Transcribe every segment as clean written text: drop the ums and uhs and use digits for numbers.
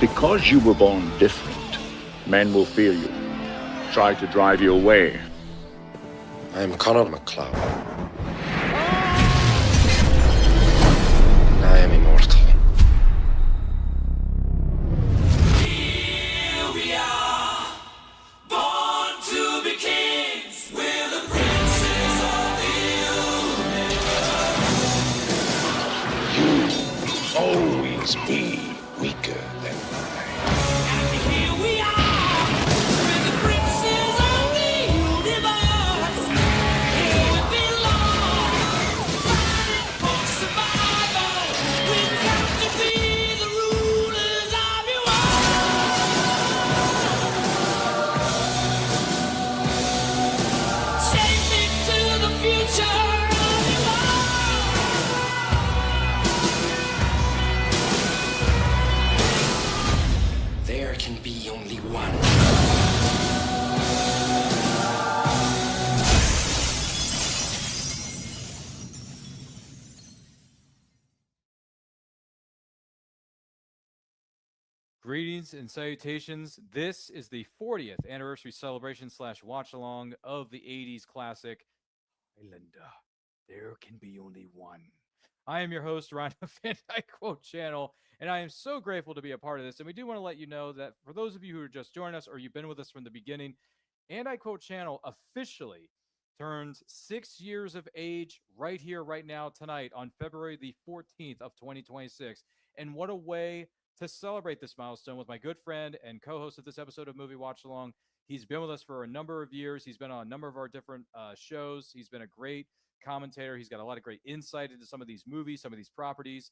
Because you were born different, men will fear you, try to drive you away. I am Connor MacLeod. I am immortal. Here we are, born to be kings. We're the princes of the universe. You will always be weaker than I. And here we are, we're the princes of the universe. Here we belong, fighting for survival. We've got to be the rulers of your world. Take me to the future of your world. There can be only one. Greetings and salutations. This is the 40th anniversary celebration / watch along of the 80s classic Highlander. There can be only one. I am your host, Ryan of Van Dyke Quote Channel, and I am so grateful to be a part of this. And we do want to let you know that for those of you who are just joining us or you've been with us from the beginning, And I Quote Channel officially turns 6 years of age right here, right now, tonight on February the 14th of 2026. And what a way to celebrate this milestone with my good friend and co-host of this episode of Movie Watch Along. He's been with us for a number of years. He's been on a number of our different shows. He's been a great commentator. He's got a lot of great insight into some of these movies, some of these properties.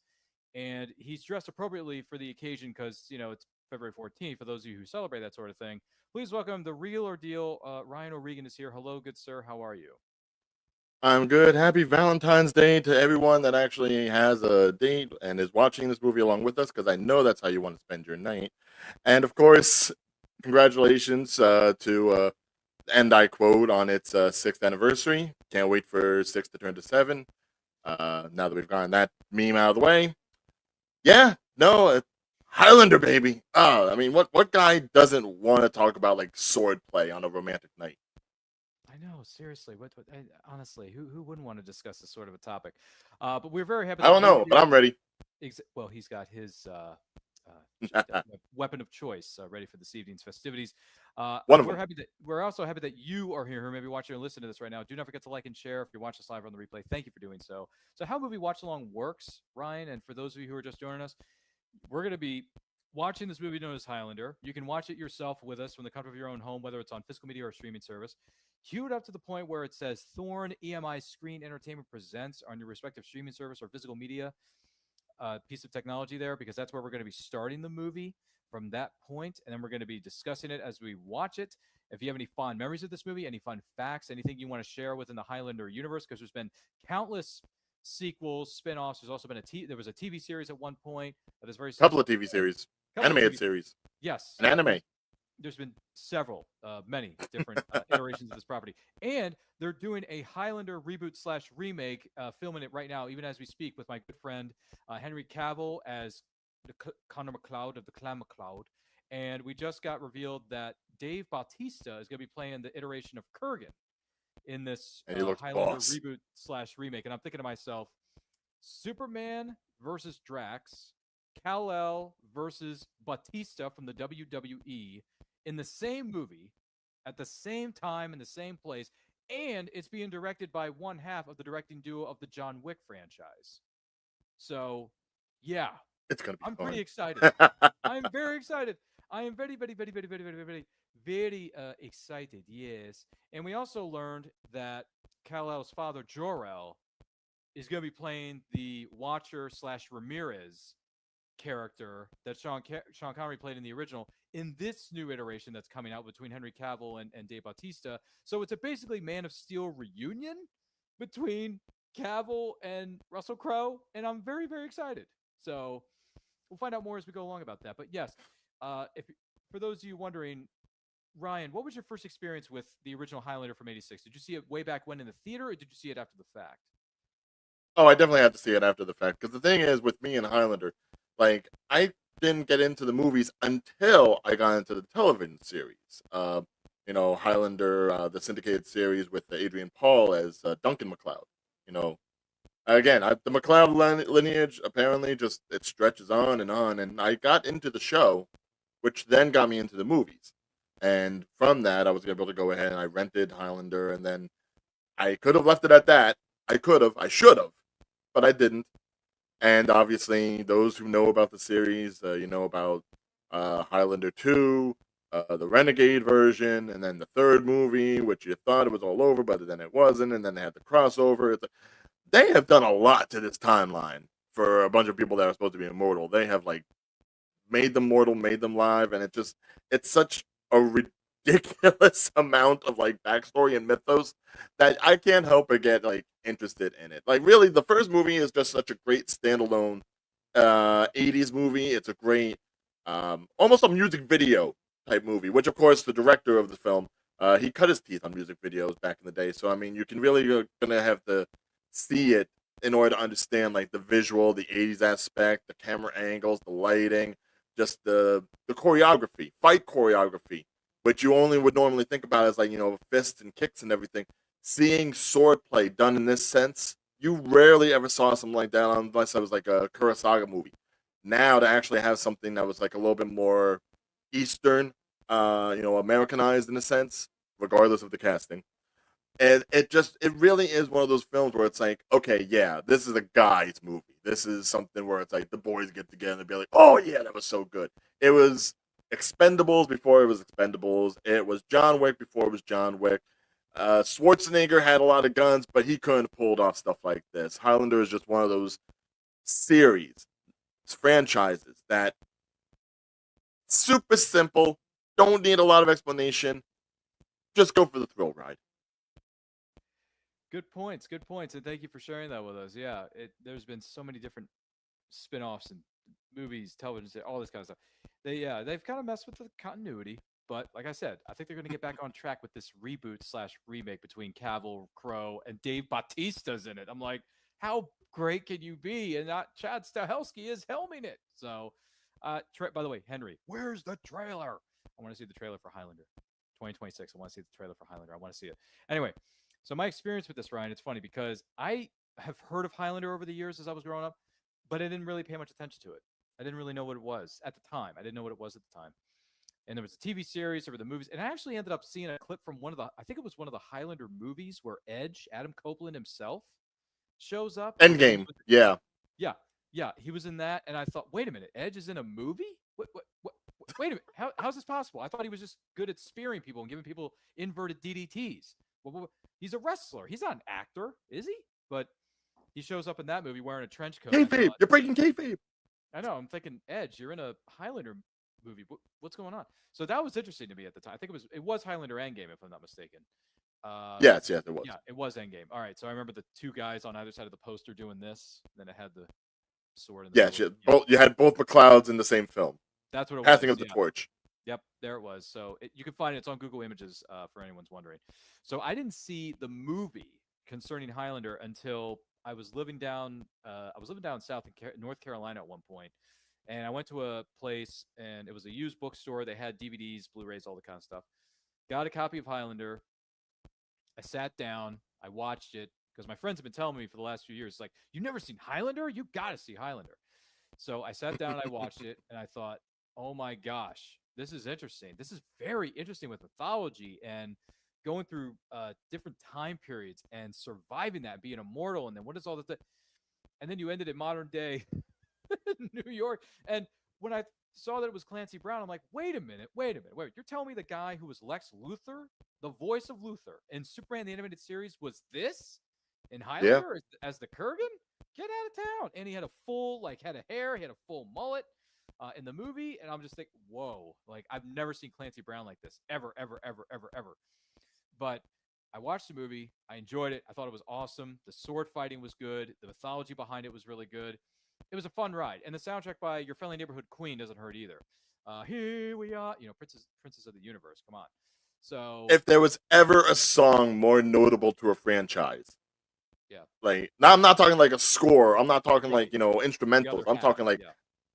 And he's dressed appropriately for the occasion because, you know, it's February 14th. For those of you who celebrate that sort of thing, please welcome the real or deal. Ryan O'Regan is here. Hello, good sir. How are you? I'm good. Happy Valentine's Day to everyone that actually has a date and is watching this movie along with us, because I know that's how you want to spend your night. And of course, congratulations to And I Quote on its 6th anniversary. Can't wait for 6 to turn to 7. Now that we've gotten that meme out of the way. Yeah, no, Highlander, baby. I mean, what guy doesn't want to talk about like sword play on a romantic night? I know, seriously. Honestly, who wouldn't want to discuss this sort of a topic? But we're very happy. I don't know, but I'm ready. Well, he's got his weapon of choice ready for this evening's festivities. One of them. We're also happy that you are here, who may be watching or listening to this right now. Do not forget to like and share if you're watching this live on the replay. Thank you for doing so. So, how Movie Watch Along works, Ryan, and for those of you who are just joining us, we're going to be watching this movie known as Highlander. You can watch it yourself with us from the comfort of your own home, whether it's on physical media or streaming service. Cue it up to the point where it says Thorn EMI Screen Entertainment Presents on your respective streaming service or physical media piece of technology there, because that's where we're going to be starting the movie from that point, and then we're going to be discussing it as we watch it. If you have any fond memories of this movie, any fun facts, anything you want to share within the Highlander universe, because there's been countless sequels, spin-offs. There's also been there was a TV series at one point that is very Couple of TV series, animated series, yes, an anime. There's been many different iterations of this property. And they're doing a Highlander reboot / remake, filming it right now, even as we speak, with my good friend Henry Cavill as Connor MacLeod of the Clan MacLeod. And we just got revealed that Dave Bautista is going to be playing the iteration of Kurgan in this Highlander reboot / remake. And I'm thinking to myself, Superman versus Drax, Kal-El versus Bautista from the WWE, in the same movie, at the same time, in the same place, and it's being directed by one half of the directing duo of the John Wick franchise. So, yeah, it's gonna be fun. Pretty excited. I'm very excited. I am very, very, very, very, very, very, very, very excited. Yes, and we also learned that Kal-El's father Jor-El is going to be playing the Watcher / Ramirez character that Sean Connery played in the original in this new iteration that's coming out between Henry Cavill and Dave Bautista. So it's a basically Man of Steel reunion between Cavill and Russell Crowe, and I'm very, very excited. So we'll find out more as we go along about that. But yes, if for those of you wondering, Ryan, what was your first experience with the original Highlander from '86? Did you see it way back when in the theater, or did you see it after the fact? Oh, I definitely had to see it after the fact, because the thing is with me and Highlander, like I didn't get into the movies until I got into the television series. Highlander, the syndicated series with Adrian Paul as Duncan MacLeod. You know, again, the MacLeod lineage apparently just it stretches on, and I got into the show, which then got me into the movies. And from that, I was able to go ahead and I rented Highlander, and then I could have left it at that. I should have, but I didn't. And obviously, those who know about the series, about Highlander 2, the Renegade version, and then the third movie, which you thought it was all over, but then it wasn't, and then they had the crossover. They have done a lot to this timeline for a bunch of people that are supposed to be immortal. They have like made them mortal, made them live, and it's such a ridiculous amount of like backstory and mythos that I can't help but get like interested in it. Like really, the first movie is just such a great standalone 80s movie. It's a great almost a music video type movie, which of course the director of the film he cut his teeth on music videos back in the day. So I mean, you can really you're gonna have to see it in order to understand like the visual, the 80s aspect, the camera angles, the lighting, just the choreography, fight choreography, which you only would normally think about as like, fists and kicks and everything. Seeing swordplay done in this sense, you rarely ever saw something like that unless it was like a Kurosawa movie. Now to actually have something that was like a little bit more Eastern, Americanized in a sense, regardless of the casting. And it really is one of those films where it's like, okay, yeah, this is a guy's movie. This is something where it's like the boys get together and be like, oh yeah, that was so good. It was Expendables before it was Expendables. It was John Wick before it was John Wick. Schwarzenegger had a lot of guns, but he couldn't have pulled off stuff like this. Highlander is just one of those series, franchises that super simple, don't need a lot of explanation. Just go for the thrill ride. Good points, and thank you for sharing that with us. Yeah, there's been so many different spin-offs and movies, television, all this kind of stuff. They've kind of messed with the continuity, but like I said, I think they're going to get back on track with this reboot slash remake between Cavill, Crow, and Dave Bautista's in it. I'm like, how great can you be? And not Chad Stahelski is helming it. So, by the way, Henry, where's the trailer? I want to see the trailer for Highlander 2026. I want to see the trailer for Highlander. I want to see it. Anyway, so my experience with this, Ryan, it's funny because I have heard of Highlander over the years as I was growing up, but I didn't really pay much attention to it. I didn't really know what it was at the time. I didn't know what it was at the time. And there was a TV series, there were the movies, and I actually ended up seeing a clip from I think it was one of the Highlander movies where Edge, Adam Copeland himself, shows up. Endgame, yeah. Yeah, he was in that, and I thought, wait a minute, Edge is in a movie? What? Wait a minute, how's this possible? I thought he was just good at spearing people and giving people inverted DDTs. He's a wrestler. He's not an actor, is he? But he shows up in that movie wearing a trench coat. Kayfabe, you're breaking kayfabe. I know. I'm thinking, Edge, you're in a Highlander movie. What's going on? So that was interesting to me at the time. I think it was Highlander Endgame, if I'm not mistaken. Yes, it was. Yeah, it was Endgame. All right. So I remember the two guys on either side of the poster doing this. Then it had the sword. In the middle. You had both McLeods in the same film. That's what it was. Passing of the torch. Yep, there it was. So you can find it. It's on Google Images for anyone's wondering. So I didn't see the movie concerning Highlander until I was living down. South in North Carolina at one point, and I went to a place, and it was a used bookstore. They had DVDs, Blu-rays, all the kind of stuff. Got a copy of Highlander. I sat down. I watched it because my friends have been telling me for the last few years, like, you've never seen Highlander? You got to see Highlander. So I sat down and I watched it, and I thought, oh my gosh, this is interesting. This is very interesting with mythology and going through different time periods and surviving that, being immortal, and then what is all that? And then you ended in modern day New York. And when I saw that it was Clancy Brown, I'm like, wait a minute. You're telling me the guy who was Lex Luthor, the voice of Luthor in Superman the Animated Series, was this in Highlander as the Kurgan? Get out of town. And he had a full, head of hair, he had a full mullet in the movie. And I'm just thinking, whoa, I've never seen Clancy Brown like this ever. But I watched the movie. I enjoyed it. I thought it was awesome. The sword fighting was good. The mythology behind it was really good. It was a fun ride. And the soundtrack by Your Friendly Neighborhood Queen doesn't hurt either. Here we are, Princess of the Universe. Come on. So if there was ever a song more notable to a franchise, yeah, now I'm not talking like a score. I'm not talking like instrumentals. I'm talking like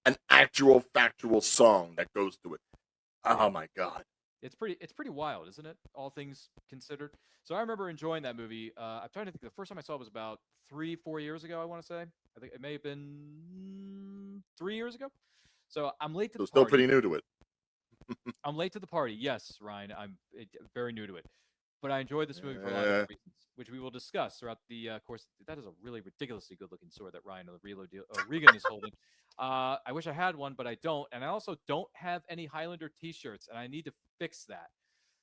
an actual factual song that goes to it. Oh my god. It's pretty wild, isn't it? All things considered. So I remember enjoying that movie. I'm trying to think. The first time I saw it was about 3-4 years ago. I want to say. I think it may have been 3 years ago. So I'm late to So the still party. pretty new to it. I'm late to the party. Yes, Ryan. Very new to it, but I enjoyed this movie for a lot of different reasons, which we will discuss throughout the course. That is a really ridiculously good-looking sword that Ryan Regan is holding. I wish I had one, but I don't, and I also don't have any Highlander T-shirts, and I need to fix that.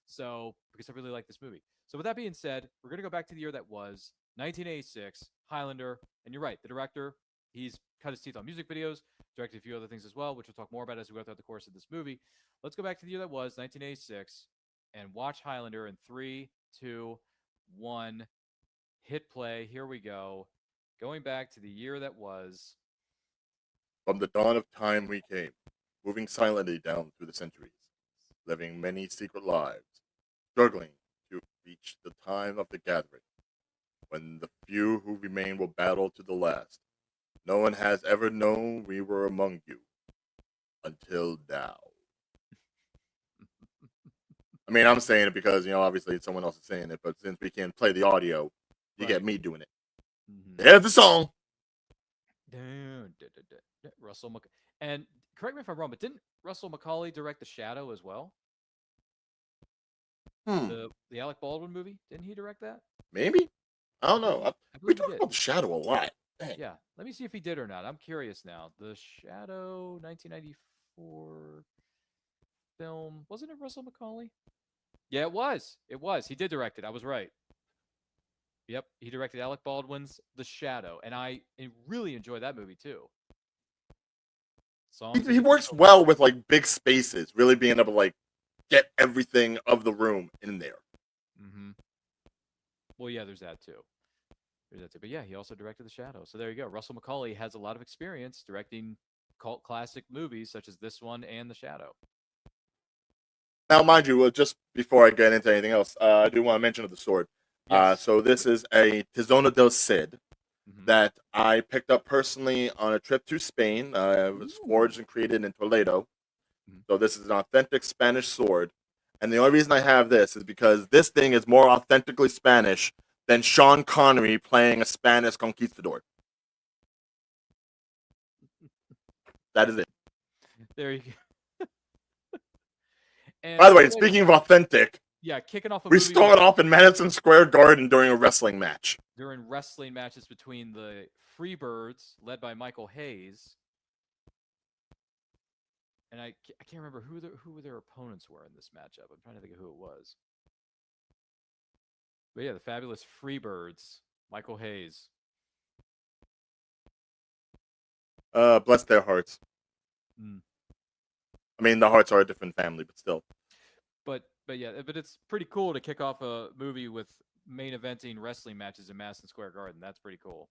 So, because I really like this movie. So, with that being said, we're gonna go back to the year that was 1986, Highlander, and you're right. The director, he's cut his teeth on music videos, directed a few other things as well, which we'll talk more about as we go throughout the course of this movie. Let's go back to the year that was 1986 and watch Highlander in 3, 2, 1. Hit play. Here we go. Going back to the year that was. From the dawn of time we came, moving silently down through the centuries, living many secret lives, struggling to reach the time of the gathering, when the few who remain will battle to the last. No one has ever known we were among you until now. I mean, I'm saying it because, obviously someone else is saying it, but since we can play the audio, you get me doing it. There's the song. Russell Macaulay. And correct me if I'm wrong, but didn't Russell Macaulay direct The Shadow as well? The Alec Baldwin movie? Didn't he direct that? Maybe. I don't know. I We believe he talk did. about The Shadow a lot. Dang. Yeah. Let me see if he did or not. I'm curious now. The Shadow 1994 film. Wasn't it Russell Macaulay? Yeah, it was. It was. He did direct it. I was right. Yep. He directed Alec Baldwin's The Shadow. And I really enjoyed that movie too. Songs He works well with like big spaces, really being able to like get everything of the room in there. Mm-hmm. Well, yeah, there's that too. But yeah, he also directed The Shadow. So there you go. Russell Macaulay has a lot of experience directing cult classic movies such as this one and The Shadow. Now, mind you, just before I get into anything else, I do want to mention the sword. Yes. So this is a Tizona del Cid that I picked up personally on a trip to Spain. It was forged and created in Toledo. So this is an authentic Spanish sword. And the only reason I have this is because this thing is more authentically Spanish than Sean Connery playing a Spanish conquistador. That is it. There you go. By the way, speaking of authentic, kicking off a we movie start off in Madison Square Garden during a wrestling match. During wrestling matches between the Freebirds, led by Michael Hayes, and I can't remember who their opponents were in this matchup. I'm trying to think of who it was. But yeah, the fabulous Freebirds, Michael Hayes. Bless their hearts. I mean, the Hearts are a different family, but still. But it's pretty cool to kick off a movie with main eventing wrestling matches in Madison Square Garden. That's pretty cool.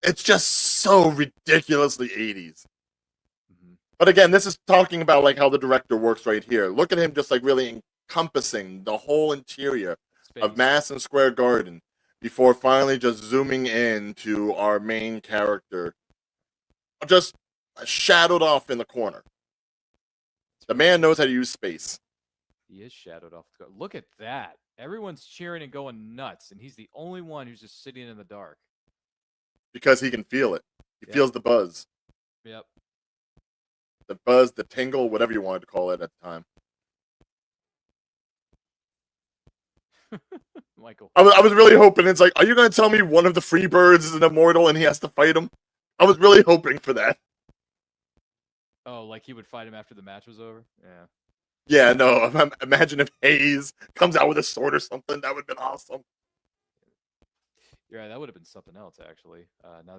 It's just so ridiculously 80s. But again, this is talking about like how the director works right here. Look at him just like really encompassing the whole interior of Madison Square Garden before finally just zooming in to our main character, just shadowed off in the corner. The man knows how to use space. He is shadowed off. Look at that. Everyone's cheering and going nuts, and he's the only one who's just sitting in the dark. Because he can feel it. He feels the buzz. Yep. The buzz, the tingle, whatever you wanted to call it at the time. Michael. I was really hoping, it's like, are you going to tell me one of the Freebirds is an immortal and he has to fight him? I was really hoping for that. Oh, like he would fight him after the match was over? Yeah. Yeah, no. Imagine if Hayes comes out with a sword or something. That would have been awesome. You're right. That would have been something else, actually. Now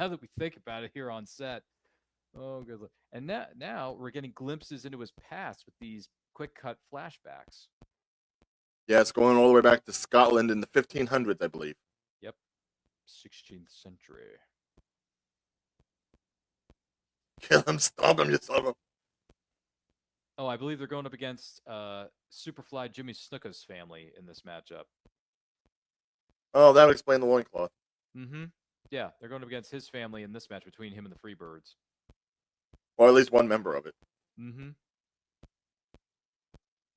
that we think about it here on set. Oh, good. And now we're getting glimpses into his past with these quick cut flashbacks. Yeah, it's going all the way back to Scotland in the 1500s, I believe. Yep. 16th century. Kill him, stomp him, you son of a... Oh, I believe they're going up against Superfly Jimmy Snuka's family in this matchup. Oh, that would explain the loincloth. Mm-hmm. Yeah, they're going up against his family in this match between him and the Freebirds. Or at least one member of it. Mm-hmm.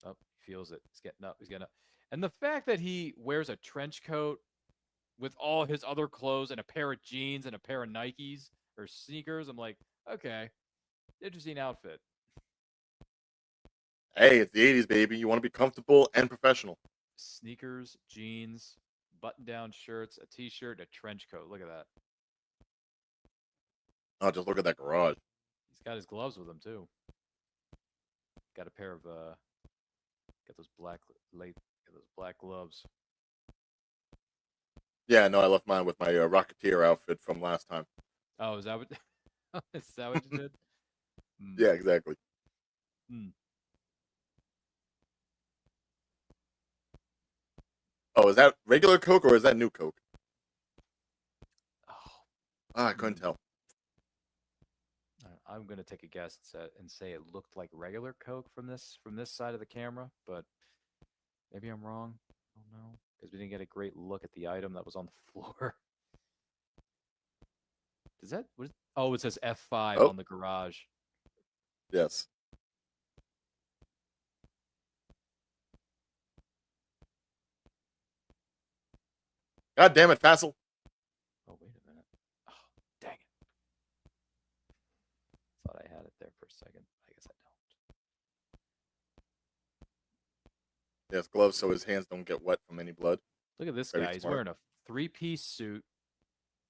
Oh, he feels it. He's getting up. He's getting up. And the fact that he wears a trench coat with all his other clothes and a pair of jeans and a pair of Nikes or sneakers, I'm like, okay, interesting outfit. Hey, it's the 80s, baby. You want to be comfortable and professional. Sneakers, jeans, button-down shirts, a t-shirt, a trench coat. Look at that. Oh, just look at that garage. He's got his gloves with him too. Got a pair of got those black gloves. Yeah, no, I left mine with my Rocketeer outfit from last time. Oh, is that what is that what you did? Hmm. Yeah, exactly. Hmm. Oh, is that regular Coke or is that new Coke? Oh, I couldn't tell. I'm gonna take a guess and say it looked like regular Coke from this side of the camera, but maybe I'm wrong. I don't know because we didn't get a great look at the item that was on the floor. Does that? Oh, it says F5 Oh. on the garage. Yes. God damn it, Fassel. Oh, wait a minute. Oh, dang it. Thought I had it there for a second. I guess I don't. Yes, gloves so his hands don't get wet from any blood. Look at this Very guy. He's smart. wearing a three-piece suit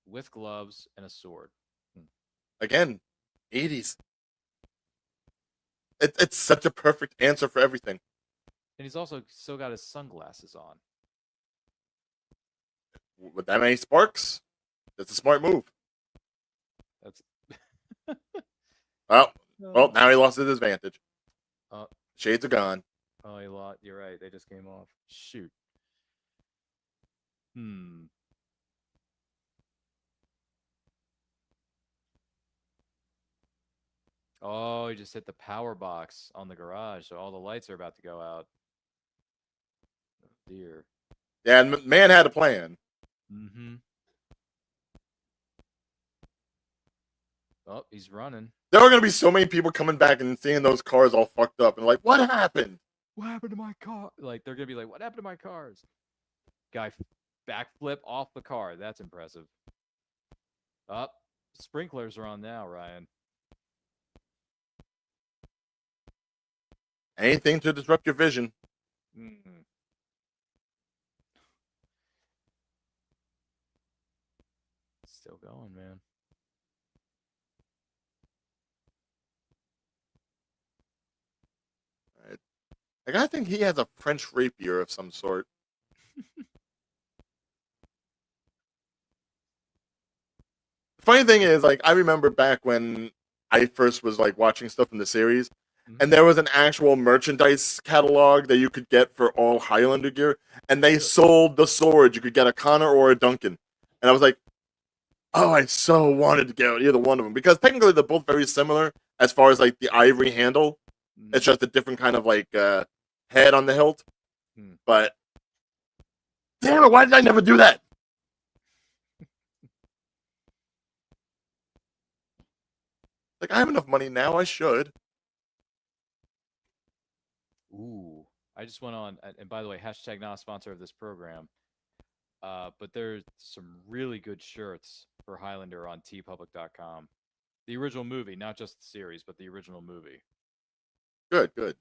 with gloves and a sword. Again, 80s. It's such a perfect answer for everything. And he's also still got his sunglasses on. With that many sparks, that's a smart move. That's Well, now he lost his advantage. Oh. Shades are gone. Oh, he lost. You're right. They just came off. Shoot. Oh, he just hit the power box on the garage, so all the lights are about to go out. Oh, dear. Yeah, and man had a plan. Mm-hmm. Oh, he's running. There are going to be so many people coming back and seeing those cars all fucked up and like, what happened? What happened to my car? Like, they're going to be like, what happened to my cars? Guy backflip off the car. That's impressive. Up. Sprinklers are on now, Ryan. Anything to disrupt your vision. Mm-hmm. Still going, man. Like, I think he has a French rapier of some sort. Funny thing is, like, I remember back when I first was like watching stuff in the series, and there was an actual merchandise catalog that you could get for all Highlander gear, and they sold the swords. You could get a Connor or a Duncan, and I was like, oh, I so wanted to get either one of them because technically they're both very similar as far as like the ivory handle. It's just a different kind of like head on the hilt. But damn it, why did I never do that? Like, I have enough money now. I should. Ooh. I just went on, and by the way, hashtag not a sponsor of this program. But there's some really good shirts for Highlander on tpublic.com. The original movie, not just the series, but the original movie. Good, good.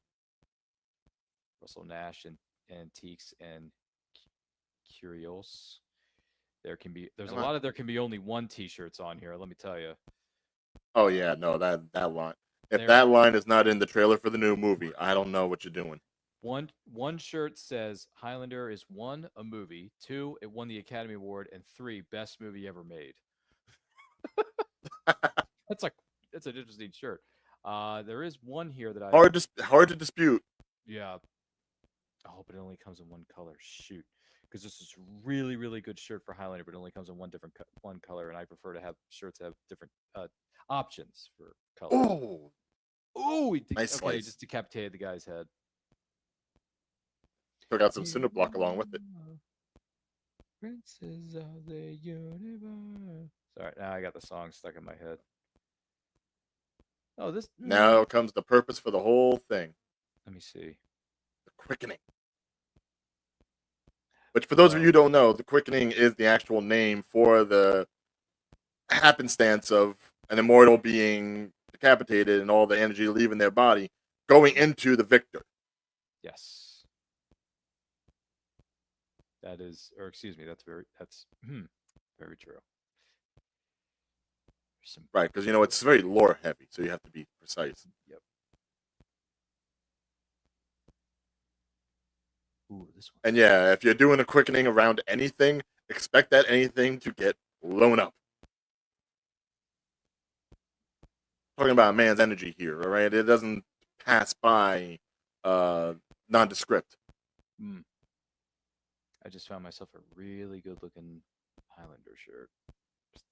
Russell Nash and Antiques and Curios. There can be only one t-shirts on here, let me tell you. Oh yeah, no, that line. If that line is not in the trailer for the new movie, I don't know what you're doing. One shirt says Highlander is 1, a movie, 2, it won the Academy Award, and 3, best movie ever made. That's an interesting shirt. There is one here that hard to dispute. Yeah. Oh, but it only comes in one color. Shoot, because this is really, really good shirt for Highlander, but it only comes in one color, and I prefer to have shirts that have different options for colors. Oh, he just decapitated the guy's head. Took out some cinder block along with it. Princes of the universe. Sorry, now I got the song stuck in my head. Oh, this. Now comes the purpose for the whole thing: Let me see. the quickening. Which, for those of you who don't know, the quickening is the actual name for the happenstance of an immortal being decapitated and all the energy leaving their body, going into the victor. Yes. That is, or excuse me, that's very true. There's some, Right, because it's very lore heavy, so you have to be precise. yep. Ooh, this one. And yeah, if you're doing a quickening around anything, expect that anything to get blown up. Talking about a man's energy here, all right? It doesn't pass by nondescript. I just found myself a really good looking Highlander shirt.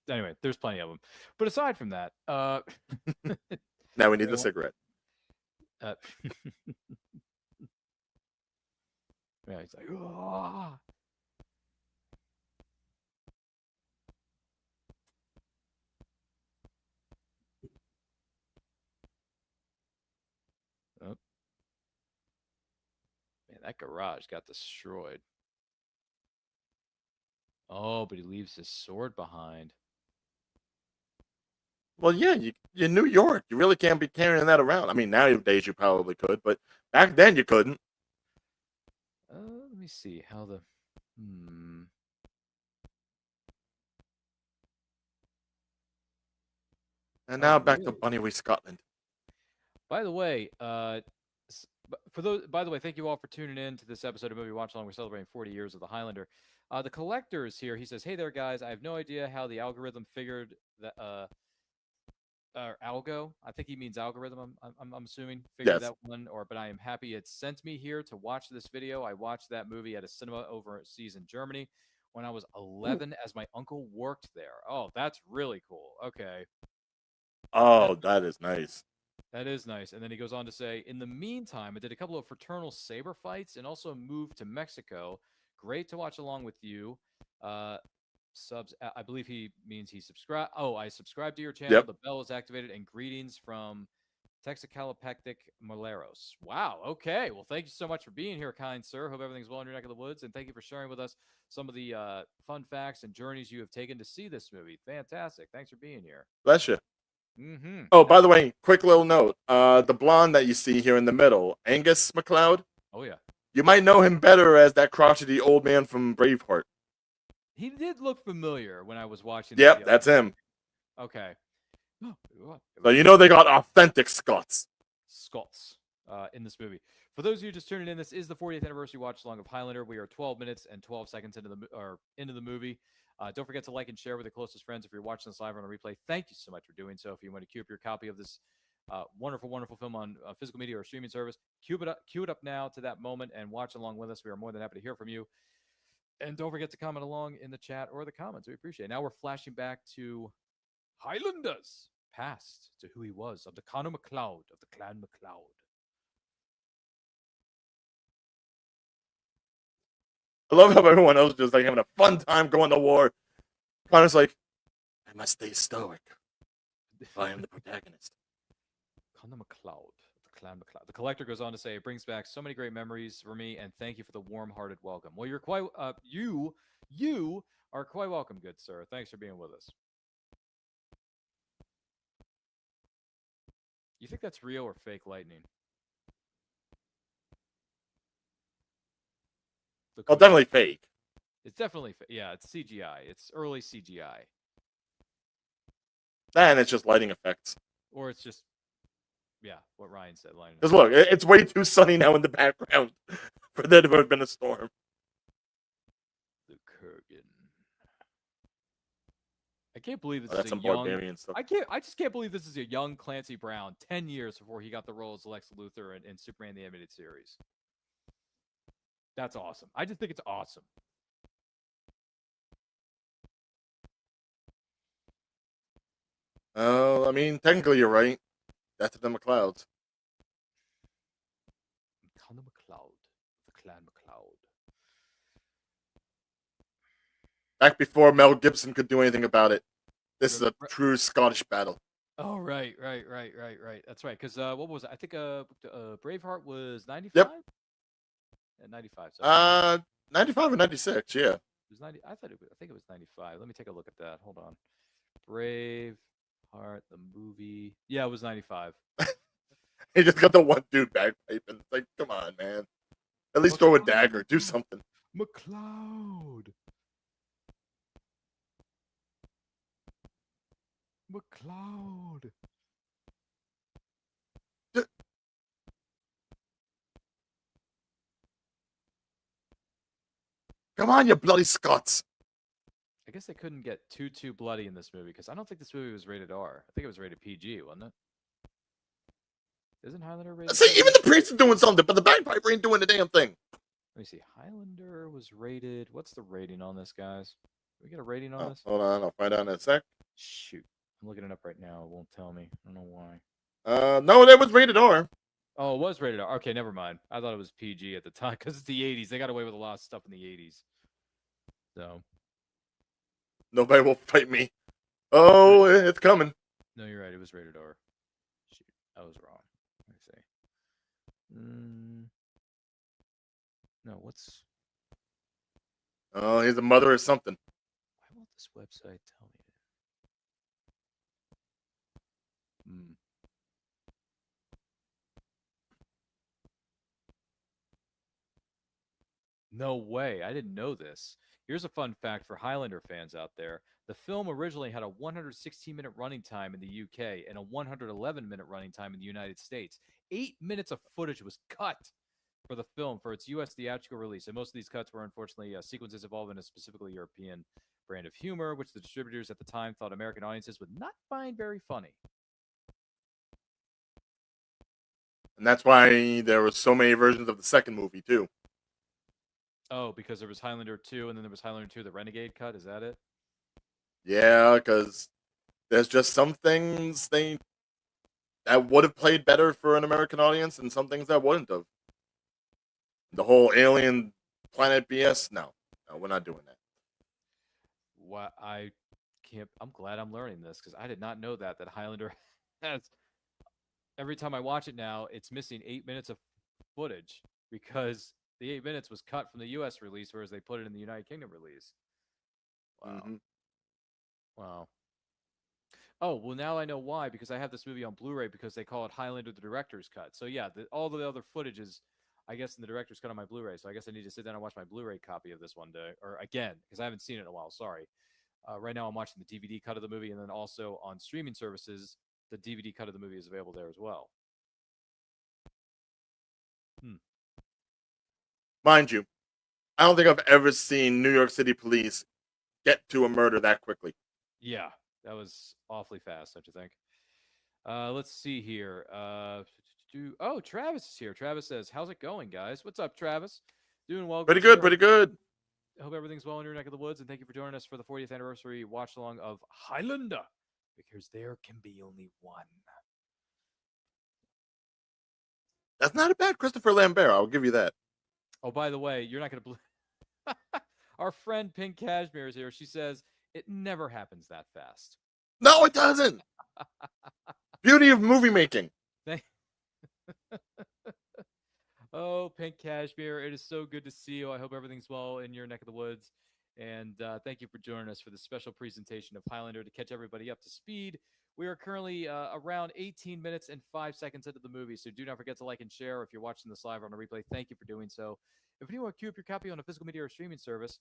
Anyway, there's plenty of them. But aside from that, Now we need the cigarette. yeah, he's like, "Ah." Oh. Man, that garage got destroyed. Oh, but he leaves his sword behind. Well, yeah, you're New York. You really can't be carrying that around. I mean, nowadays you probably could, but back then you couldn't. Let me see how the. And now Oh, back to really? Bunnyway, Scotland. By the way, by the way, thank you all for tuning in to this episode of Movie Watch Along. We're celebrating 40 years of the Highlander. The collector is here. He says, "Hey there, guys. I have no idea how the algorithm figured that or algo. I think he means algorithm. I'm assuming figured Yes. that one. But I am happy it sent me here to watch this video. I watched that movie at a cinema overseas in Germany when I was 11, as my uncle worked there. Oh, that's really cool. Okay, Oh, that is nice. that is nice." And then he goes on to say, "In the meantime, I did a couple of fraternal saber fights and also moved to Mexico. Great to watch along with you." Subs, I believe he means he subscribed. Oh, I subscribed to your channel. Yep. The bell is activated, and greetings from Texacalipactic Moleros. Wow. Okay. Well, thank you so much for being here, kind sir. Hope everything's well in your neck of the woods, and thank you for sharing with us some of the fun facts and journeys you have taken to see this movie. Fantastic. Thanks for being here. Bless you. Mm-hmm. Oh, by the way, quick little note. The blonde that you see here in the middle, Angus MacLeod, Oh yeah, you might know him better as that crotchety old man from Braveheart. he did look familiar when I was watching. Yep, that's him. Okay. So you know they got authentic Scots. Scots in this movie. For those of you just tuning in, this is the 40th anniversary watch along of Highlander. We are 12 minutes and 12 seconds into the movie. Don't forget to like and share with your closest friends if you're watching this live on a replay. Thank you so much for doing so. If you want to queue up your copy of this wonderful, wonderful film on physical media or streaming service, queue it up now to that moment and watch along with us. We are more than happy to hear from you. And don't forget to comment along in the chat or the comments. We appreciate it. Now we're flashing back to Highlanders past, to who he was, of the Conor MacLeod of the Clan MacLeod. I love how everyone else is just like having a fun time going to war. Connor's like, I must stay stoic. I am the protagonist. Conor MacLeod of the Clan MacLeod. The collector goes on to say, "It brings back so many great memories for me, and thank you for the warm-hearted welcome." Well, you're quite you are quite welcome, good sir. Thanks for being with us. You think that's real or fake lightning? Oh, definitely fake. It's definitely yeah, it's CGI. It's early CGI. And it's just lighting effects. Or it's just yeah, what Ryan said. Lighting. Because look, it's way too sunny now in the background for there to have been a storm. The Kurgan. I can't believe this That's is some a young. barbarian stuff. I just can't believe this is a young Clancy Brown, 10 years before he got the role as Lex Luthor in Superman the Animated Series. That's awesome. I just think it's awesome. Oh, I mean, technically you're right. Death of the MacLeods. Conor MacLeod, the Clan MacLeod. Back before Mel Gibson could do anything about it. This is a Re- true Scottish battle. Oh, right. That's right. Because what was it? I think Braveheart was 95? Yep. Yeah, 95. So 95 or 96, yeah. it was 90. I think it was 95. Let me take a look at that. Hold on. Braveheart, the movie. Yeah, it was 95. He just got the one dude bagpipe, and it's like, come on, man. At least throw a dagger. Do something. McLeod. McLeod. Come on, you bloody Scots. I guess they couldn't get too bloody in this movie because I don't think this movie was rated R. I think it was rated PG, wasn't it? Isn't Highlander rated? See, PG? even the priest is doing something, but the bagpiper ain't doing the damn thing. Let me see. Highlander was rated. What's the rating on this, guys? Can we get a rating on this? Hold on, I'll find out in a sec. Shoot. I'm looking it up right now. It won't tell me. I don't know why. No, that was rated R. Oh, it was rated R. Okay, never mind. I thought it was PG at the time because it's the 80s. They got away with a lot of stuff in the 80s. So. Nobody will fight me. Oh, it's coming. No, you're right. It was rated R. Shoot. I was wrong. Let me see. No, what's... Oh, he's a mother or something. Why won't this website tell me? No way. I didn't know this. Here's a fun fact for Highlander fans out there. The film originally had a 116-minute running time in the UK and a 111-minute running time in the United States. 8 minutes of footage was cut for the film for its U.S. theatrical release, and most of these cuts were unfortunately sequences involving a specifically European brand of humor, which the distributors at the time thought American audiences would not find very funny. And that's why there were so many versions of the second movie, too. Oh, because there was Highlander 2, and then there was Highlander 2, the Renegade cut? Is that it? Yeah, because there's just some things that would have played better for an American audience and some things that wouldn't have. The whole alien planet BS? No, we're not doing that. What I can't. I'm glad I'm learning this because I did not know that Highlander has. Every time I watch it now, it's missing 8 minutes of footage because the 8 minutes was cut from the U.S. release, whereas they put it in the United Kingdom release. Wow. Mm-hmm. Wow. Oh, well, now I know why, because I have this movie on Blu-ray because they call it Highlander the Director's Cut. So, yeah, all the other footage is, I guess, in the Director's Cut on my Blu-ray. So I guess I need to sit down and watch my Blu-ray copy of this one day, or again, because I haven't seen it in a while. Sorry. Right now I'm watching the DVD cut of the movie, and then also on streaming services, the DVD cut of the movie is available there as well. Mind you, I don't think I've ever seen New York City police get to a murder that quickly. Yeah, that was awfully fast, don't you think? Let's see here. Oh, Travis is here. Travis says, "How's it going, guys? What's up, Travis? Doing well. Pretty good, pretty good. I hope everything's well in your neck of the woods, and thank you for joining us for the 40th anniversary watch along of Highlander, because there can be only one." That's not a bad Christoper Lambert. I'll give you that. Oh, by the way, you're not going to believe. Our friend Pink Cashmere is here. She says it never happens that fast. No, it doesn't. Beauty of movie making. Oh, Pink Cashmere, it is so good to see you. I hope everything's well in your neck of the woods. And thank you for joining us for this special presentation of Highlander to catch everybody up to speed. We are currently around 18 minutes and 5 seconds into the movie, so do not forget to like and share if you're watching this live on a replay. Thank you for doing so. If you want to queue up your copy on a physical media or streaming service,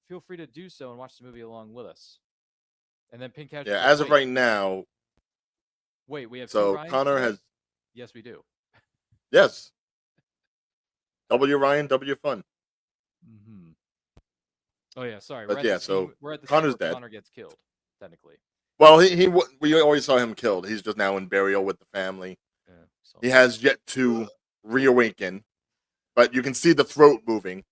feel free to do so and watch the movie along with us. And then Pink Cashmere. Yeah, as of right now. Wait, we have so two Connor today? has. Yes, we do. Yes. W Ryan, W Fun. Mm-hmm. Oh yeah, sorry. But yeah, so we're at the Connor's scene where dead. Connor gets killed, technically. Well, we always saw him killed. He's just now in burial with the family. Yeah, he has yet to reawaken, but you can see the throat moving.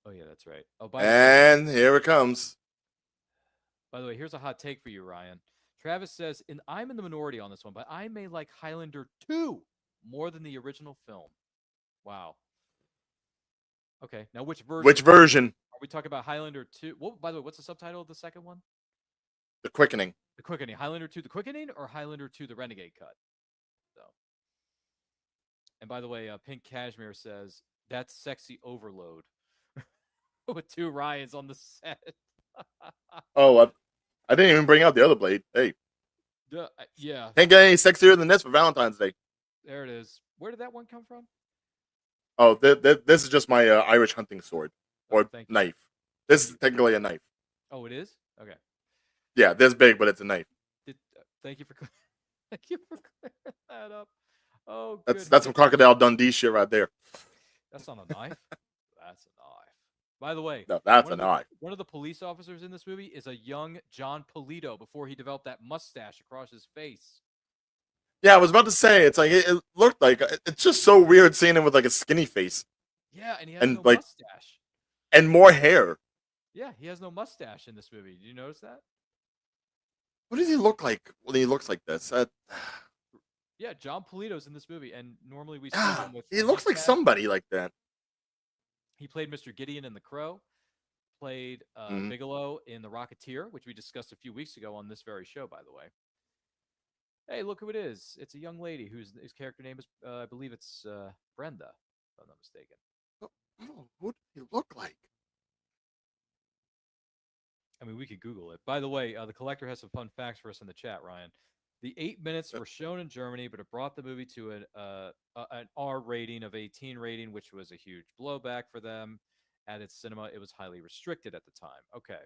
Oh yeah, that's right. Oh, and here it comes. By the way, here's a hot take for you, Ryan. Travis says, I'm in the minority on this one, but I may like Highlander 2 more than the original film. Wow. Okay, now which version? Which version? Are we talking about Highlander 2? What, by the way, what's the subtitle of the second one? The Quickening. The Quickening. Highlander 2, The Quickening, or Highlander 2, The Renegade Cut? So, and by the way, Pink Cashmere says that's sexy overload with 2 Ryans on the set. Oh, I didn't even bring out the other blade. Hey, Yeah, can't get any sexier than this for Valentine's Day. there it is. Where did that one come from? Oh, this is just my Irish hunting sword or thank you. knife. This is technically a knife. Oh, it is? Okay. Yeah, this big, but it's a knife. Thank you for thank you for clearing that up. Oh, That's good. some Crocodile Dundee shit right there. That's not a knife. That's a knife. By the way, No, that's one a of the- knife. One of the police officers in this movie is a young John Polito before he developed that mustache across his face. Yeah, I was about to say it's like it looked like it's just so weird seeing him with like a skinny face Yeah, and he has And, no like- mustache. and more hair. Yeah, he has no mustache in this movie. Did you notice that? What does he look like when he looks like this? Yeah, John Polito's in this movie, and normally we see him with. He a looks like mustache. somebody like that. He played Mr. Gideon in The Crow, played Mhm. Bigelow in The Rocketeer, which we discussed a few weeks ago on this very show, by the way. Hey, look who it is. It's a young lady whose character name is, I believe it's Brenda, if I'm not mistaken. Oh, what does he look like? I mean, we could Google it. By the way, the collector has some fun facts for us in the chat, Ryan. The 8 minutes were shown in Germany, but it brought the movie to an R rating of 18 rating, which was a huge blowback for them. At its cinema, it was highly restricted at the time. Okay.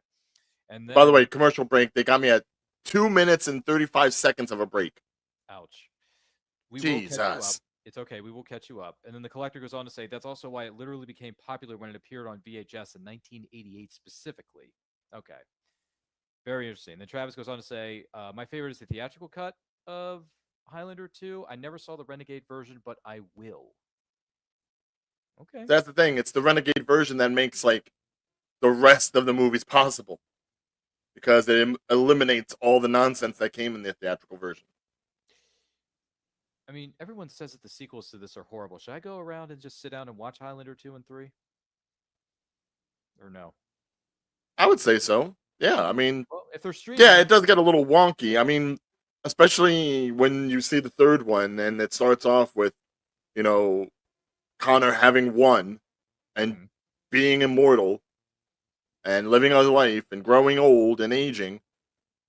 And then, By the way, commercial break. They got me at 2 minutes and 35 seconds of a break. ouch. We will catch you up. Jesus. It's okay. We will catch you up. And then the collector goes on to say that's also why it literally became popular when it appeared on VHS in 1988 specifically. Okay. Very interesting. Then Travis goes on to say, my favorite is the theatrical cut of Highlander 2. I never saw the Renegade version, but I will. Okay. That's the thing. It's the Renegade version that makes like the rest of the movies possible because it eliminates all the nonsense that came in the theatrical version. I mean, everyone says that the sequels to this are horrible. Should I go around and just sit down and watch Highlander 2 and 3? Or no? I would say so. Yeah, I mean, Well, if they're streaming, yeah, it does get a little wonky. I mean, especially when you see the third one and it starts off with, you know, Connor having won and Mhm. being immortal and living his life and growing old and aging.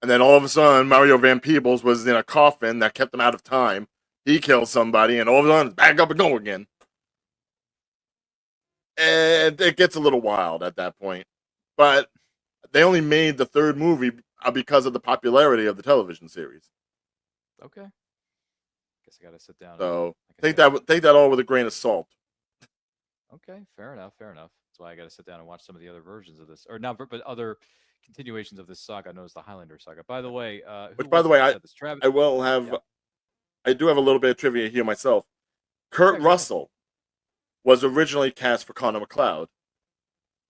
And then all of a sudden, Mario Van Peebles was in a coffin that kept him out of time. He kills somebody, and all of a sudden, back up and go again. And it gets a little wild at that point. But they only made the third movie because of the popularity of the television series. Okay. Guess I gotta sit down. So like I said. take that all with a grain of salt. Okay, fair enough. Fair enough. That's why I gotta sit down and watch some of the other versions of this, or not, but other continuations of this saga, known as the Highlander saga. By the way, Which, by the way, Travis, I will have. Yeah. I do have a little bit of trivia here myself. Kurt Yeah, go ahead. Russell was originally cast for Connor McLeod,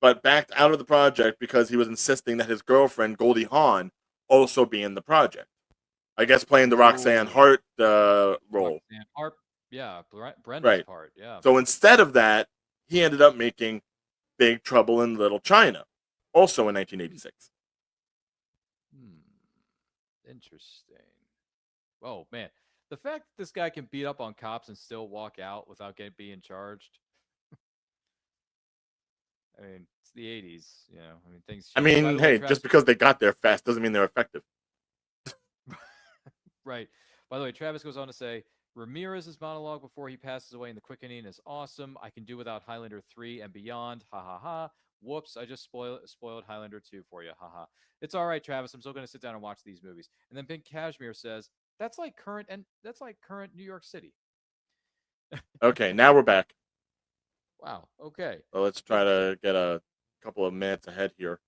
but backed out of the project because he was insisting that his girlfriend Goldie Hawn also be in the project. I guess playing the Roxanne Ooh. Hart role. Roxanne Hart, yeah, Brenda's Right. part, yeah. So instead of that, he ended up making Big Trouble in Little China, also in 1986. Interesting. Oh man, the fact that this guy can beat up on cops and still walk out without being charged. I mean, it's the '80s, you know. I mean, things. I change. By mean, the way, hey, Travis- just because they got there fast doesn't mean they're effective. Right. By the way, Travis goes on to say Ramirez's monologue before he passes away in The Quickening is awesome. I can do without Highlander 3 and beyond. Ha ha ha. Whoops, I just spoiled Highlander 2 for you. Ha ha. It's all right, Travis. I'm still going to sit down and watch these movies. And then Pink Cashmere says that's like current New York City. Okay, now we're back. Wow. Okay. So let's try to get a couple of minutes ahead here.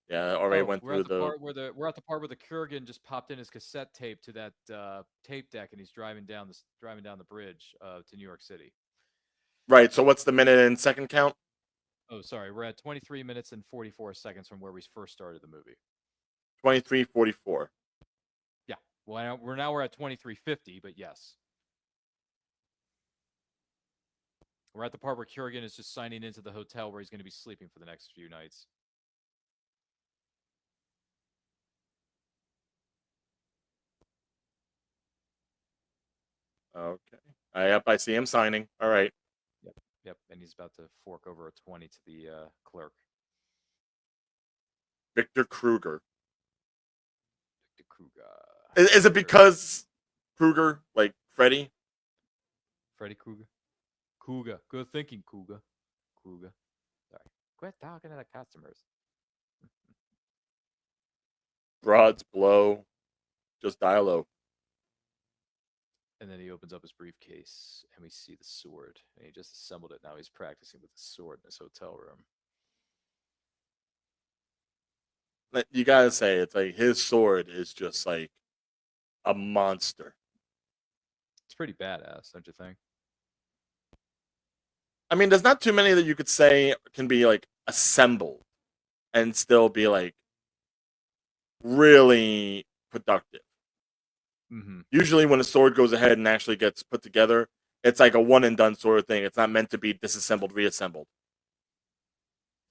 Yeah, I already went we're through at the part where we're at the part where the Kurgan just popped in his cassette tape to that tape deck and he's driving down the bridge to New York City. Right. So what's the minute and second count? Oh, sorry. We're at 23 minutes and 44 seconds from where we first started the movie. 23:44. Yeah. Well, we're at 23:50, but yes. We're at the part where Kurgan is just signing into the hotel where he's going to be sleeping for the next few nights. Okay. Yep, I see him signing. All right. Yep, and he's about to fork over a 20 to the clerk. Victor Kruger. Victor Kruger. Is it because Kruger, like Freddy? Freddy Krueger? Kruger. Good thinking, Kruger. Kruger. Sorry. Quit talking to the customers. Broads blow. Just dial low. And then he opens up his briefcase, and we see the sword. And he just assembled it. Now he's practicing with the sword in his hotel room. You gotta say, it's like his sword is just like a monster. It's pretty badass, don't you think? I mean, there's not too many that you could say can be like assembled and still be like really productive. Mm-hmm. Usually, when a sword goes ahead and actually gets put together, it's like a one and done sort of thing. It's not meant to be disassembled, reassembled.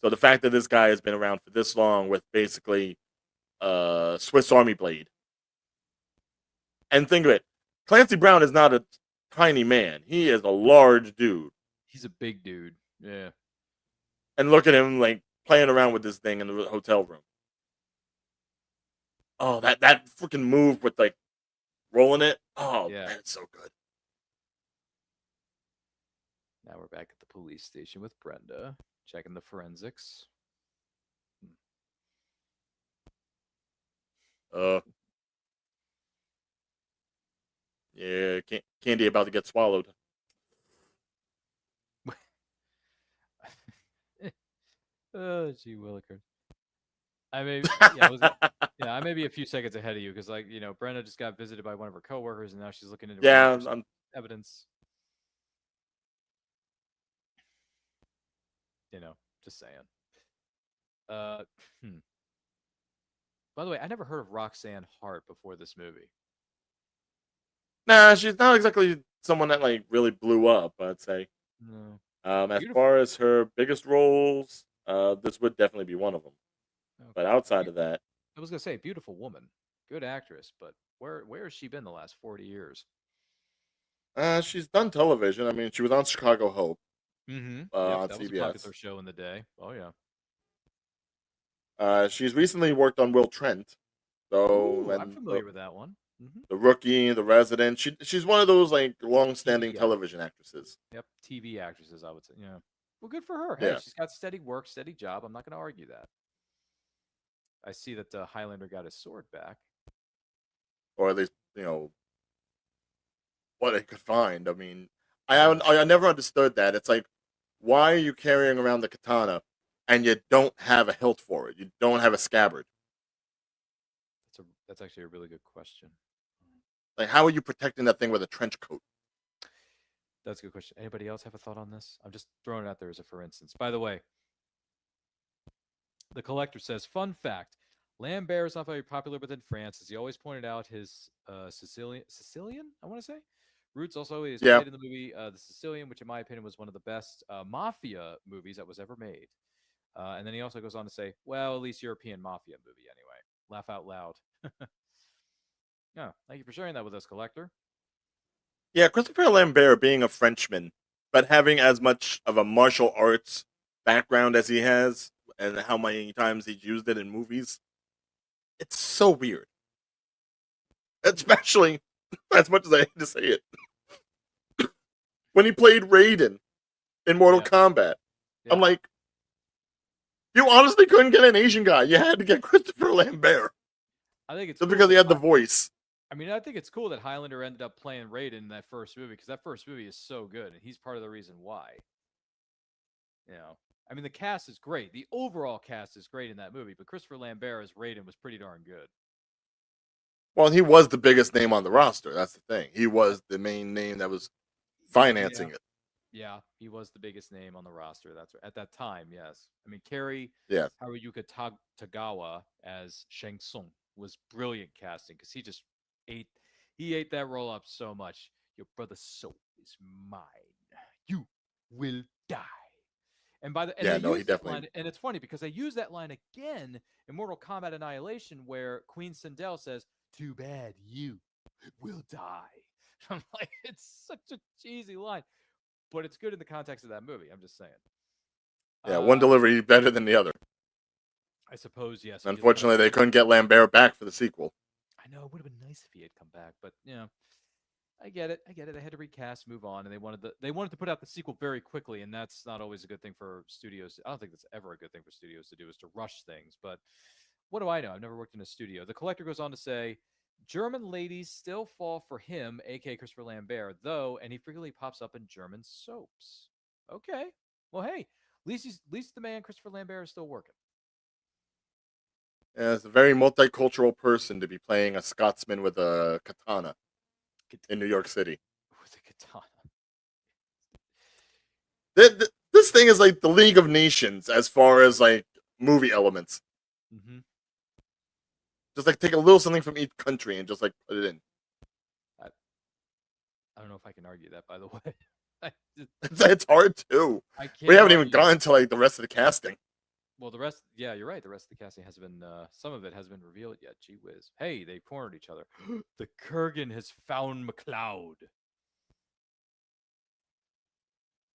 So the fact that this guy has been around for this long with basically Swiss Army blade, and think of it, Clancy Brown is not a tiny man. He is a large dude. He's a big dude. Yeah. And look at him like playing around with this thing in the hotel room. Oh, that freaking move with like rolling it. Oh, Yeah. man, it's so good. Now we're back at the police station with Brenda, checking the forensics. Yeah, candy about to get swallowed. Oh, gee willikers. I may, I may be a few seconds ahead of you because, like, Brenda just got visited by one of her coworkers, and now she's looking into Yeah, evidence. Just saying. By the way, I never heard of Roxanne Hart before this movie. Nah, she's not exactly someone that like really blew up, I'd say. No. As Beautiful. far as her biggest roles, this would definitely be one of them. Okay. But outside of that, I was gonna say, beautiful woman, good actress, but where has she been the last 40 years? she's done television. I mean, she was on Chicago Hope Mm-hmm. on That was a CBS. popular show in the day. Oh yeah. She's recently worked on Will Trent. So Ooh, I'm familiar with that one. Mm-hmm. The Rookie, The Resident. She's one of those like long-standing TV television actresses. Yep, TV actresses, I would say. Yeah. Well, good for her. Yeah. Hey, she's got steady work, steady job. I'm not going to argue that. I see that Highlander got his sword back. Or at least, what it could find. I mean, I never understood that. It's like, why are you carrying around the katana and you don't have a hilt for it? You don't have a scabbard. That's actually a really good question. Like, how are you protecting that thing with a trench coat? That's a good question. Anybody else have a thought on this? I'm just throwing it out there as a for instance. By the way, the collector says, fun fact, Lambert is not very popular within France, as he always pointed out his Sicilian, I want to say? Roots also is played in the movie The Sicilian, which in my opinion was one of the best mafia movies that was ever made. And then he also goes on to say, well, at least European mafia movie anyway. Laugh out loud. Yeah, thank you for sharing that with us, collector. Yeah, Christopher Lambert being a Frenchman, but having as much of a martial arts background as he has, and how many times he's used it in movies, it's so weird. Especially, as much as I hate to say it, when he played Raiden in Mortal Kombat. Yeah. I'm like, you honestly couldn't get an Asian guy. You had to get Christopher Lambert. I think it's just cool because he had the voice. I mean, I think it's cool that Highlander ended up playing Raiden in that first movie because that first movie is so good, and he's part of the reason why. I mean, the cast is great. The overall cast is great in that movie, but Christopher Lambert as Raiden was pretty darn good. Well, he was the biggest name on the roster. That's the thing. He was the main name that was financing it. Yeah, he was the biggest name on the roster. That's right. At that time, yes. I mean, Kerry Haruyuka Tagawa as Shang Tsung was brilliant casting because he ate that role up so much. Your brother's soul is mine. You will die. And he definitely. Line, and it's funny because they use that line again in Mortal Kombat Annihilation, where Queen Sindel says, "Too bad you will die." I'm like, it's such a cheesy line, but it's good in the context of that movie. I'm just saying. Yeah, one delivery better than the other. I suppose yes. Unfortunately, they couldn't get Lambert back for the sequel. I know it would have been nice if he had come back, but I get it. I had to recast, move on, and they wanted to put out the sequel very quickly, and that's not always a good thing for studios. I don't think that's ever a good thing for studios to do, is to rush things. But what do I know? I've never worked in a studio. The collector goes on to say, German ladies still fall for him, aka Christopher Lambert, though, and he frequently pops up in German soaps. Okay, well, hey, at least the man Christopher Lambert is still working. Yeah, it's a very multicultural person to be playing a Scotsman with a katana in New York City. With a katana. This thing is like the League of Nations as far as like movie elements. Mm-hmm. Just like take a little something from each country and just like put it in. I don't know if I can argue that, by the way. It's hard too. We haven't even gotten to like the rest of the casting. Well, the rest, yeah, you're right. The rest of the casting has been, some of it has been revealed yet. Gee whiz. Hey, they cornered each other. The Kurgan has found McLeod.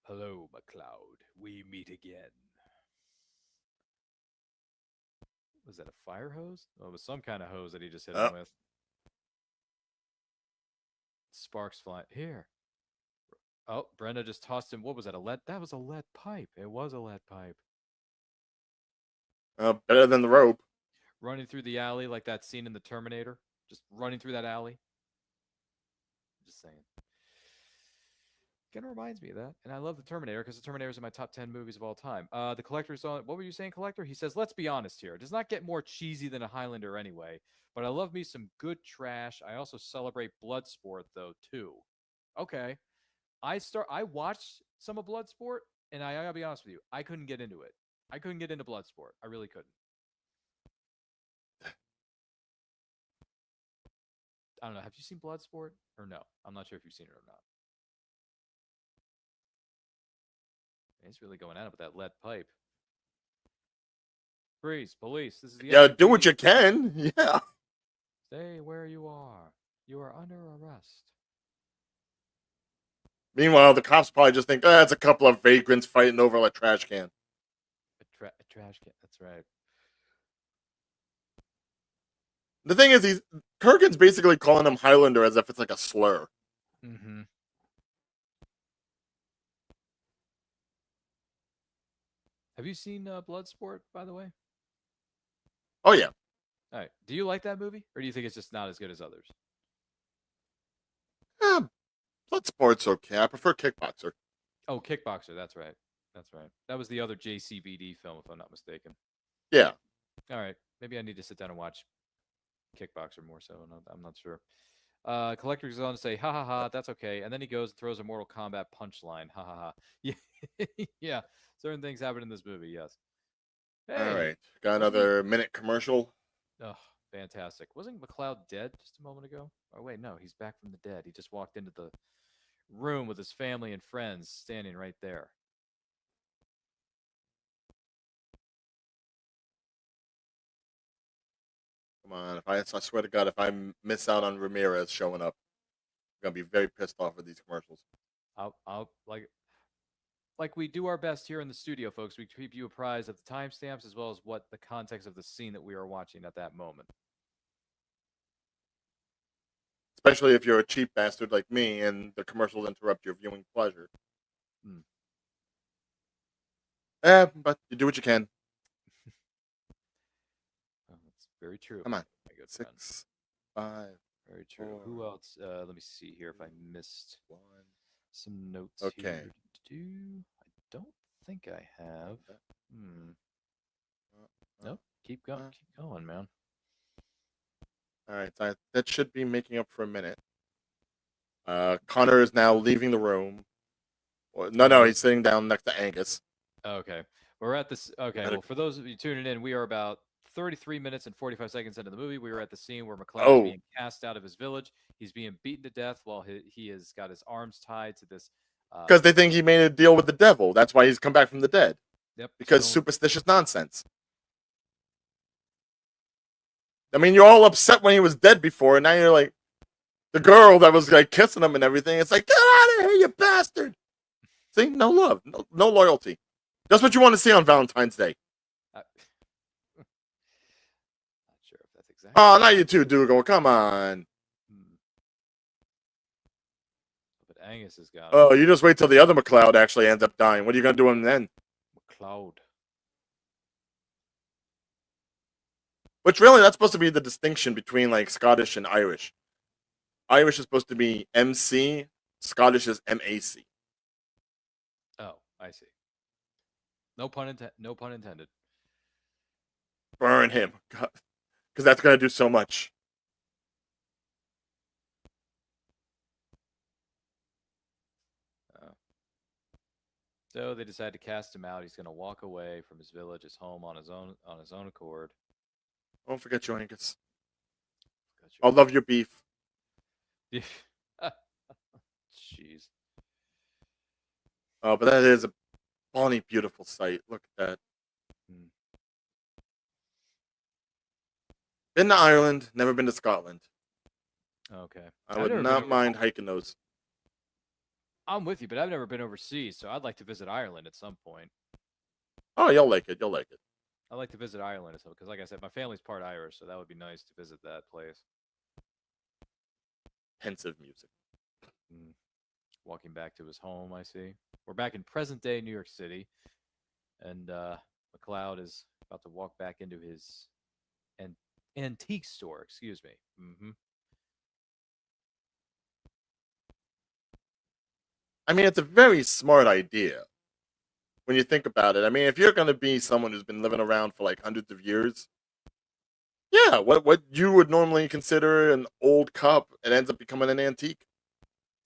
Hello, McLeod. We meet again. Was that a fire hose? Oh, it was some kind of hose that he just hit him with. Sparks flying. Here. Oh, Brenda just tossed him. What was that? A lead? That was a lead pipe. It was a lead pipe. Better than the rope. Running through the alley like that scene in the Terminator. Just running through that alley. Just saying. Kind of reminds me of that. And I love the Terminator because the Terminator is in my top 10 movies of all time. The Collector's on. What were you saying, Collector? He says, let's be honest here. It does not get more cheesy than a Highlander anyway. But I love me some good trash. I also celebrate Bloodsport, though, too. Okay. I watched some of Bloodsport, and I gotta be honest with you. I couldn't get into it. I couldn't get into Bloodsport. I really couldn't. I don't know. Have you seen Bloodsport or no? I'm not sure if you've seen it or not. He's really going at it with that lead pipe. Freeze, police. This is the Yeah, do what you can. Yeah. Stay where you are. You are under arrest. Meanwhile, the cops probably just think, it's a couple of vagrants fighting over a trash can. A trash can. That's right. The thing is, Kurgan's basically calling him Highlander as if it's like a slur. Mm-hmm. Have you seen Bloodsport, by the way? Oh, yeah. All right. Do you like that movie? Or do you think it's just not as good as others? Bloodsport's okay. I prefer Kickboxer. Oh, Kickboxer. That's right. That's right. That was the other JCVD film, if I'm not mistaken. Yeah. All right. Maybe I need to sit down and watch Kickboxer more so. I'm not sure. Collector goes on to say, ha ha ha, that's okay. And then he goes and throws a Mortal Kombat punchline. Ha ha ha. Yeah. Yeah. Certain things happen in this movie, yes. Hey. All right. Got another minute commercial. Oh, fantastic. Wasn't McLeod dead just a moment ago? Oh, wait, no. He's back from the dead. He just walked into the room with his family and friends standing right there. Come on. I swear to God, if I miss out on Ramirez showing up, I'm going to be very pissed off with these commercials. I'll like we do our best here in the studio, folks. We keep you apprised of the timestamps as well as what the context of the scene that we are watching at that moment. Especially if you're a cheap bastard like me and the commercials interrupt your viewing pleasure. But you do what you can. Oh, that's very true. Come on. My good 6, 5. Very true. 4, Who else? Let me see here if I missed 1. some notes Okay. here. I don't think I have. Nope. Keep going, man. All right. That should be making up for a minute. Connor is now leaving the room. No, he's sitting down next to Angus. Okay. We're at this. Okay. Well, for those of you tuning in, we are about 33 minutes and 45 seconds into the movie. We were at the scene where McLeod is being cast out of his village. He's being beaten to death while he has got his arms tied to this. Because they think he made a deal with the devil. That's why he's come back from the dead. Yep. Because superstitious nonsense. I mean, you're all upset when he was dead before, and now you're like, The girl that was like kissing him and everything. It's like, get out of here, you bastard. See, no love, no loyalty. That's what you want to see on Valentine's Day. Not sure if that's exactly. Oh, not you too, Dougal. Come on. But Angus has got. Oh, you just wait till the other McLeod actually ends up dying. What are you gonna do him then? McLeod. Which really, that's supposed to be the distinction between like Scottish and Irish. Irish is supposed to be MC. Scottish is MAC. Oh, I see. No pun intended. Burn him, because that's gonna do so much. So they decide to cast him out. He's going to walk away from his village, his home, on his own accord. Don't forget you, Angus. I'll love your beef. Jeez. Oh, but that is a bonny, beautiful sight. Look at that. Been to Ireland, never been to Scotland. Okay. I would not mind hiking those. I'm with you, but I've never been overseas, so I'd like to visit Ireland at some point. Oh, you'll like it. You'll like it. I'd like to visit Ireland, because like I said, my family's part Irish, so that would be nice to visit that place. Pensive music. Walking back to his home, I see. We're back in present-day New York City, and McLeod is about to walk back into his antique store, excuse me. I mean, it's a very smart idea when you think about it. I mean, if you're going to be someone who's been living around for like hundreds of years, yeah, what you would normally consider an old cup, it ends up becoming an antique.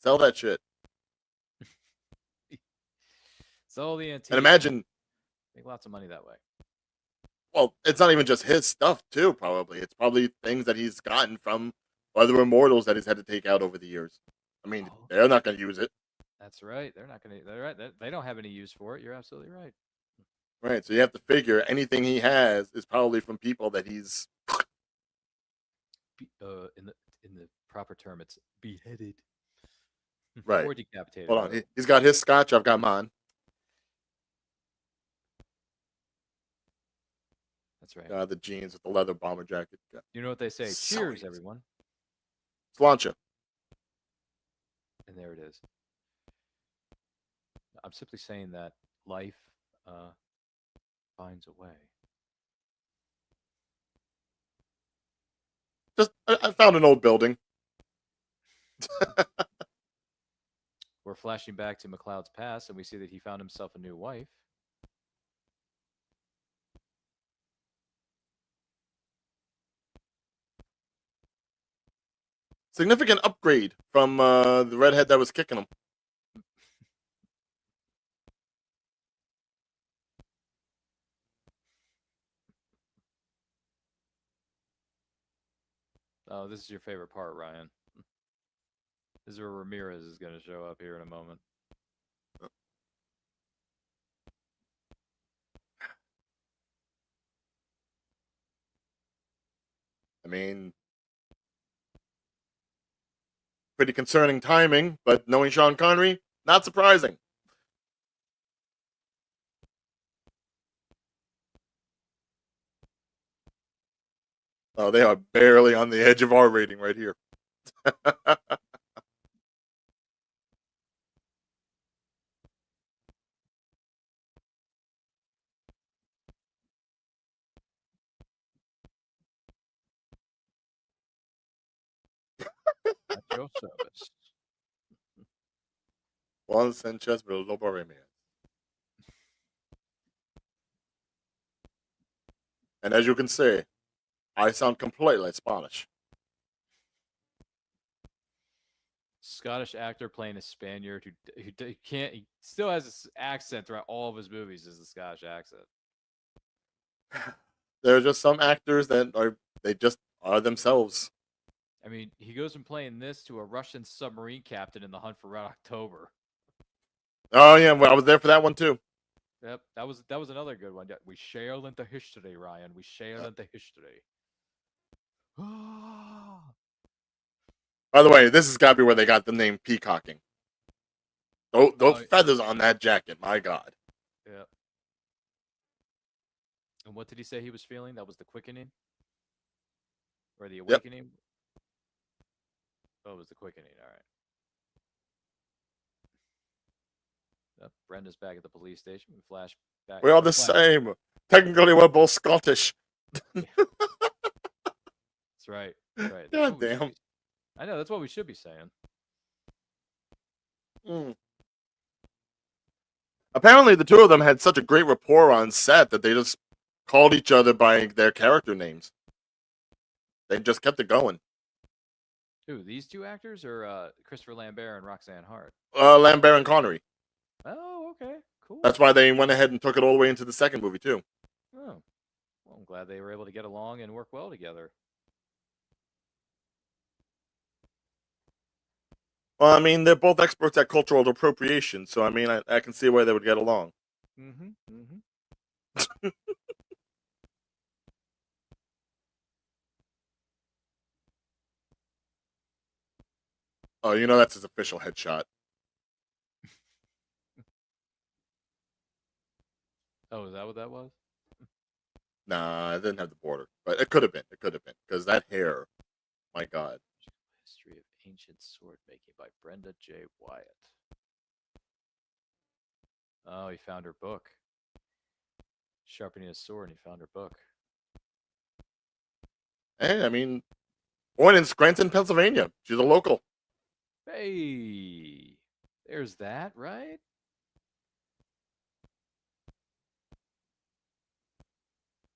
Sell that shit. Sell the antique. And imagine, make lots of money that way. Well, it's not even just his stuff too. Probably it's probably things that he's gotten from other immortals that he's had to take out over the years. I mean, they're not going to use it. That's right. They're not going to. They're right. They don't have any use for it. You're absolutely right. Right. So you have to figure anything he has is probably from people that he's. In the proper term, it's beheaded. Right. Or decapitated. Hold on. He's got his scotch. I've got mine. That's right. The jeans with the leather bomber jacket. You know what they say? Cheers, everyone. Sláinte. And there it is. I'm simply saying that life finds a way. Just, I found an old building. We're flashing back to McLeod's past, and we see that he found himself a new wife. Significant upgrade from the redhead that was kicking him. Oh, this is your favorite part, Ryan. This is where Ramirez is going to show up here in a moment. I mean, pretty concerning timing, but knowing Sean Connery, not surprising. Oh, they are barely on the edge of R rating right here. At your service. Juan Sanchez Villalobos Ramirez. And as you can see, I sound completely Spanish. Scottish actor playing a Spaniard who can't. He still has this accent throughout all of his movies. Is the Scottish accent. There are just some actors that just are themselves. I mean, he goes from playing this to a Russian submarine captain in The Hunt for Red October. Oh yeah, well, I was there for that one too. Yep, that was another good one. Yeah, we share into history, Ryan. We share into history. By the way, this has got to be where they got the name peacocking. Those Oh, feathers on that jacket, my God. yeah. And what did he say he was feeling? That was the quickening? Or the awakening? Oh, it was the quickening. All right. Yep, Brenda's back at the police station. We flash back. We're all or the flash- same. Technically, we're both Scottish. That's right. That's right. That's God what we should damn. be- I know. That's what we should be saying. Mm. Apparently, the two of them had such a great rapport on set that they just called each other by their character names. They just kept it going. Who, these two actors or Christopher Lambert and Roxanne Hart? Lambert and Connery. Oh, okay. Cool. That's why they went ahead and took it all the way into the second movie, too. Oh. Well, I'm glad they were able to get along and work well together. Well, I mean, they're both experts at cultural appropriation, so I mean, I can see why they would get along. Mm-hmm. Mm-hmm. Oh, you know that's his official headshot. Oh, is that what that was? Nah, it didn't have the border, but it could have been. It could have been because that hair, my God. History of Ancient Sword Making by Brenda J. Wyatt. Oh, he found her book. Sharpening his sword, and he found her book. Hey, I mean, born in Scranton, Pennsylvania. She's a local. Hey, there's that, right?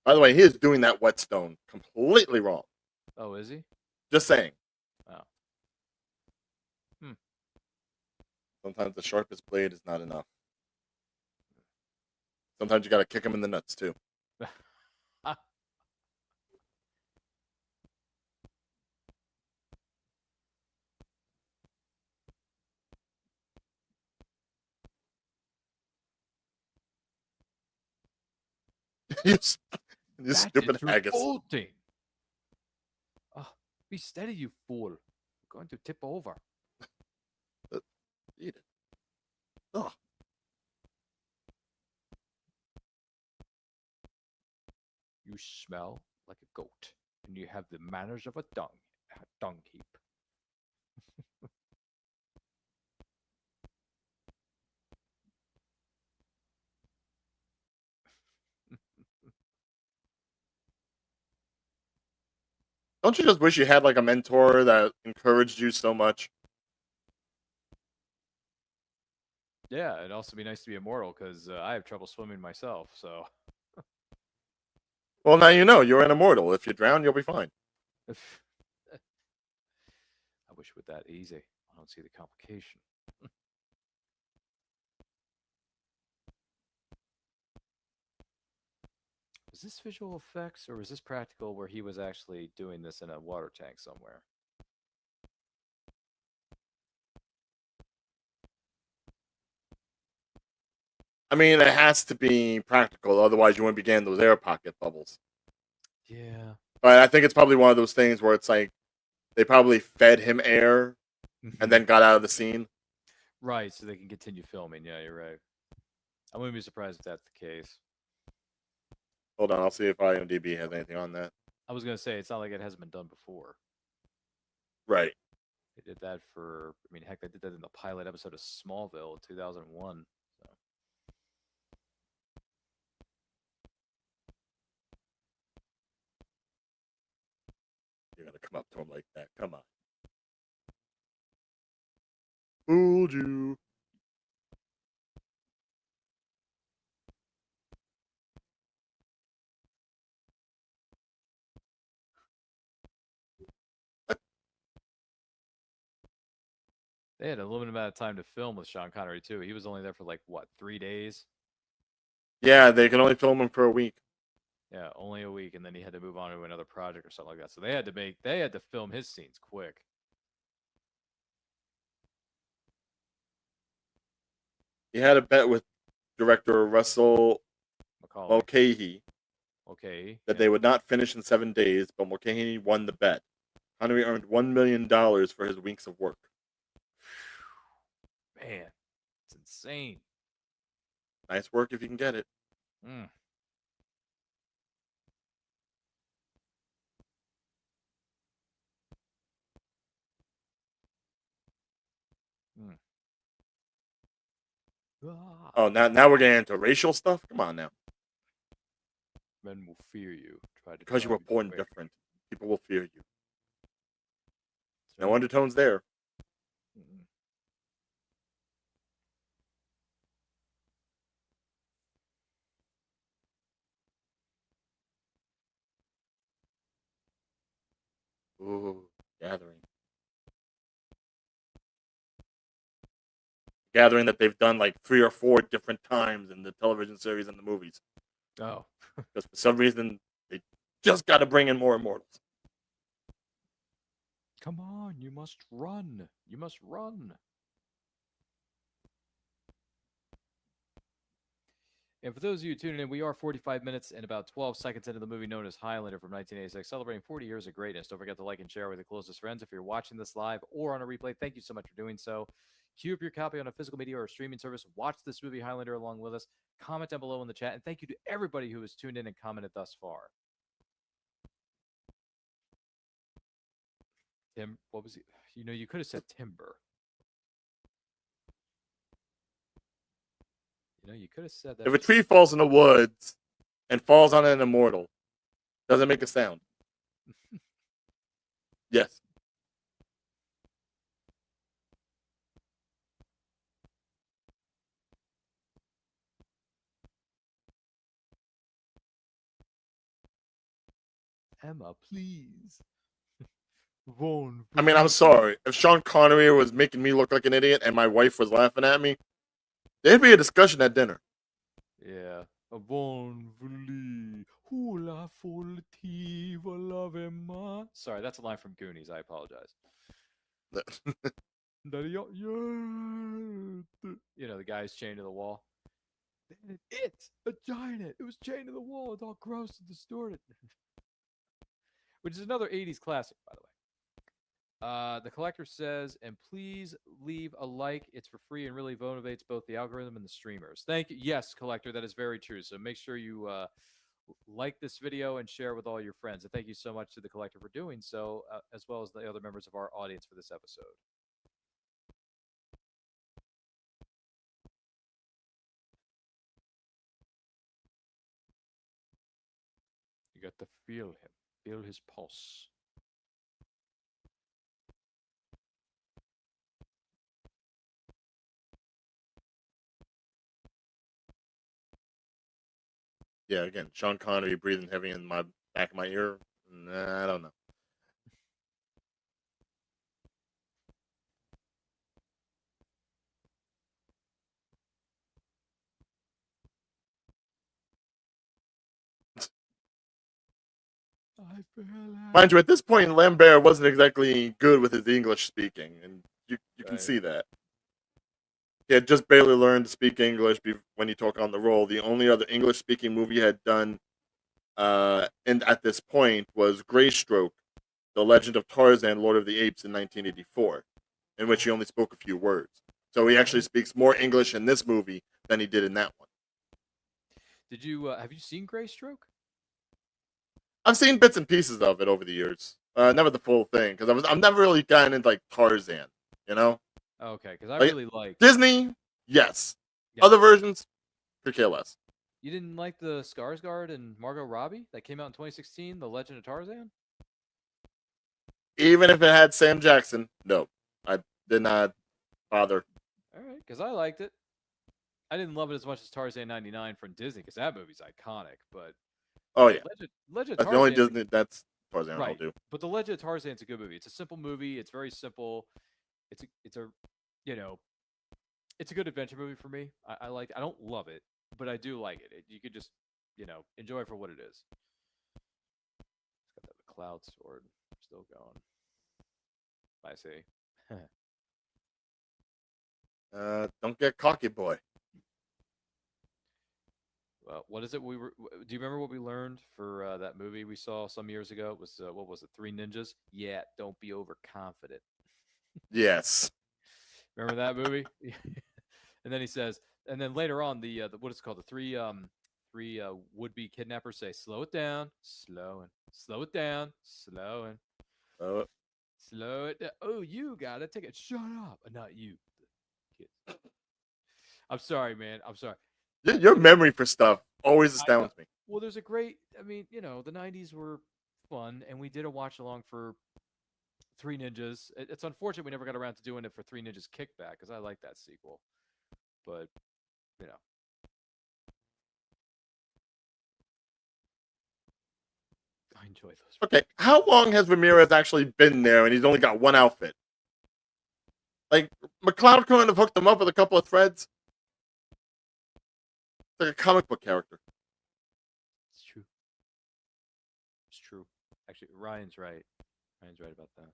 By the way, he is doing that whetstone completely wrong. Oh, is he? Just saying. Oh. Sometimes the sharpest blade is not enough. Sometimes you got to kick him in the nuts too. you s- you That stupid is haggis. revolting. Oh, be steady, you fool. You're going to tip over. Eat it. Ugh. You smell like a goat, and you have the manners of a dung heap. Don't you just wish you had like a mentor that encouraged you so much? Yeah, it'd also be nice to be immortal because I have trouble swimming myself. So, Well, now you know you're an immortal. If you drown, you'll be fine. I wish it were that easy. I don't see the complication. Was this visual effects or was this practical where he was actually doing this in a water tank somewhere? I mean, it has to be practical, otherwise you wouldn't be getting those air pocket bubbles. Yeah. But I think it's probably one of those things where it's like they probably fed him air and then got out of the scene. Right, so they can continue filming. Yeah, you're right. I wouldn't be surprised if that's the case. Hold on, I'll see if IMDb has anything on that. I was gonna say it's not like it hasn't been done before. Right. They did that for, I mean, heck, they did that in the pilot episode of Smallville in 2001. So. You're gonna come up to him like that. Come on. Fooled you. They had a limited amount of time to film with Sean Connery too. He was only there for like what, 3 days? Yeah, they can only film him for a week. Yeah, only a week, and then he had to move on to another project or something like that. So they had to film his scenes quick. He had a bet with director Russell Macaulay. Mulcahy Okay. that they would not finish in 7 days, but Mulcahy won the bet. Connery earned $1 million for his weeks of work. Man, it's insane. Nice work if you can get it. Mm. Mm. Ah. Oh, now we're getting into racial stuff? Come on now. Men will fear you. Try to Because you were drive born away. different, people will fear you. That's No right. undertones there. Mm-mm. Ooh, gathering. Gathering that they've done like 3 or 4 different times in the television series and the movies. Oh, Because for some reason, they just got to bring in more immortals. come on! You must run. You must run. And for those of you tuning in, we are 45 minutes and about 12 seconds into the movie known as Highlander from 1986, celebrating 40 years of greatness. Don't forget to like and share with your closest friends. If you're watching this live or on a replay, thank you so much for doing so. Queue up your copy on a physical media or a streaming service. Watch this movie Highlander along with us. Comment down below in the chat. And thank you to everybody who has tuned in and commented thus far. Tim, what was it? You know, you could have said timber. You know, you could have said that. If a tree falls in the woods and falls on an immortal, does it make a sound? Yes. Emma, please. Vaughn, I mean, I'm sorry. If Sean Connery was making me look like an idiot and my wife was laughing at me, there'd be a discussion at dinner. Yeah. Avon vli hula fultiva lavema. Sorry, that's a line from Goonies. I apologize. You know, the guy's chained to the wall. It's a giant. It was chained to the wall. It's all gross and distorted. Which is another 80s classic, by the way. The collector says, and please leave a like. It's for free and really motivates both the algorithm and the streamers. Thank you. Yes, collector, that is very true. So make sure you like this video and share with all your friends. And thank you so much to the collector for doing so, as well as the other members of our audience for this episode. You got to feel him, feel his pulse. Yeah, again, Sean Connery breathing heavy in my back of my ear. Nah, I don't know. I feel like... Mind you, at this point, Lambert wasn't exactly good with his English speaking, and you can Right. see that. He had just barely learned to speak English when he took on the role. The only other English-speaking movie he had done and at this point was Greystroke, The Legend of Tarzan, Lord of the Apes in 1984, in which he only spoke a few words. So he actually speaks more English in this movie than he did in that one. Did you have you seen Greystroke? I've seen bits and pieces of it over the years. Never the full thing, because I'm never really gotten into like Tarzan, you know? Okay, because I Like, really like Disney, yes. Yeah. Other versions, could care less. You didn't like the Skarsgård and Margot Robbie that came out in 2016, The Legend of Tarzan? Even if it had Sam Jackson, no. I did not bother. All right, because I liked it. I didn't love it as much as Tarzan '99 from Disney because that movie's iconic. But Oh, yeah. Legend of That's the only Tarzan, Disney that's Tarzan I'll right? do. But the Legend of Tarzan's a good movie. It's a simple movie. It's very simple. It's a you know it's a good adventure movie for me. I like. I don't love it, but I do like it. You could just enjoy it for what it is. It's got that cloud sword still going. I see. Don't get cocky, boy. What is it? Do you remember what we learned for that movie we saw some years ago? It was what was it? Three Ninjas. Yeah, don't be overconfident. Yes. Remember that movie? And then he says, and then later on, the what is it called? The three would be kidnappers say, "Slow it down, slow it down, Uh, slow it down. Oh, you got a ticket. Shut up, not you." Kids. I'm sorry, man. I'm sorry. your memory for stuff always I know. astounds me. Well, there's a great. I mean, the '90s were fun, and we did a watch along for Three Ninjas. It's unfortunate we never got around to doing it for Three Ninjas Kickback because I like that sequel, but you know, I enjoy those. Okay, how long has Ramirez actually been there, and he's only got one outfit? Like McCloud couldn't have hooked him up with a couple of threads. Like a comic book character. It's true. It's true. Actually, Ryan's right. Ryan's right about that.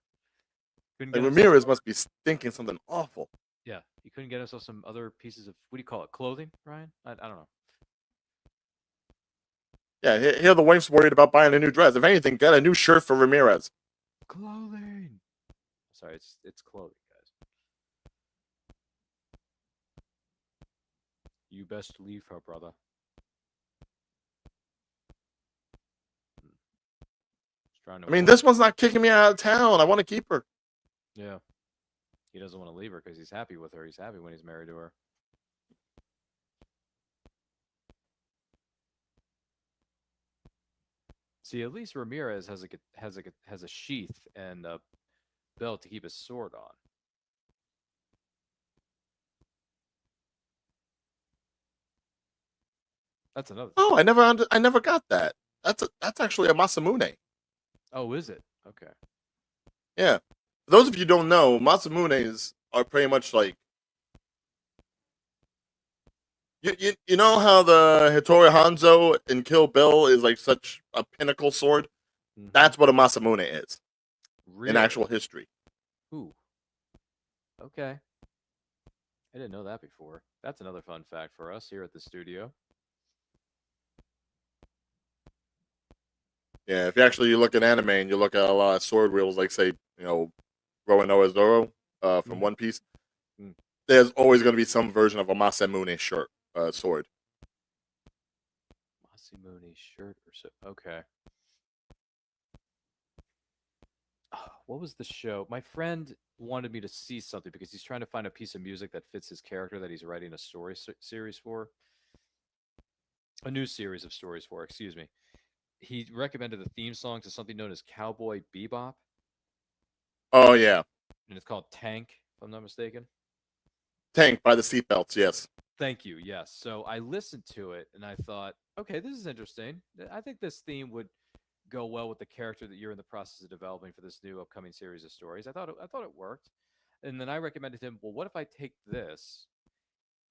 Couldn't Like get himself Ramirez some- must be stinking something awful. Yeah, he couldn't get himself some other pieces of what do you call it? Clothing, Ryan? I don't know. Yeah, here the wife's worried about buying a new dress. If anything, get a new shirt for Ramirez. Clothing. Sorry, it's clothing, guys. You best leave her, brother. He's trying to I mean, avoid- this one's not kicking me out of town. I want to keep her. Yeah. He doesn't want to leave her because he's happy with her. He's happy when he's married to her. See, at least Ramirez has a sheath and a belt to keep his sword on. That's another. Oh, I never got that. That's actually a Masamune. Oh, is it? Okay. Yeah. For those of you who don't know, Masamunes are pretty much like you know how the Hattori Hanzo in Kill Bill is like such a pinnacle sword? Mhm. That's what a Masamune is Really? in actual history. Ooh. Okay. I didn't know that before. That's another fun fact for us here at the studio. Yeah, if you actually look at anime and you look at a lot of sword wheels, like say, Roanoa Zoro from Mhm. One Piece, Mm. there's always going to be some version of a Masamune sword. Masamune shirt or so. Okay. What was the show? My friend wanted me to see something because he's trying to find a piece of music that fits his character that he's writing a story series for. A new series of stories for, excuse me. He recommended the theme song to something known as Cowboy Bebop, Oh yeah, and it's called Tank, if I'm not mistaken. Tank by the seatbelts. Yes. Thank you. Yes. So I listened to it and I thought, okay, this is interesting. I think this theme would go well with the character that you're in the process of developing for this new upcoming series of stories. I thought it worked. And then I recommended him, well, what if I take this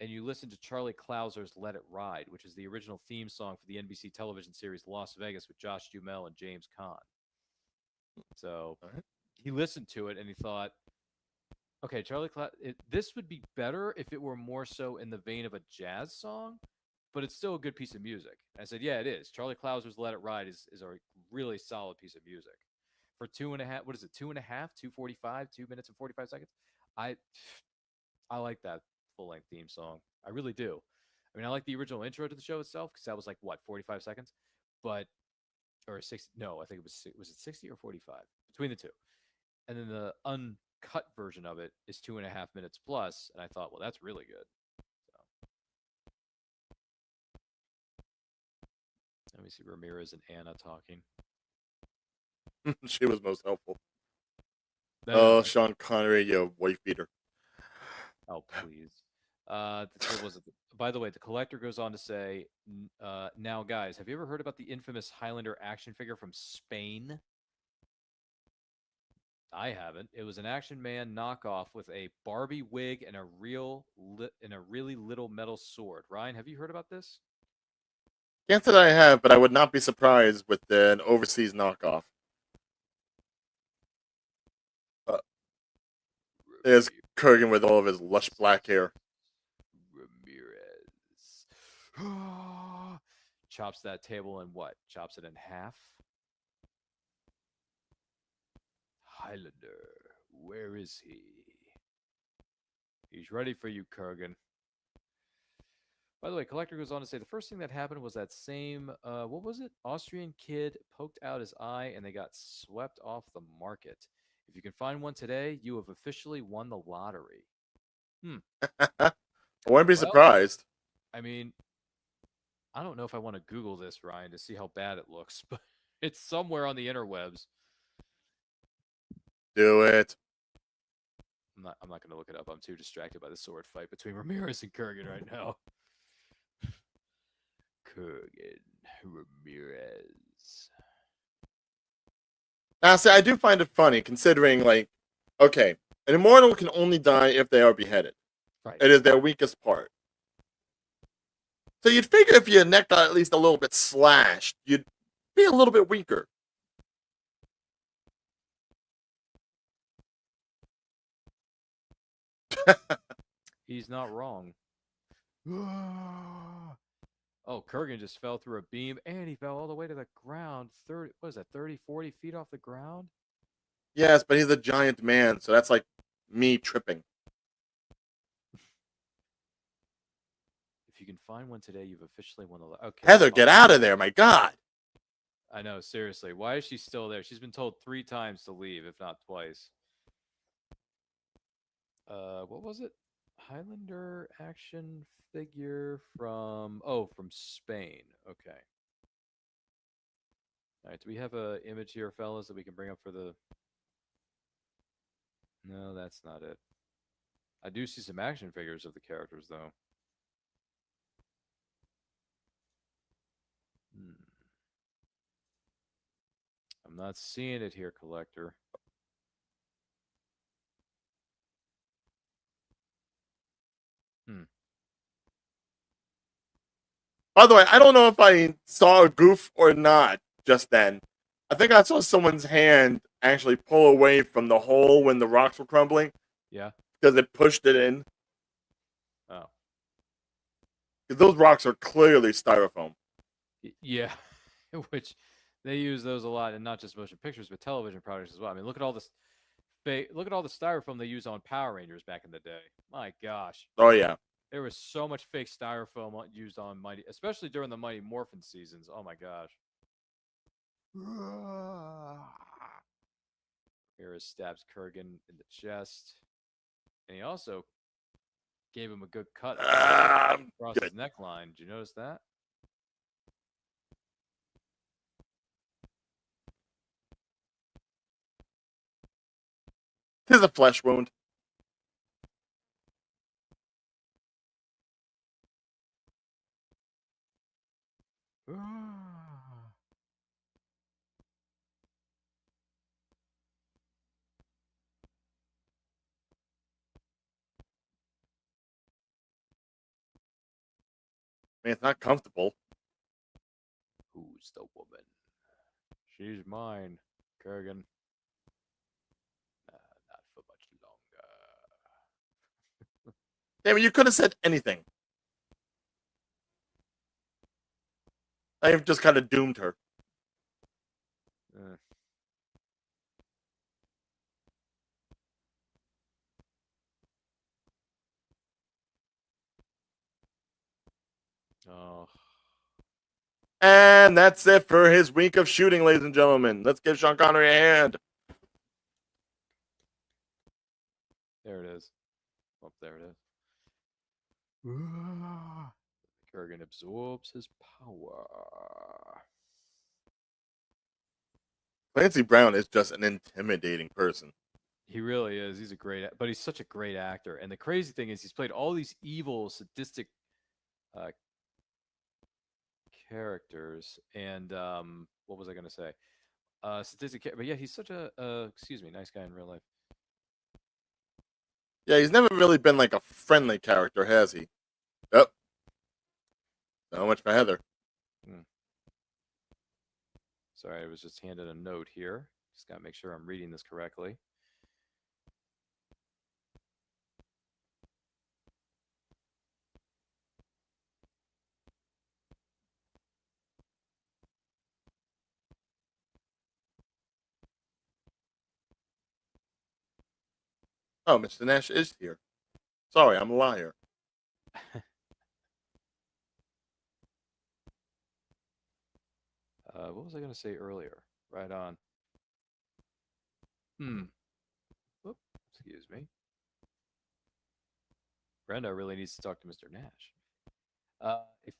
and you listen to Charlie Clouser's Let It Ride, which is the original theme song for the NBC television series Las Vegas with Josh Duhamel and James Caan. So Alright. he listened to it and he thought, okay, this would be better if it were more so in the vein of a jazz song, but it's still a good piece of music. I said, yeah, it is. Charlie Clouser's Let It Ride is a really solid piece of music. For 2.5, what is it, 2.5, 2:45, 2 minutes and 45 seconds? I like that full-length theme song. I really do. I mean, I like the original intro to the show itself because that was like, what, 45 seconds? But, or 60, no, I think was it 60 or 45? Between the two. And then the uncut version of it is 2.5 minutes plus, and I thought, well, that's really good. So. Let me see Ramirez and Anna talking. She was most helpful. No, Oh, Sean Connery, you wife beater. oh, please. What was it? By the way, the collector goes on to say, now, guys, have you ever heard about the infamous Highlander action figure from Spain? I haven't. It was an Action Man knockoff with a Barbie wig and a really little metal sword. Ryan, have you heard about this? Can't say that I have, but I would not be surprised with an overseas knockoff. There's Kurgan with all of his lush black hair. Ramirez. chops that table and what? Chops it in half? Highlander, where is he? He's ready for you, Kurgan. By the way, Collector goes on to say the first thing that happened was that same, what was it? Austrian kid poked out his eye and they got swept off the market. If you can find one today, you have officially won the lottery. I wouldn't be Well, surprised. I mean, I don't know if I want to Google this, Ryan, to see how bad it looks, but it's somewhere on the interwebs. Do it. I'm not going to look it up. I'm too distracted by the sword fight between Ramirez and Kurgan right now. Kurgan, Ramirez. Now, see, I do find it funny considering, like, okay, an immortal can only die if they are beheaded. Right. It is their weakest part. So you'd figure if your neck got at least a little bit slashed, you'd be a little bit weaker. He's not wrong. Oh, Kurgan just fell through a beam and he fell all the way to the ground. 30, what is that, 30, 40 feet off the ground? Yes, but he's a giant man, so that's like me tripping. If you can find one today, you've officially won the. Okay. Heather, get out of there, my God. I know, seriously. Why is she still there? She's been told 3 times to leave, if not twice. What was it? Highlander action figure from Spain. Okay. All right, do we have a image here, fellas, that we can bring up for the? No, that's not it. I do see some action figures of the characters, though. I'm not seeing it here, Collector. By the way, I don't know if I saw a goof or not just then. I think I saw someone's hand actually pull away from the hole when the rocks were crumbling. Yeah. Because it pushed it in. Oh. Because those rocks are clearly styrofoam. Yeah. Which they use those a lot, and not just motion pictures, but television products as well. I mean, look at all this. Look at all the styrofoam they use on Power Rangers back in the day. My gosh. Oh, yeah. There was so much fake styrofoam used on Mighty, especially during the Mighty Morphin seasons. Oh my gosh. Here stabs Kurgan in the chest. And he also gave him a good cut across his neckline. Did you notice that? Tis a flesh wound. Man, it's not comfortable. Who's the woman? She's mine, Kurgan. Not for much longer. Damn it, you could have said anything. I've just kind of doomed her. Oh. And that's it for his week of shooting, ladies and gentlemen. Let's give Sean Connery a hand. There it is. Oh, there it is. Kurgan absorbs his power. Clancy Brown is just an intimidating person. He really is. He's a great, but he's such a great actor. And the crazy thing is, he's played all these evil, sadistic characters. And what was I going to say? Sadistic, but yeah, he's such a nice guy in real life. Yeah, he's never really been like a friendly character, has he? Yep. So much for Heather. Sorry, I was just handed a note here. Just got to make sure I'm reading this correctly. Oh, Mr. Nash is here. Sorry, I'm a liar. What was I going to say earlier? Right on. Hmm. Whoop, excuse me. Brenda really needs to talk to Mr. Nash. If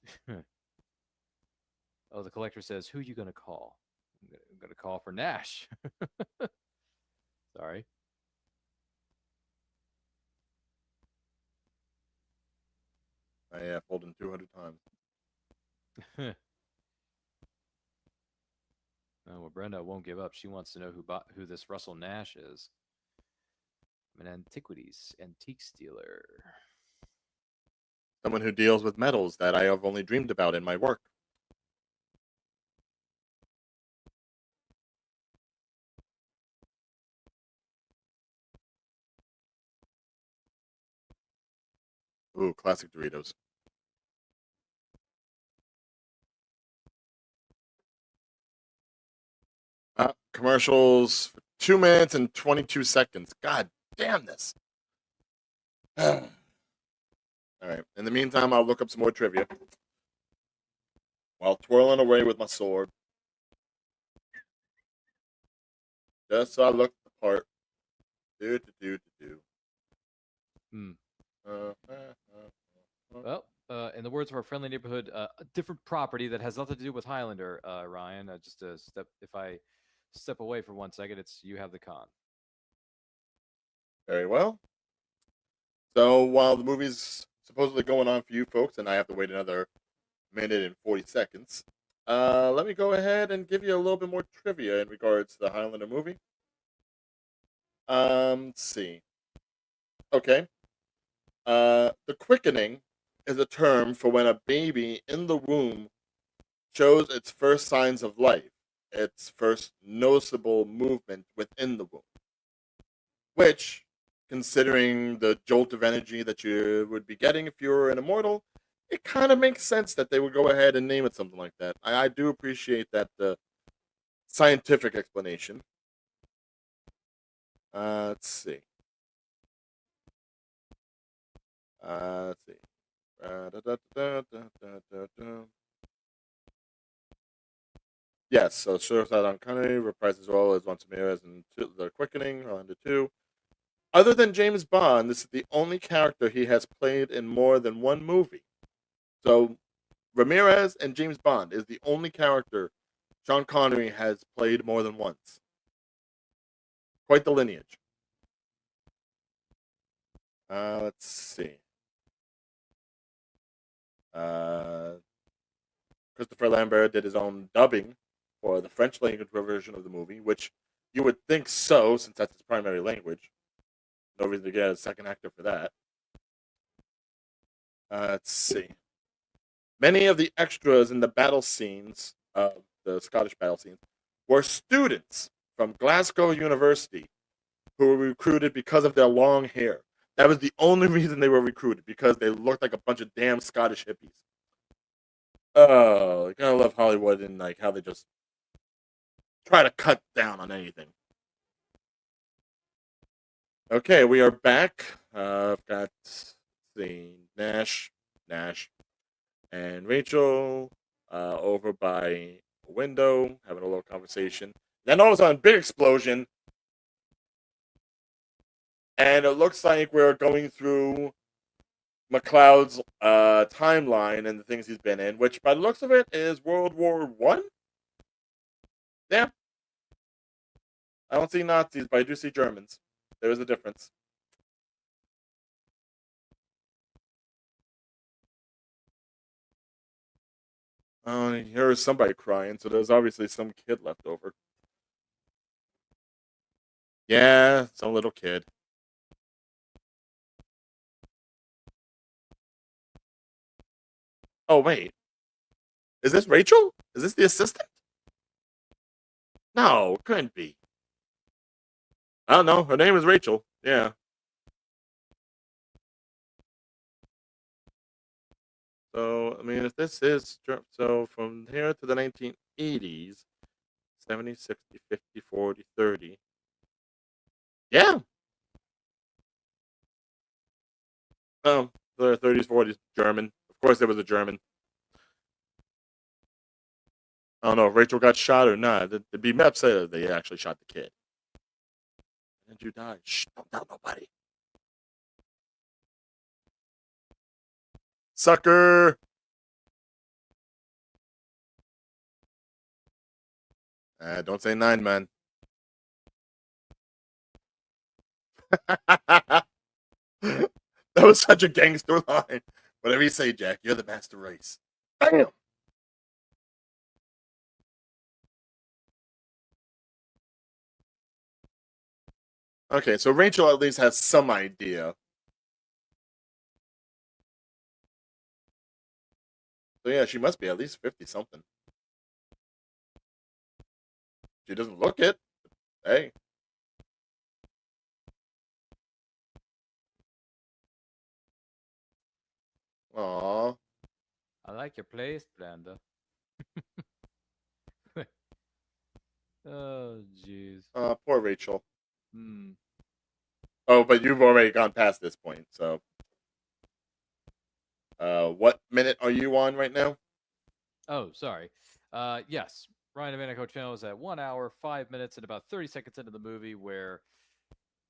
oh, the collector says, "Who you gonna call?" I'm gonna call for Nash. Sorry. I have pulled him 200 times. Oh, well, Brenda won't give up. She wants to know who this Russell Nash is. I'm an antiquities antique dealer. Someone who deals with metals that I have only dreamed about in my work. Ooh, classic Doritos. Commercials for 2 minutes and 22 seconds. God damn this. All right. In the meantime, I'll look up some more trivia while twirling away with my sword. Just so I look the part. Do. Hmm. Uh, Well, in the words of our friendly neighborhood, a different property that has nothing to do with Highlander, Ryan. Just a step. If I step away for 1 second, it's you have the con. Very well. So while the movie's supposedly going on for you folks, and I have to wait another minute and 40 seconds, let me go ahead and give you a little bit more trivia in regards to the Highlander movie. Let's see. Okay. The quickening is a term for when a baby in the womb shows its first signs of life, its first noticeable movement within the womb, which, considering the jolt of energy that you would be getting if you were an immortal, it kind of makes sense that they would go ahead and name it something like that. I do appreciate that scientific explanation. Let's see. Let's see. Yes, so Suicide on Connery reprised as well as Once Ramirez and The Quickening, Highlander 2. Other than James Bond, this is the only character he has played in more than one movie. So Ramirez and James Bond is the only character Sean Connery has played more than once. Quite the lineage. Let's see. Christoper Lambert did his own dubbing for the French language version of the movie, which you would think so, since that's his primary language. No reason to get a second actor for that. Let's see. Many of the extras in the battle scenes, the Scottish battle scenes, were students from Glasgow University who were recruited because of their long hair. That was the only reason they were recruited, because they looked like a bunch of damn Scottish hippies. Oh, I gotta love Hollywood and like how they just try to cut down on anything. Okay, we are back. I've got the Nash, and Rachel over by a window having a little conversation. Then all of a sudden, big explosion, and it looks like we're going through McLeod's timeline and the things he's been in, which by the looks of it is World War One. Yeah, I don't see Nazis, but I do see Germans. There is a difference. Here's somebody crying, so there's obviously some kid left over. Yeah, some little kid. Oh, wait. Is this Rachel? Is this the assistant? No, couldn't be. I don't know. Her name is Rachel. Yeah. So, I mean, if this is so from here to the 1980s, 70, 60, 50, 40, 30. Yeah. The 30s, 40s, German. Of course, there was a German. I don't know if Rachel got shot or not. The BMEP said that they actually shot the kid. And you died. Shh, don't tell nobody. Sucker! Don't say 9, man. That was such a gangster line. Whatever you say, Jack, you're the master race. Bam! Okay, so Rachel at least has some idea. So yeah, she must be at least 50 something. She doesn't look it. Hey. Aww. I like your place, Brenda. Oh, jeez. Poor Rachel. Hmm. Oh, but you've already gone past this point, so. What minute are you on right now? Oh, sorry. Yes. Ryan Domenico channel is at 1 hour, 5 minutes, and about 30 seconds into the movie where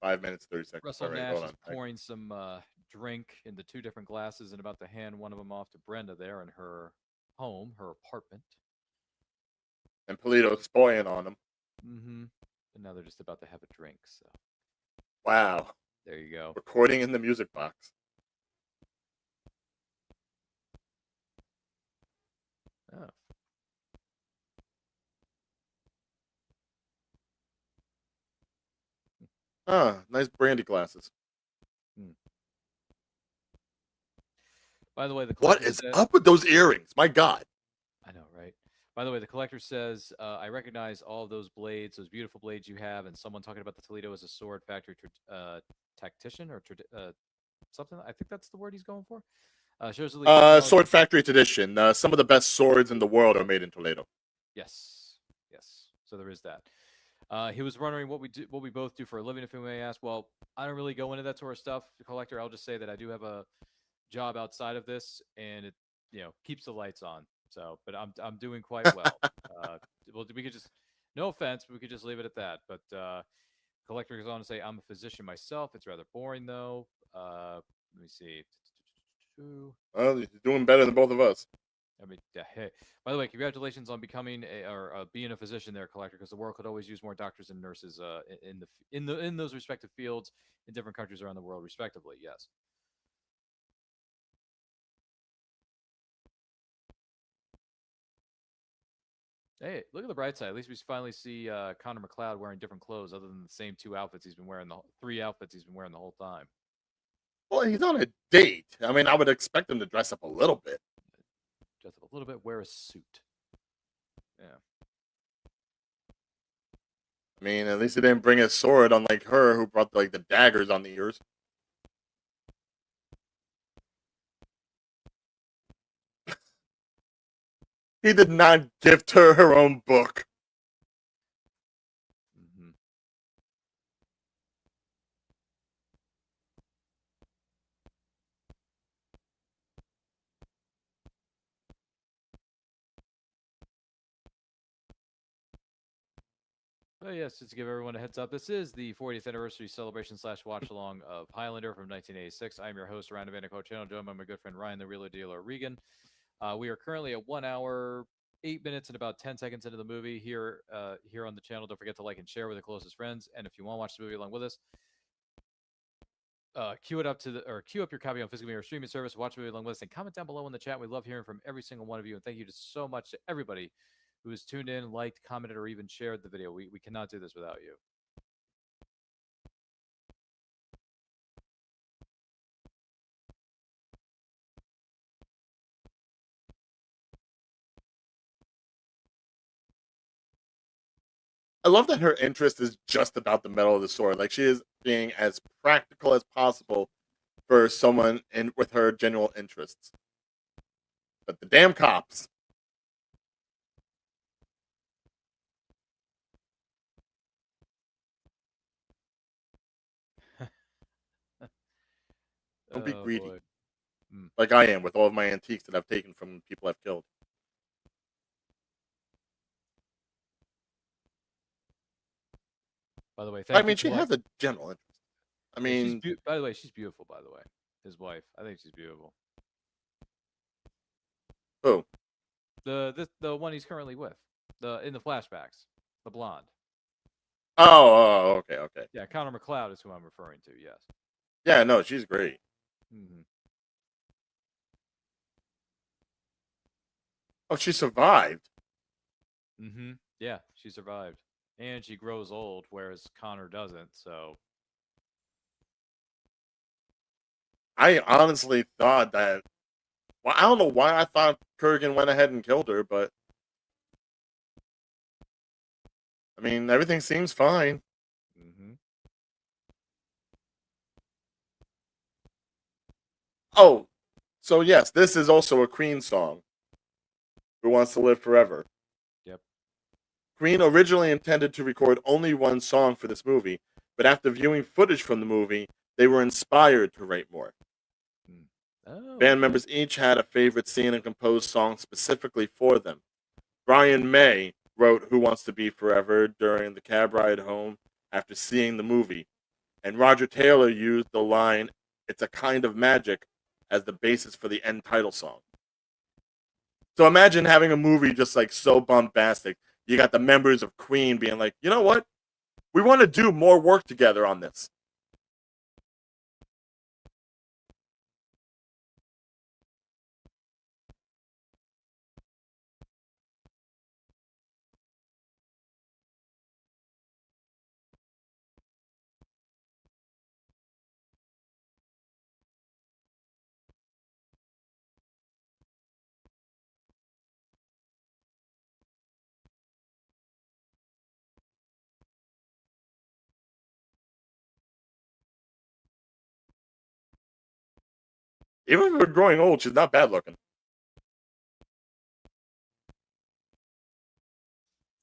5 minutes, 30 seconds. Russell All right, Nash hold is on. pouring some drink into 2 different glasses and about to hand one of them off to Brenda there in her home, her apartment. And Polito's spoiling on him. Mm-hmm. And now they're just about to have a drink, so Wow. there you go. Recording in the music box. Oh. Nice brandy glasses. By the way, the What collector is said, up with those earrings? My God. I know, right? By the way, the collector says, I recognize all of those blades, those beautiful blades you have, and someone talking about the Toledo as a sword factory tactician or something. I think that's the word he's going for. Shows the technology- Sword Factory Tradition. Some of the best swords in the world are made in Toledo. Yes, yes. So there is that. He was wondering what we both do for a living. If you may ask, well, I don't really go into that sort of stuff. The collector, I'll just say that I do have a job outside of this, and it keeps the lights on. So, but I'm doing quite well. Well, we could just, no offense, but we could just leave it at that. But collector goes on to say, I'm a physician myself. It's rather boring though. Let me see. Well, he's doing better than both of us. I mean, hey. By the way, congratulations on becoming being a physician there, collector, because the world could always use more doctors and nurses in those respective fields in different countries around the world, respectively. Yes. Hey, look at the bright side. At least we finally see Connor McLeod wearing different clothes, other than the same 2 outfits he's been wearing three outfits he's been wearing the whole time. Well, he's on a date. I mean, I would expect him to dress up a little bit. Dress up a little bit, wear a suit. Yeah. I mean, at least he didn't bring his sword, unlike her, who brought like the daggers on the ears. He did not gift her her own book. Mm-hmm. Oh, yes, just to give everyone a heads up, this is the 40th anniversary celebration / watch along of Highlander from 1986. I'm your host, Ryan Domenico channel, joined by my good friend Ryan, the Real Dealer Regan. We are currently at 1 hour, 8 minutes, and about 10 seconds into the movie here on the channel. Don't forget to like and share with your closest friends. And if you want to watch the movie along with us, queue up your copy on physical media or streaming service. Watch the movie along with us, and comment down below in the chat. We love hearing from every single one of you, and thank you so much to everybody who has tuned in, liked, commented, or even shared the video. We cannot do this without you. I love that her interest is just about the metal of the sword. Like, she is being as practical as possible for someone with her genuine interests. But the damn cops. Don't be Oh, greedy. boy. Mm. Like I am with all of my antiques that I've taken from people I've killed. By the way, I thank mean, you. she has a general interest. I Yeah, mean, by the way, she's beautiful. By the way, his wife. I think she's beautiful. who? The one he's currently with, in the flashbacks, the blonde. Oh, okay. Yeah, Connor McLeod is who I'm referring to. Yes. Yeah, no, she's great. Mm-hmm. Oh, she survived. Mm-hmm. Yeah, she survived, and she grows old, whereas Connor doesn't. So I honestly thought that. Well, I don't know why I thought Kurgan went ahead and killed her, but I mean, everything seems fine. mm-hmm. Oh, so yes, this is also a Queen song. Who Wants to Live Forever? Yep. Queen originally intended to record only one song for this movie, but after viewing footage from the movie, they were inspired to write more. Oh, Band okay. members each had a favorite scene and composed songs specifically for them. Brian May wrote Who Wants to Be Forever during the cab ride home after seeing the movie, and Roger Taylor used the line, "It's a kind of magic," as the basis for the end title song. So imagine having a movie just like so bombastic. You got the members of Queen being like, you know what? We want to do more work together on this. Even if we're growing old, she's not bad looking.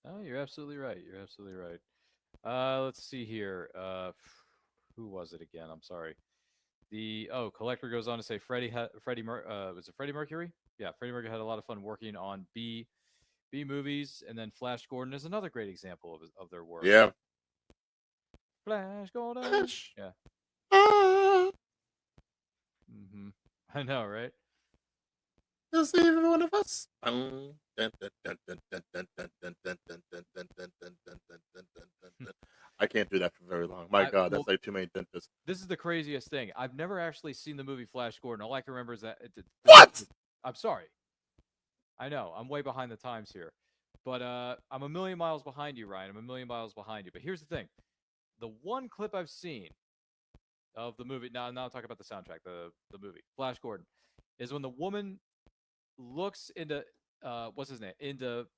Oh, you're absolutely right. You're absolutely right. Let's see here. Who was it again? I'm sorry. Collector goes on to say was it Freddie Mercury? Yeah, Freddie Mercury had a lot of fun working on B movies, and then Flash Gordon is another great example of their work. Yeah. Flash Gordon. Flash. Yeah. Ah, Mm-hmm. I know, right? does every one of us? I can't do that for very long. My God, that's like too many dentists. This is the craziest thing. I've never actually seen the movie Flash Gordon. All I can remember is that. What? I'm sorry. I know. I'm way behind the times here. But I'm a million miles behind you, Ryan. I'm a million miles behind you. But here's the thing. The one clip I've seen of the movie, now I'll talk about the soundtrack, the movie, Flash Gordon, is when the woman looks into, what's his name?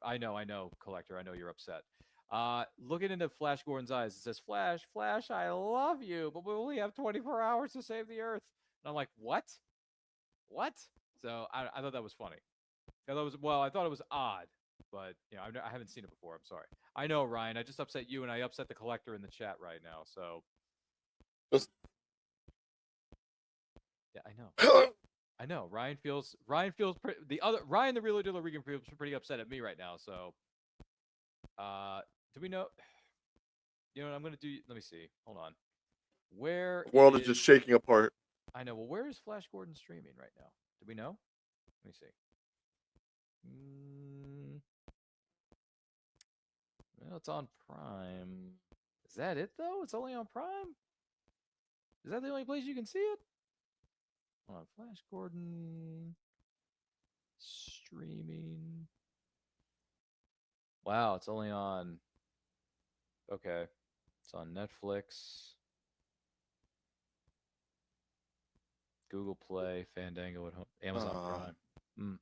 I know, Collector. I know you're upset. Looking into Flash Gordon's eyes, it says, Flash, Flash, I love you, but we only have 24 hours to save the Earth. And I'm like, what? What? So I thought that was funny. I thought it was odd, but I haven't seen it before. I'm sorry. I know, Ryan. I just upset you, and I upset the Collector in the chat right now. So Just yeah, I know. I know. Ryan feels Ryan the Real Dealer Regan feels pretty upset at me right now. So, do we know? You know what I'm gonna do? Let me see. Hold on. Where the world is just shaking apart. I know. Well, where is Flash Gordon streaming right now? Do we know? Let me see. Well, it's on Prime. Is that it though? It's only on Prime. Is that the only place you can see it? Hold on, Flash Gordon streaming. Wow, it's only on. Okay, it's on Netflix, Google Play, Fandango at home, Amazon Prime.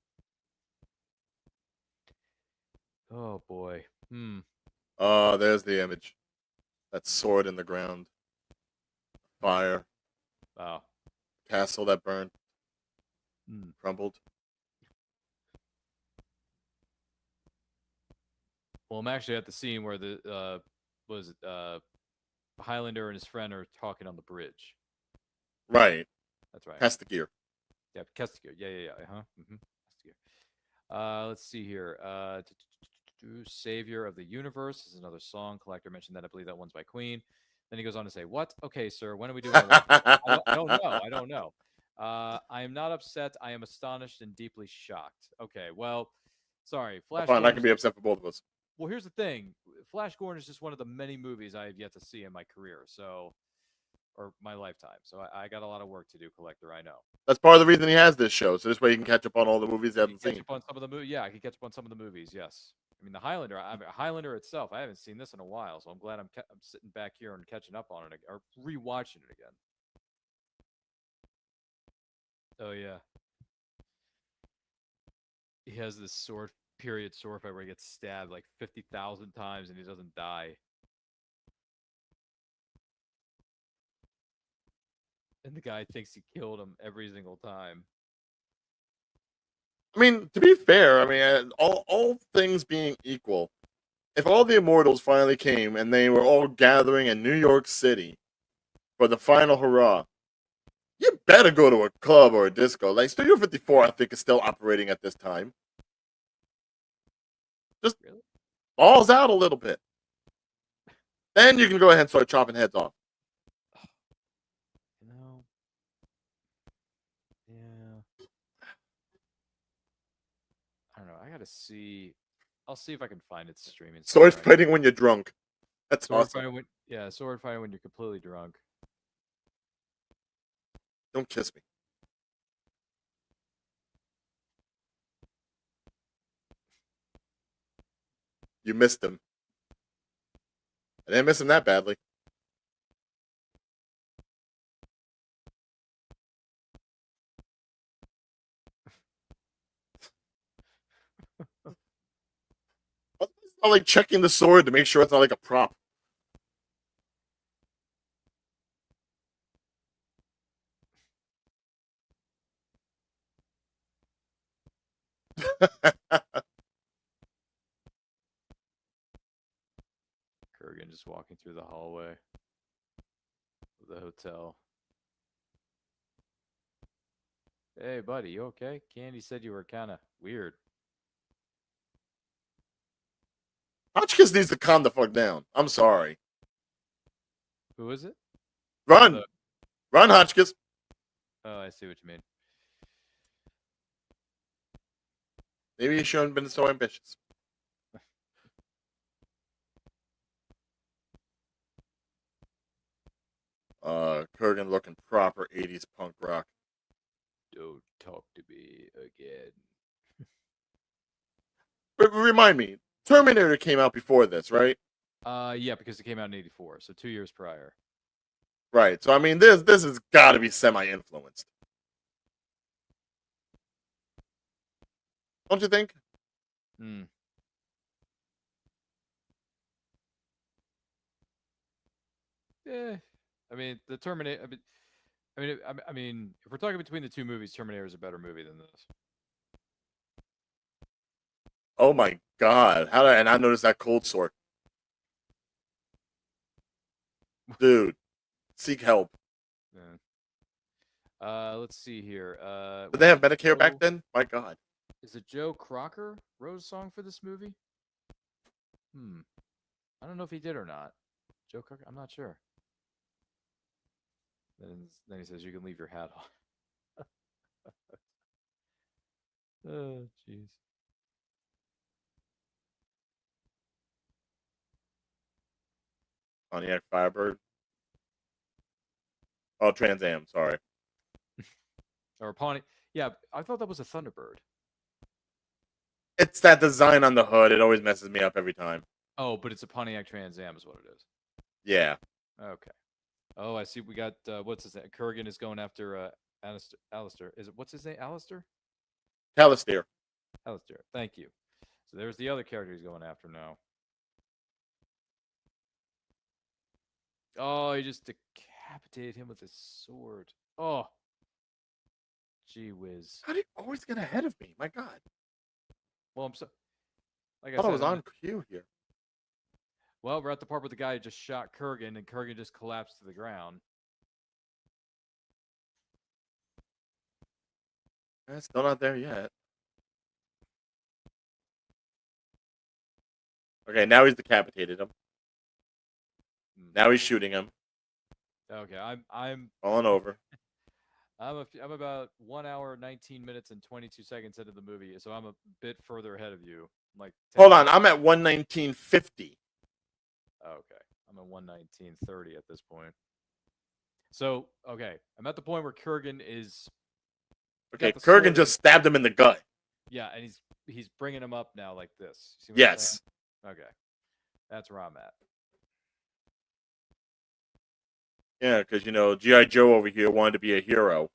Oh boy. Oh, there's the image. That sword in the ground. Fire. Wow. Castle that burned. Crumbled. Well, I'm actually at the scene where the Highlander and his friend are talking on the bridge. Right. That's right. Castigear. Yeah, Kestiger. Yeah. Uh-huh. Let's see here. Savior of the Universe is another song. Collector mentioned that. I believe that one's by Queen. Then he goes on to say, "What? Okay, sir. When are we doing a watch? I don't know. I don't know. I am not upset. I am astonished and deeply shocked. Okay, well, sorry. Flash Fine, I Gordon. can be upset for both of us. Well, here's the thing. Flash Gordon is just one of the many movies I have yet to see in my career. So, or my lifetime. So I got a lot of work to do, Collector. I know. That's part of the reason he has this show, so this way he can catch up on all the movies he I hasn't can catch seen. up on some of the movies. Yeah, I can catch up on some of the movies. Yes. I mean, the Highlander. Highlander itself. I haven't seen this in a while, so I'm glad I'm sitting back here and catching up on it or rewatching it again. Oh yeah. He has this sword fight where he gets stabbed like 50,000 times and he doesn't die. And the guy thinks he killed him every single time. I mean, to be fair, I mean, all things being equal, if all the Immortals finally came and they were all gathering in New York City for the final hurrah, you better go to a club or a disco. Like Studio 54, I think, is still operating at this time. Just Really? balls out a little bit. Then you can go ahead and start chopping heads off. You know. Yeah. I don't know. I gotta see. I'll see if I can find it streaming. Sword somewhere. fighting when you're drunk. That's Sword awesome. fighting sword fighting when you're completely drunk. Don't kiss me. You missed him. I didn't miss him that badly. It's not like checking the sword to make sure it's not like a prop. Kurgan just walking through the hallway of the hotel. Hey, buddy, you okay? Candy said you were kind of weird. Hotchkiss needs to calm the fuck down. I'm sorry. Who is it? Run! Run, Hotchkiss! Oh, I see what you mean. Maybe you shouldn't have been so ambitious. Kurgan looking proper 80s punk rock. Don't talk to me again. But remind me, Terminator came out before this, right? Yeah, because it came out in '84, so 2 years prior. Right. So I mean, this has got to be semi-influenced, don't you think? Hmm. Yeah, I mean the Terminator. I mean, if we're talking between the two movies, Terminator is a better movie than this. Oh my god! How did I not notice that cold sore, dude? Seek help. Yeah. Let's see here. Did they have was it Medicare back Joe- then? My god. Is it Joe Crocker wrote a song for this movie? I don't know if he did or not. Joe Crocker, I'm not sure. Then he says you can leave your hat on. Oh, jeez. Pontiac Firebird. Oh, Trans Am. Sorry. Or Pawnee. Yeah, I thought that was a Thunderbird. It's that design on the hood. It always messes me up every time. Oh, but it's a Pontiac Trans Am, is what it is. Yeah. Okay. Oh, I see. We got what's his name? Kurgan is going after Alistair. Is it what's his name? Alistair? Calisteer. Alistair. Thank you. So there's the other character he's going after now. Oh, he just decapitated him with his sword. Oh. Gee whiz. How do you always get ahead of me? My god. Well, I'm so. Like I thought I was I'm- on cue here. Well, we're at the part where the guy just shot Kurgan, and Kurgan just collapsed to the ground. Still not there yet. Okay, now he's decapitated him. Now he's shooting him, Okay, I'm falling over. I'm about 1 hour 19 minutes and 22 seconds into the movie, so I'm a bit further ahead of you. Like 10 Hold on, minutes. I'm at 119.50. Okay, I'm at 119.30 at this point. So okay, I'm at the point where Kurgan is. Okay, got the Kurgan sword just stabbed him in the gut. Yeah, and he's bringing him up now like this. See what I'm Yes. saying? Okay, that's where I'm at. Yeah, because, G.I. Joe over here wanted to be a hero.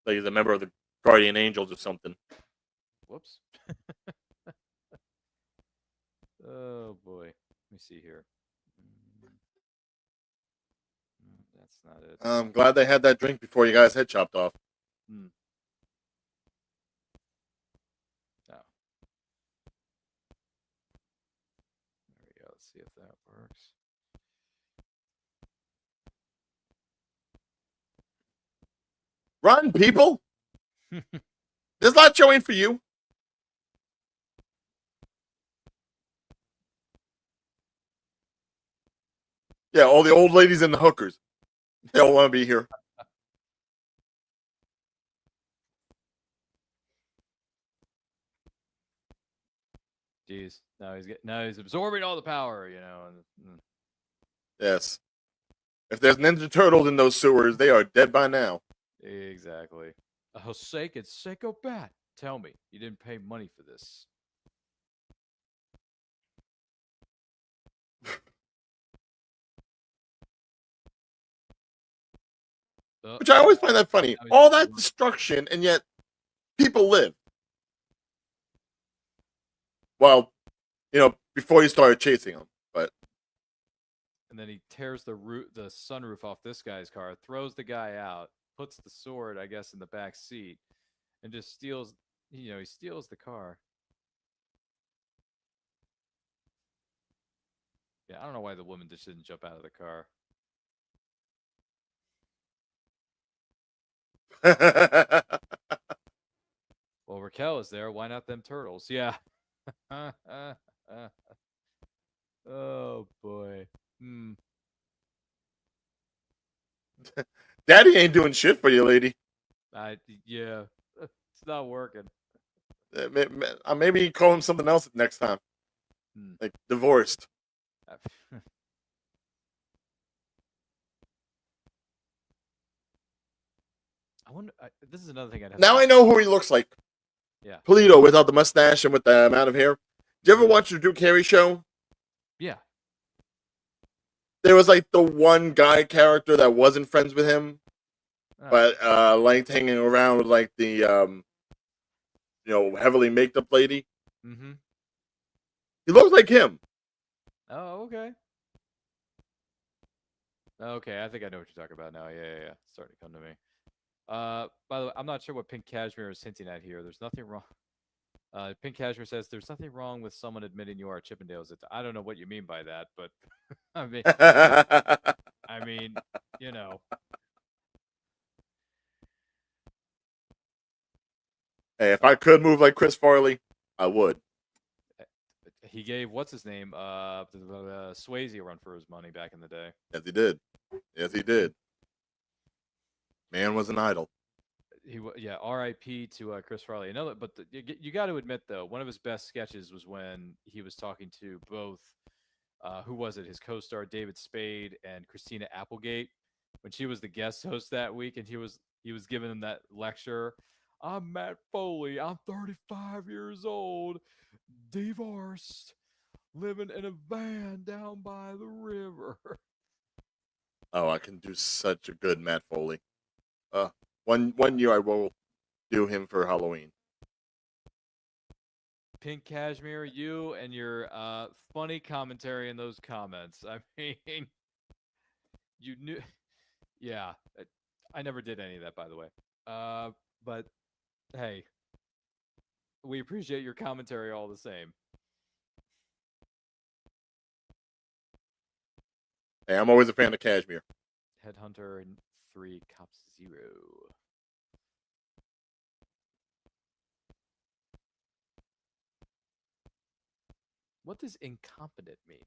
Like he's a member of the Guardian Angels or something. Whoops. Oh boy. Let me see here. That's not it. I'm glad they had that drink before you guys' head chopped off. Hmm. Oh. There we go. Let's see if that works. Run, people! This lot showing for you. Yeah, all the old ladies and the hookers. They all want to be here. Jeez. Now he's absorbing all the power, Yes. If there's Ninja Turtles in those sewers, they are dead by now. Exactly. Oh, Seiko Bat. Tell me, you didn't pay money for this. Which I always find that funny. All that destruction, and yet people live. Well, before you started chasing them. But And then he tears the sunroof off this guy's car, throws the guy out, puts the sword, I guess, in the back seat, and just steals. He steals the car. Yeah, I don't know why the woman just didn't jump out of the car. Well, Raquel is there. Why not them turtles? Yeah. Oh boy. Hmm. Daddy ain't doing shit for you, lady. Yeah. It's not working. Maybe call him something else next time. Like divorced. I wonder. This is another thing I'd have. Now I know who he looks like. Yeah. Polito without the mustache and with the amount of hair. Did you ever watch the Drew Carey show? Yeah. There was like the one guy character that wasn't friends with him, but liked hanging around with like the heavily maked up lady. Mm-hmm. He looks like him. Oh, okay. Okay, I think I know what you're talking about now. Yeah. It's starting to come to me. By the way, I'm not sure what Pink Cashmere is hinting at here. There's nothing wrong. Pink Cashmere says there's nothing wrong with someone admitting you are Chippendales. I don't know what you mean by that, but I mean, Hey, if I could move like Chris Farley, I would. He gave what's his name, Swayze a run for his money back in the day. Yes, he did. Yes, he did. Man was an idol. R.I.P. to Chris Farley. But you got to admit though, one of his best sketches was when he was talking to both, who was it? His co-star David Spade and Christina Applegate, when she was the guest host that week, and he was giving them that lecture. I'm Matt Foley. I'm 35 years old, divorced, living in a van down by the river. Oh, I can do such a good Matt Foley. One year I will do him for Halloween. Pink Cashmere, you and your funny commentary in those comments. I mean, you knew. Yeah, I never did any of that, by the way. But hey, we appreciate your commentary all the same. Hey, I'm always a fan of Cashmere. Headhunter and 3 Cops 0. What does incompetent mean?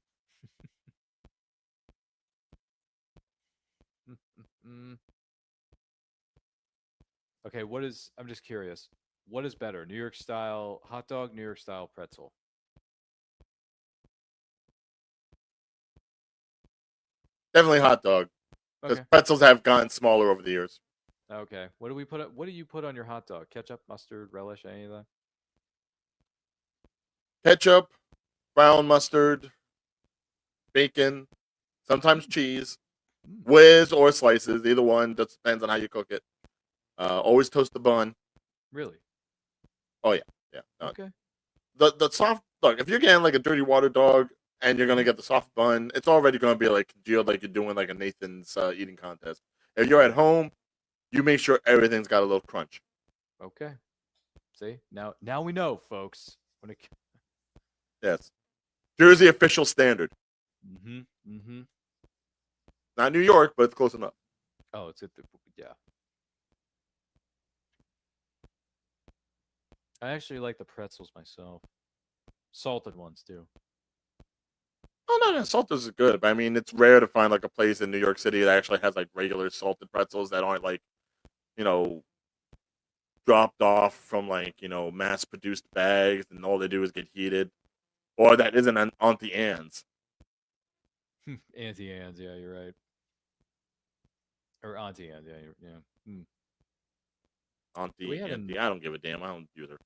Okay, I'm just curious. What is better, New York style hot dog, New York style pretzel? Definitely hot dog. Because Okay. pretzels have gotten smaller over the years. Okay. What do you put on your hot dog? Ketchup, mustard, relish, any of that? Ketchup, brown mustard, bacon, sometimes cheese, Mm, whiz or slices. Either one. Just depends on how you cook it. Always toast the bun. really? Oh yeah, yeah. Okay. The soft look. If you're getting like a dirty water dog and you're gonna get the soft bun, it's already gonna be like congealed, like you're doing like a Nathan's eating contest. If you're at home, you make sure everything's got a little crunch. Okay. See? Now we know, folks. When it Yes, Jersey official standard. Mm-hmm. Mm-hmm. Not New York, but it's close enough. Oh, it's at the yeah. I actually like the pretzels myself. Salted ones too. Oh no, no, salters is good, but I mean it's rare to find like a place in New York City that actually has like regular salted pretzels that aren't like you know dropped off from like mass produced bags and all they do is get heated, or that isn't an Auntie Anne's. Auntie Anne's, yeah, you're right. Or Auntie Anne's, yeah. We Auntie had Auntie, an I don't give a damn. I don't use her.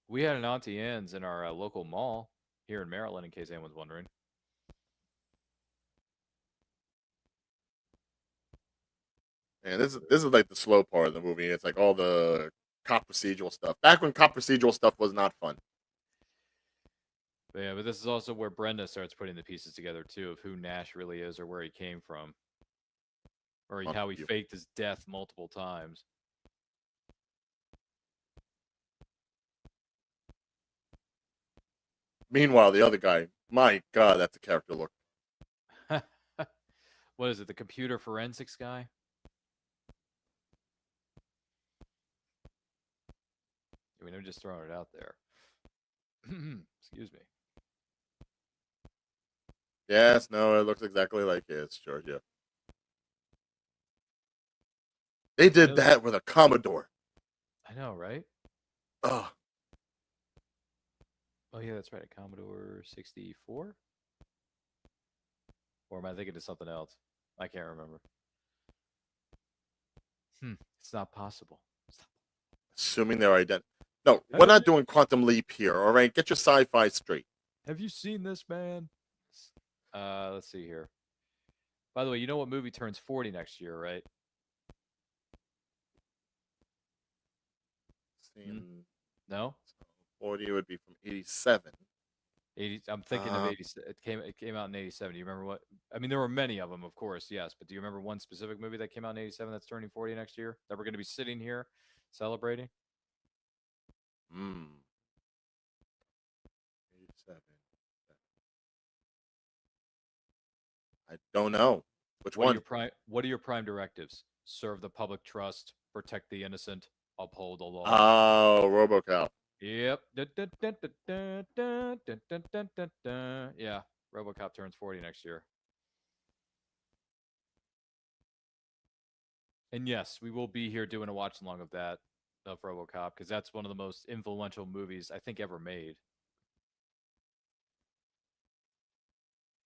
we had an Auntie Anne's in our local mall here in Maryland, in case anyone's wondering. And this is like the slow part of the movie. It's like all the cop procedural stuff. Back when cop procedural stuff was not fun. But yeah, but this is also where Brenda starts putting the pieces together too of who Nash really is or where he came from, or Oh, how he you. faked his death multiple times. Meanwhile, the other guy, my God, that's a character look. What is it? The computer forensics guy? I mean, I'm just throwing it out there. Excuse me. Yes, no, it looks exactly like his. Sure, yeah. They did Those- that with a Commodore. I know, right? Ugh. Oh yeah, that's right. A Commodore 64? Or am I thinking of something else? I can't remember. It's not possible. Assuming they're identical. No, we're not doing Quantum Leap here. All right, get your sci-fi straight. Have you seen this, man? Let's see here. By the way, you know what movie turns 40 next year, right? Seeing No? 40 would be from 87. 80. I'm thinking of Uh, 80. It came out in 87. Do you remember what? I mean, there were many of them, of course, yes. But do you remember one specific movie that came out in 87 that's turning 40 next year that we're going to be sitting here celebrating? Hmm. 87. I don't know. Which What are one? your prime directives? Serve the public trust, protect the innocent, uphold the law. Oh, RoboCop. Yep. Yeah. RoboCop turns 40 next year. And yes, we will be here doing a watch along of that, of RoboCop, because that's one of the most influential movies I think ever made.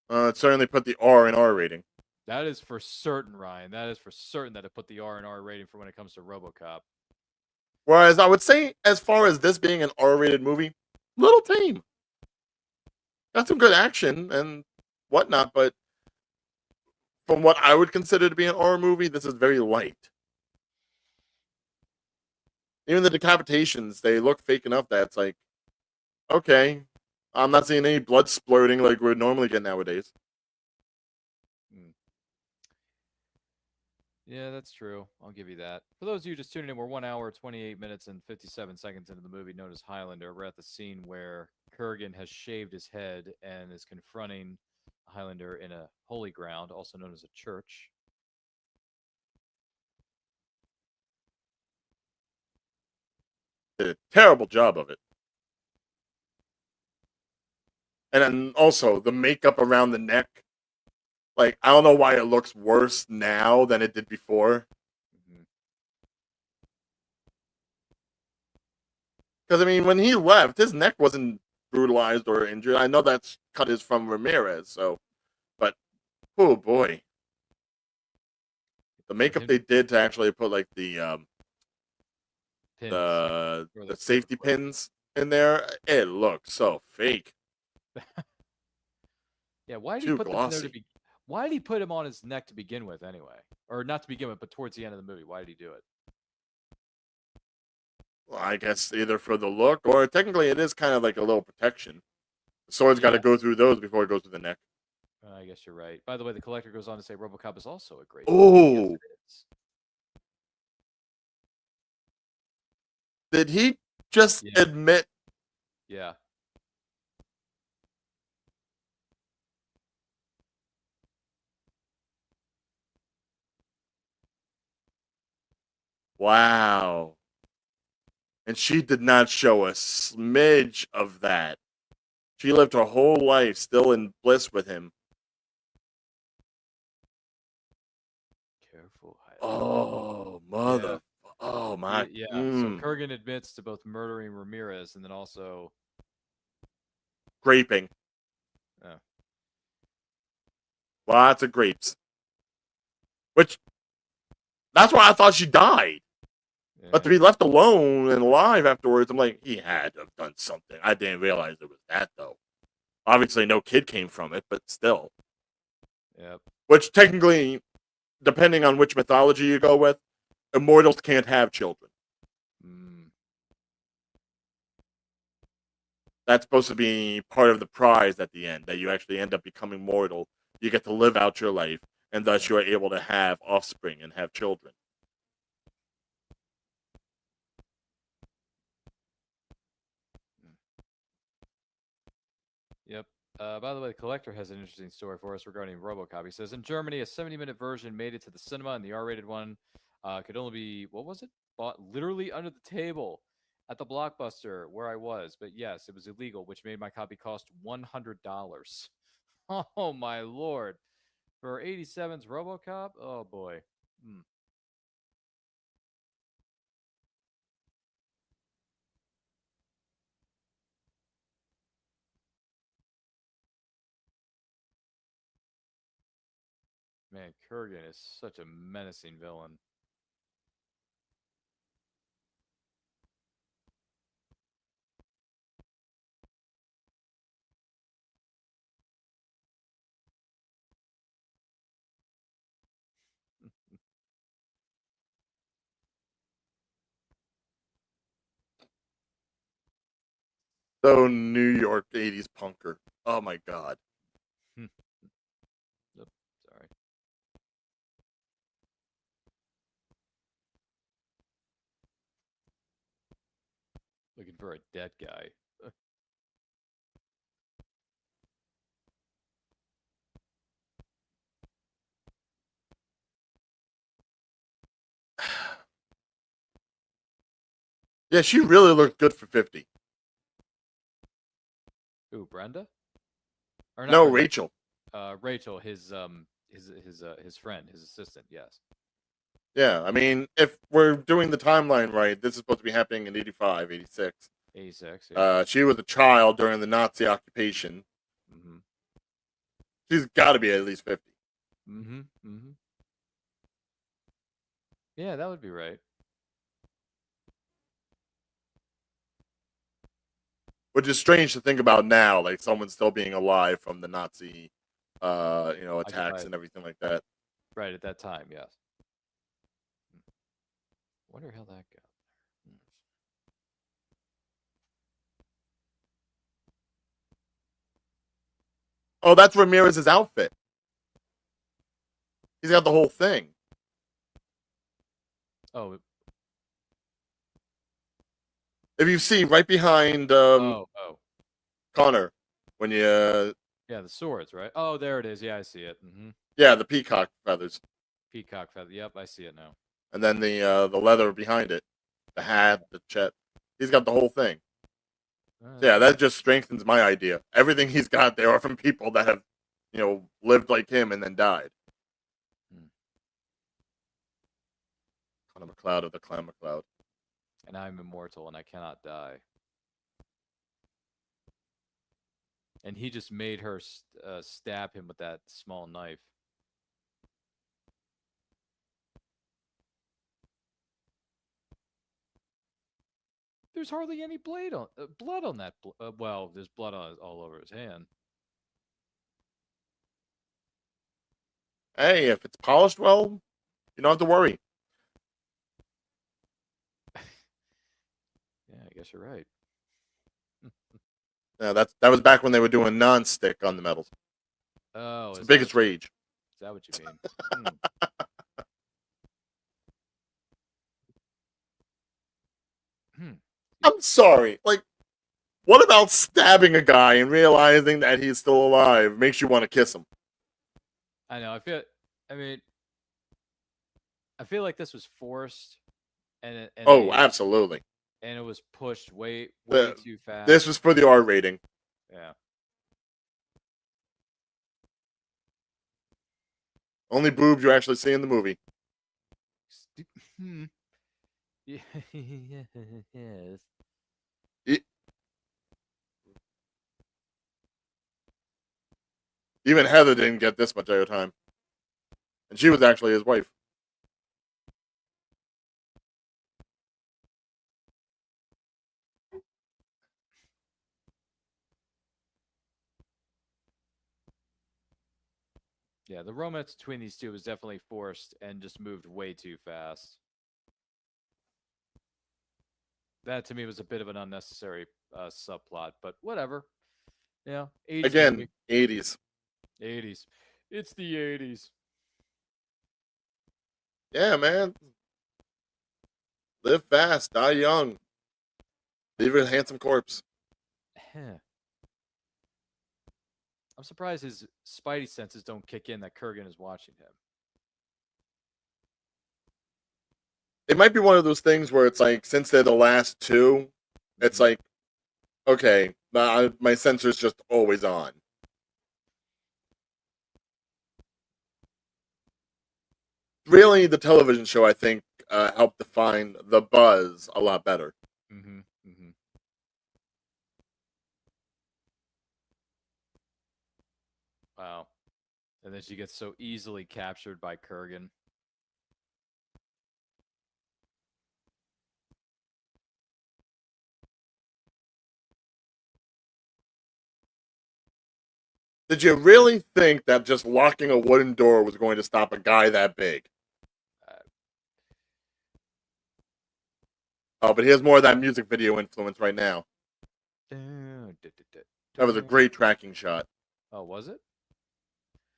It certainly put the R in R rating. That is for certain, Ryan. That is for certain that it put the R and R rating for when it comes to RoboCop. Whereas I would say, as far as this being an R-rated movie, little tame. Got some good action and whatnot, but from what I would consider to be an R movie, this is very light. Even the decapitations, they look fake enough that it's like, okay, I'm not seeing any blood splurting like we would normally get nowadays. Yeah, that's true. I'll give you that. For those of you just tuning in, we're 1 hour, 28 minutes, and 57 seconds into the movie known as Highlander. We're at the scene where Kurgan has shaved his head and is confronting Highlander in a holy ground, also known as a church. Did a terrible job of it. And then also the makeup around the neck. Like, I don't know why it looks worse now than it did before. Mhm. Because, I mean, when he left, his neck wasn't brutalized or injured. I know that's cut is from Ramirez, so. But, oh boy. The For makeup him, they did to actually put, like, pins the for the for the safety foot. pins in there, it looks so fake. Yeah, why did he Too put them in there to glossy. be? Why did he put him on his neck to begin with, anyway? Or not to begin with, but towards the end of the movie. Why did he do it? Well, I guess either for the look, or technically it is kind of like a little protection. The sword's got Yeah, to go through those before it goes to the neck. I guess you're right. By the way, the collector goes on to say RoboCop is also a great film. Yes, Oh, it is. did he just Yeah, admit? yeah. Wow. And she did not show a smidge of that. She lived her whole life still in bliss with him. Careful, Highlander. Oh, Yeah, mother. Oh, my. yeah. So Kurgan admits to both murdering Ramirez and then also, Graping. uh, Lots of grapes. Which, that's why I thought she died. But to yeah. be left alone and alive afterwards, I'm like, he had to have done something. I didn't realize it was that, though. Obviously, no kid came from it, but still. Yep. Which, technically, depending on which mythology you go with, immortals can't have children. Mm, That's supposed to be part of the prize at the end, that you actually end up becoming mortal. You get to live out your life, and thus you are able to have offspring and have children. yep. By the way, the collector has an interesting story for us regarding RoboCop. He says in Germany, a 70-minute version made it to the cinema, and the R-rated one could only be, what was it? Bought literally under the table at the Blockbuster where I was. But yes, it was illegal, which made my copy cost $100. Oh my lord! For 87's RoboCop, oh boy. Hmm. Man, Kurgan is such a menacing villain. So New York 80s punker. Oh my god. Oop, sorry. Looking for a dead guy. Yeah, she really looked good for 50. Ooh, Brenda? Or not No, Brenda. Rachel. Rachel, his friend, his assistant. Yes. Yeah, I mean, if we're doing the timeline right, this is supposed to be happening in 85, 86. 86. Yeah. She was a child during the Nazi occupation. Mm-hmm. She's got to be at least 50. Mm-hmm. Mm-hmm. Yeah, that would be right. Which is strange to think about now, like someone still being alive from the Nazi, attacks Occupied. and everything like that. Right at that time. Yes. Wonder how that got there. Hmm. Oh, that's Ramirez's outfit. He's got the whole thing. Oh. If you see right behind Oh. Oh. Connor, when you Yeah, the swords, right? Oh, there it is. Yeah, I see it. Yeah, the peacock feathers, Peacock feather. Yep, I see it now. and then the leather behind it, the hat, the chet. He's got the whole thing. So yeah, that just strengthens my idea. Everything he's got there are from people that have, lived like him and then died. Hmm. Clan MacLeod of the Clan MacLeod. And I'm immortal and I cannot die. And he just made her stab him with that small knife. There's hardly any blood on that. Well, there's blood all over his hand. Hey, if it's polished well, you don't have to worry. Yeah, I guess you're right. Yeah, that was back when they were doing non-stick on the metals. Oh, It's the is biggest that what rage. is that what you mean? I'm sorry. Like, what about stabbing a guy and realizing that he's still alive makes you want to kiss him? I know. I mean, I feel like this was forced, and Absolutely. and it was pushed way The- too fast. This was for the R rating. Yeah. Only boobs you actually see in the movie. Yeah. Yes. Even Heather didn't get this much airtime. And she was actually his wife. Yeah, the romance between these two was definitely forced and just moved way too fast. That to me was a bit of an unnecessary subplot, but whatever. Yeah, 80s Again, movie. 80s. 80s. It's the 80s. Yeah, man. Live fast, die young. Leave a handsome corpse. Huh. I'm surprised his spidey senses don't kick in that Kurgan is watching him. It might be one of those things where it's like, since they're the last two, it's like, okay, my sensor's just always on. Really, the television show, I think, helped define the buzz a lot better. Mm-hmm. Wow. And then she gets so easily captured by Kurgan. Did you really think that just locking a wooden door was going to stop a guy that big? Oh, but he has more of that music video influence right now. That was a great tracking shot. Oh, was it?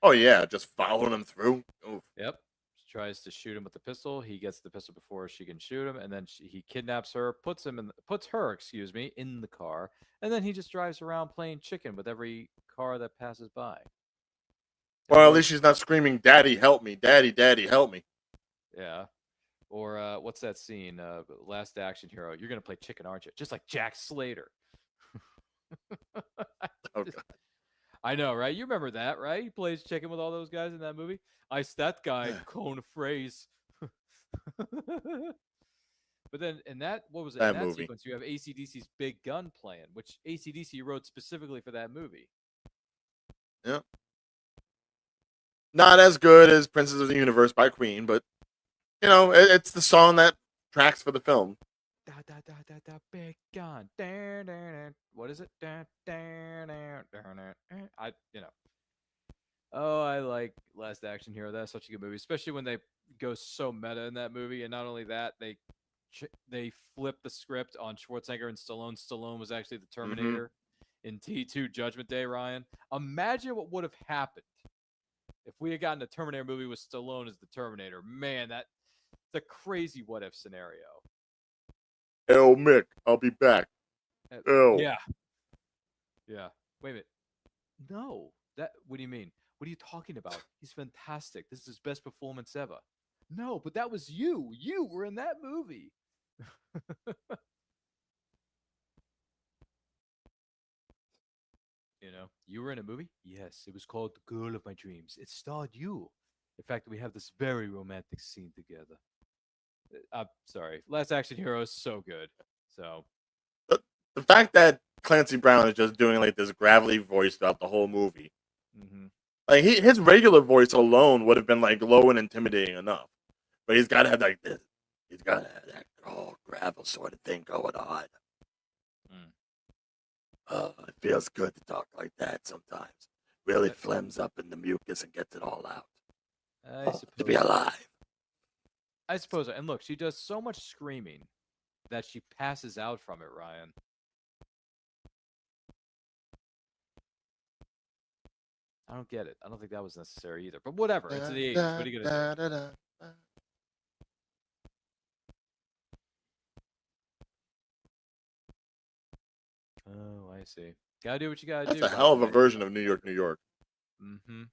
Oh yeah, just following him through. Oof. Yep. She tries to shoot him with the pistol. He gets the pistol before she can shoot him, and then he kidnaps her, puts her, excuse me, in the car, and then he just drives around playing chicken with every car that passes by. Well, at least she's not screaming, "Daddy, help me! Daddy, Daddy, help me!" Yeah. Or what's that scene? Last Action Hero. You're gonna play chicken, aren't you? Just like Jack Slater. Oh god. I know, right? You remember that, right? He plays chicken with all those guys in that movie. That guy, cone phrase. But then in that, what was it? That In that movie. sequence, you have AC/DC's Big Gun playing, which AC/DC wrote specifically for that movie. Yeah. Not as good as Princess of the Universe by Queen, but it's the song that tracks for the film. Da, da, da, da, da, Big Gun. What is it? Oh, I like Last Action Hero. That's such a good movie, especially when they go so meta in that movie. And not only that, they flip the script on Schwarzenegger and Stallone. Stallone was actually the Terminator in T2 Judgment Day, Ryan. Imagine what would have happened if we had gotten a Terminator movie with Stallone as the Terminator. Man, that's a crazy what if scenario. Oh, Mick, I'll be back. Oh. Yeah. Yeah. Wait a minute. No. That what do you mean? What are you talking about? He's fantastic. This is his best performance ever. No, but that was you. You were in that movie. You were in a movie? Yes, it was called The Girl of My Dreams. It starred you. In fact, we have this very romantic scene together. I'm sorry. Last Action Hero is so good. So, The fact that Clancy Brown is just doing like this gravelly voice throughout the whole movie, mhm. like his regular voice alone would have been like low and intimidating enough, but he's got to have like this. He's got to have that gravel sort of thing going on. Mm. It feels good to talk like that sometimes. Really phlegms up in the mucus and gets it all out. To be alive. I suppose. And look, she does so much screaming that she passes out from it, Ryan. I don't get it. I don't think that was necessary either. But whatever. It's the 80s. What are you going to do? Oh, I see. Gotta do what you gotta do. That's a hell of a version of New York, New York. Mm-hmm.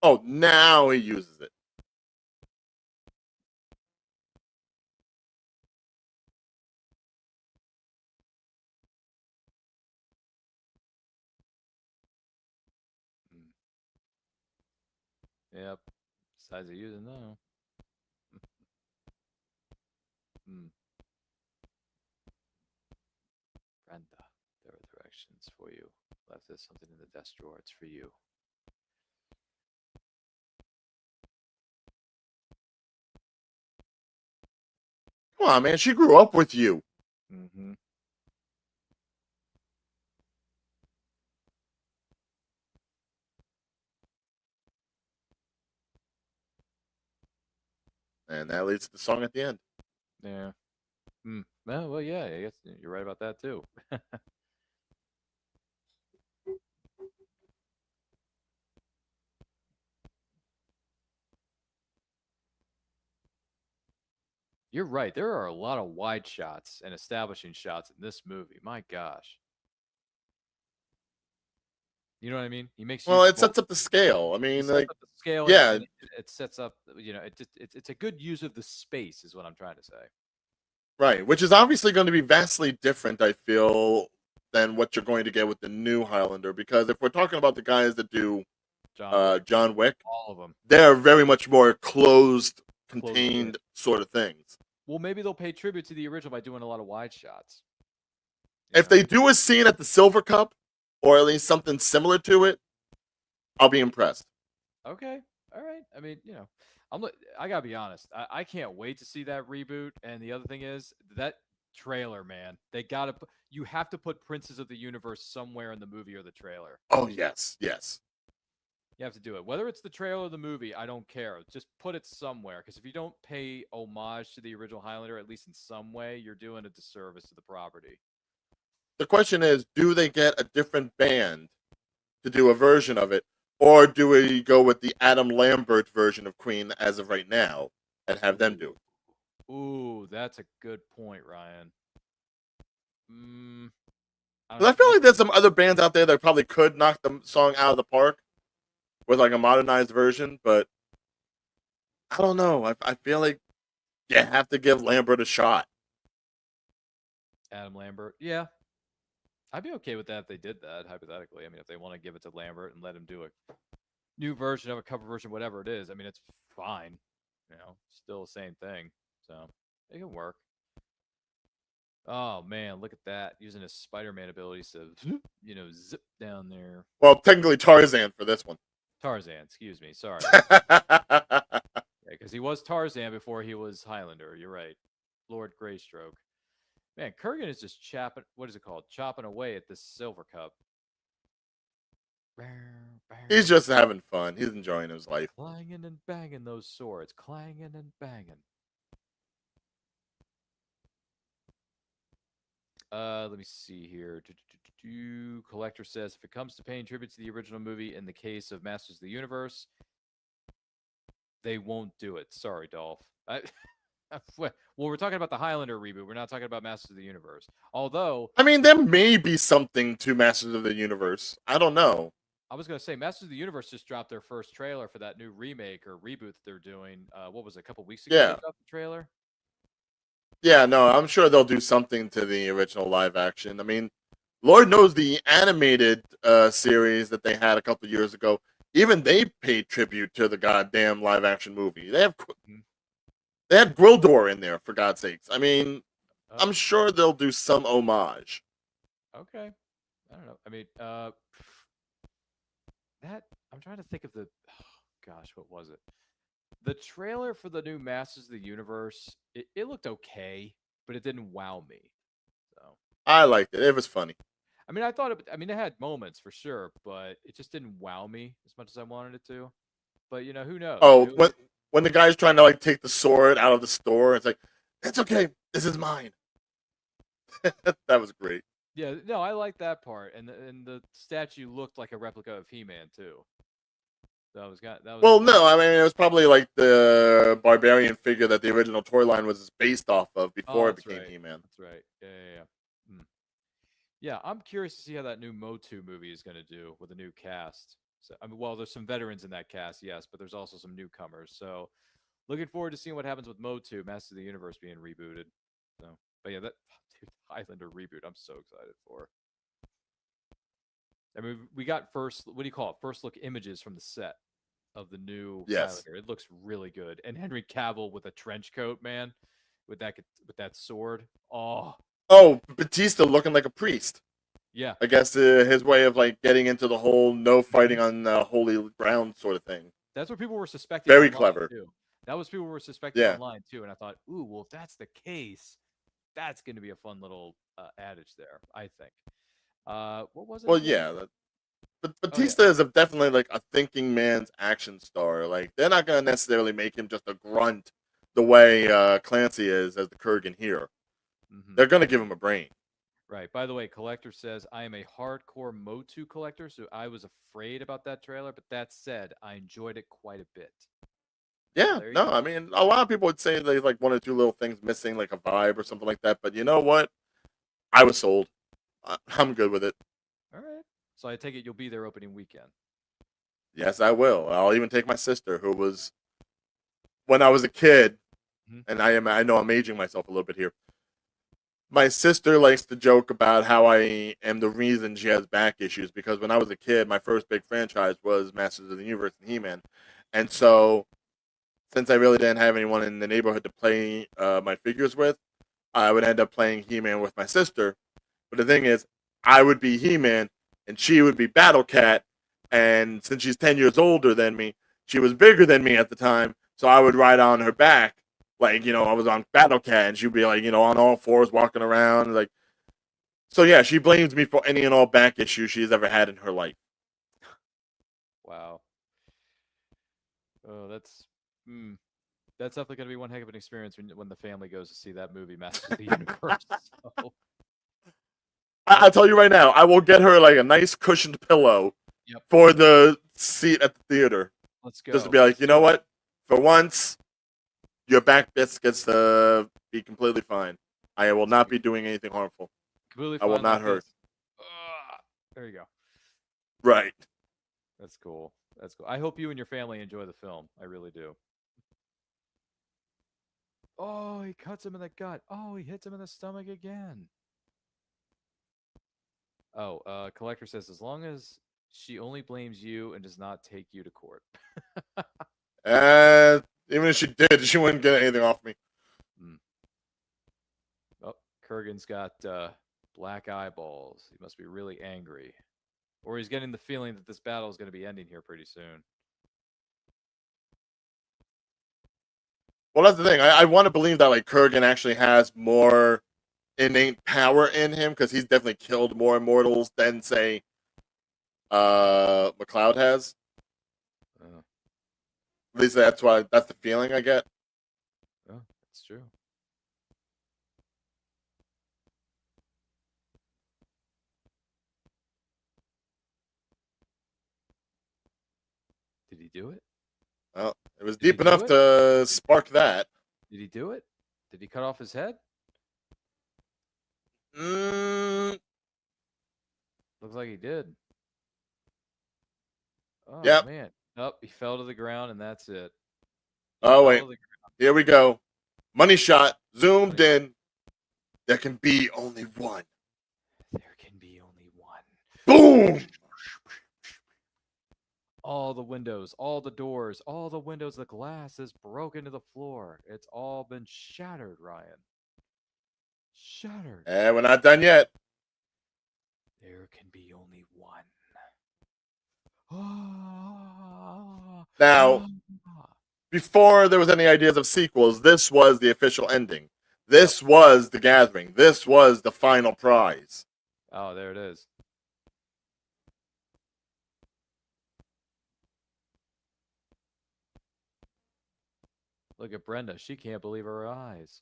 Oh, now he uses it. Yep. Besides, they're using now. Brenda, there are directions for you. Left there's something in the desk drawer. It's for you. Come on, man. She grew up with you. Mm-hmm. And that leads to the song at the end. Yeah. Well, yeah. I guess you're right about that too. You're right. There are a lot of wide shots and establishing shots in this movie. My gosh. You know what I mean? He makes Well, use it of sets up the scale. I It mean, sets like, up the scale. yeah. And it sets up. It's a good use of the space, is what I'm trying to say. Right, which is obviously going to be vastly different, I feel, than what you're going to get with the new Highlander. Because if we're talking about the guys that do John Wick, all of them, they're very much more closed, contained sort of things. Well, maybe they'll pay tribute to the original by doing a lot of wide shots. If they do a scene at the Silver Cup, or at least something similar to it, I'll be impressed. Okay, all right. I mean, I gotta be honest. I can't wait to see that reboot. And the other thing is that trailer, man. You have to put Princes of the Universe somewhere in the movie or the trailer. Oh yes, yes. You have to do it. Whether it's the trailer or the movie, I don't care. Just put it somewhere. Because if you don't pay homage to the original Highlander, at least in some way, you're doing a disservice to the property. The question is, do they get a different band to do a version of it, or do we go with the Adam Lambert version of Queen as of right now and have them do it? Ooh, that's a good point, Ryan. I feel like there's some other bands out there that probably could knock the song out of the park with like a modernized version, but I don't know. I feel like you have to give Lambert a shot. Adam Lambert, yeah, I'd be okay with that if they did that. Hypothetically, I mean, if they want to give it to Lambert and let him do a new version of a cover version, whatever it is, I mean, it's fine. Still the same thing, so it can work. Oh man, look at that! Using his Spider-Man abilities to, zip down there. Well, technically Tarzan for this one. Tarzan, excuse me, sorry. Because he was Tarzan before he was Highlander. You're right, Lord Greystroke. Man, Kurgan is just chopping. What is it called? Chopping away at this silver cup. He's just having fun. He's enjoying his life. Clanging and banging those swords. Clanging and banging. Let me see here. Collector says if it comes to paying tribute to the original movie in the case of Masters of the Universe, they won't do it. Sorry, Dolph. Well, we're talking about the Highlander reboot. We're not talking about Masters of the Universe. Although, I mean, there may be something to Masters of the Universe. I don't know. I was going to say, Masters of the Universe just dropped their first trailer for that new remake or reboot that they're doing. What was it, a couple weeks ago? They Yeah. dropped the trailer. Yeah, no, I'm sure they'll do something to the original live action. I mean, Lord knows the animated series that they had a couple years ago, even they paid tribute to the goddamn live action movie. Mhm. They had Gwildor in there, for God's sakes. I mean, Oh, I'm sure they'll do some homage. okay. I don't know. I mean, that I'm trying to think of the. Gosh, what was it? The trailer for the new Masters of the Universe. It looked okay, but it didn't wow me. So, I liked it. It was funny. I mean, I thought it. I mean, it had moments for sure, but it just didn't wow me as much as I wanted it to. But who knows? Oh, Maybe when the guy's trying to like take the sword out of the store, it's like, it's okay. This is mine. That was great. yeah, no, I like that part, and the statue looked like a replica of He-Man too. That was Well, no, I mean it was probably like the barbarian figure that the original toy line was based off of Oh, before it that's became right. He-Man. That's right. Yeah. Yeah, I'm curious to see how that new Motu movie is going to do with a new cast. So, I mean, well, there's some veterans in that cast, yes, but there's also some newcomers. So, looking forward to seeing what happens with Motu, Master of the Universe being rebooted. So, but yeah, that dude, Highlander reboot, I'm so excited for. I mean, we got what do you call it? First look images from the set of the new Yes. Highlander. It looks really good. And Henry Cavill with a trench coat, man, with that sword. Oh, Oh, Batista looking like a priest. yeah. I guess his way of like getting into the whole no fighting Mhm. on holy ground sort of thing. That's what people were suspecting Very online clever. too. That was people were suspecting Yeah. online too, and I thought, ooh, well, if that's the case, that's going to be a fun little adage there. I think. What was it Well, again? yeah. But Oh yeah, Batista is definitely like a thinking man's action star. Like they're not gonna necessarily make him just a grunt the way Clancy is as the Kurgan here. hmm They're gonna give him a brain. right. By the way, collector says I am a hardcore Motu collector, so I was afraid about that trailer. But that said, I enjoyed it quite a bit. So Yeah, there you no, I go. mean, a lot of people would say there's like one or two little things missing, like a vibe or something like that. But you know what? I was sold. I'm good with it. All right. So I take it you'll be there opening weekend. Yes, I will. I'll even take my sister, who was when I was a kid, Mhm. and I know I'm aging myself a little bit here. My sister likes to joke about how I am the reason she has back issues because when I was a kid, my first big franchise was Masters of the Universe and He-Man, and so since I really didn't have anyone in the neighborhood to play my figures with, I would end up playing He-Man with my sister. But the thing is, I would be He-Man and she would be Battle Cat, and since she's 10 years older than me, she was bigger than me at the time, so I would ride on her back. Like, I was on Battle Cat and she'd be like, on all fours walking around. Like, so yeah, she blames me for any and all back issues she's ever had in her life. Wow. Oh, that's definitely going to be one heck of an experience when the family goes to see that movie, Masters of the Universe. So, I'll well, tell you right now, I will get her like a nice cushioned pillow yep. for the seat at the theater. Let's Just to go. be like, Let's you know do it. what? For once, your back bits gets to be completely fine. I will Let's not make be it doing anything harmful. completely I will fine not like hurt. this. There you go. Right. That's cool. That's cool. I hope you and your family enjoy the film. I really do. Oh, he cuts him in the gut. Oh, he hits him in the stomach again. Oh, collector says as long as she only blames you and does not take you to court. And even if she did, she wouldn't get anything off me. Hmm. Oh, Kurgan's got black eyeballs. He must be really angry. Or he's getting the feeling that this battle is going to be ending here pretty soon. Well, that's the thing. I want to believe that like Kurgan actually has more innate power in him because he's definitely killed more immortals than say McLeod has. Uh, At least that's the feeling I get. oh, that's true. he do it? Well, it was Did he deep do enough it? to spark that. Did he do it? Did he cut off his head? Mm, Looks like he did. Oh yep. man. Nope, he fell to the ground and that's it. He Oh fell wait, to the ground. here we go. Money shot, zoomed Money- in. There can be only one. There can be only one. Boom! All the windows, all the doors, all the windows, the glass is broken to the floor. It's all been shattered, Ryan. Shattered. And we're not done yet. There can be only one. Ah, Now, ah. before there was any ideas of sequels, this was the official ending. This was the gathering. This was the final prize. Oh, there it is. Look at Brenda. She can't believe her eyes.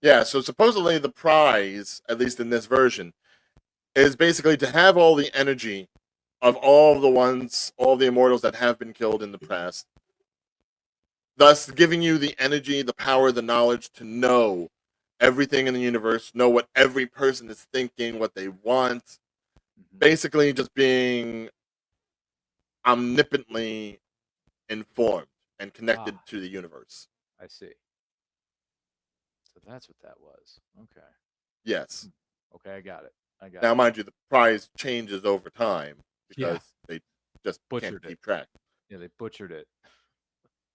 Yeah, so supposedly the prize, at least in this version, is basically to have all the energy of all the immortals that have been killed in the past, thus giving you the energy, the power, the knowledge to know everything in the universe, know what every person is thinking, what they want, basically just being omnipotently informed and connected to the universe. I see. So that's what that was. Okay. Yes. Okay, I got it. Now, mind you, the prize changes over time because they just Butchered can't it. keep track. Yeah, they butchered it.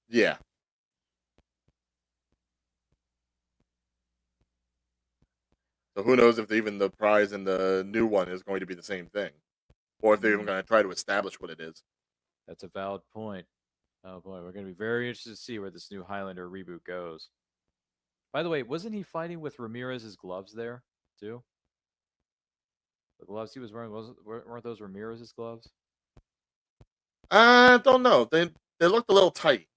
Yeah. So who knows if even the prize in the new one is going to be the same thing, or if they're even going to try to establish what it is. That's a valid point. Oh boy, we're going to be very interested to see where this new Highlander reboot goes. By the way, wasn't he fighting with Ramirez's gloves there too? The gloves he was wearing weren't those Ramirez's gloves? I don't know. They looked a little tight,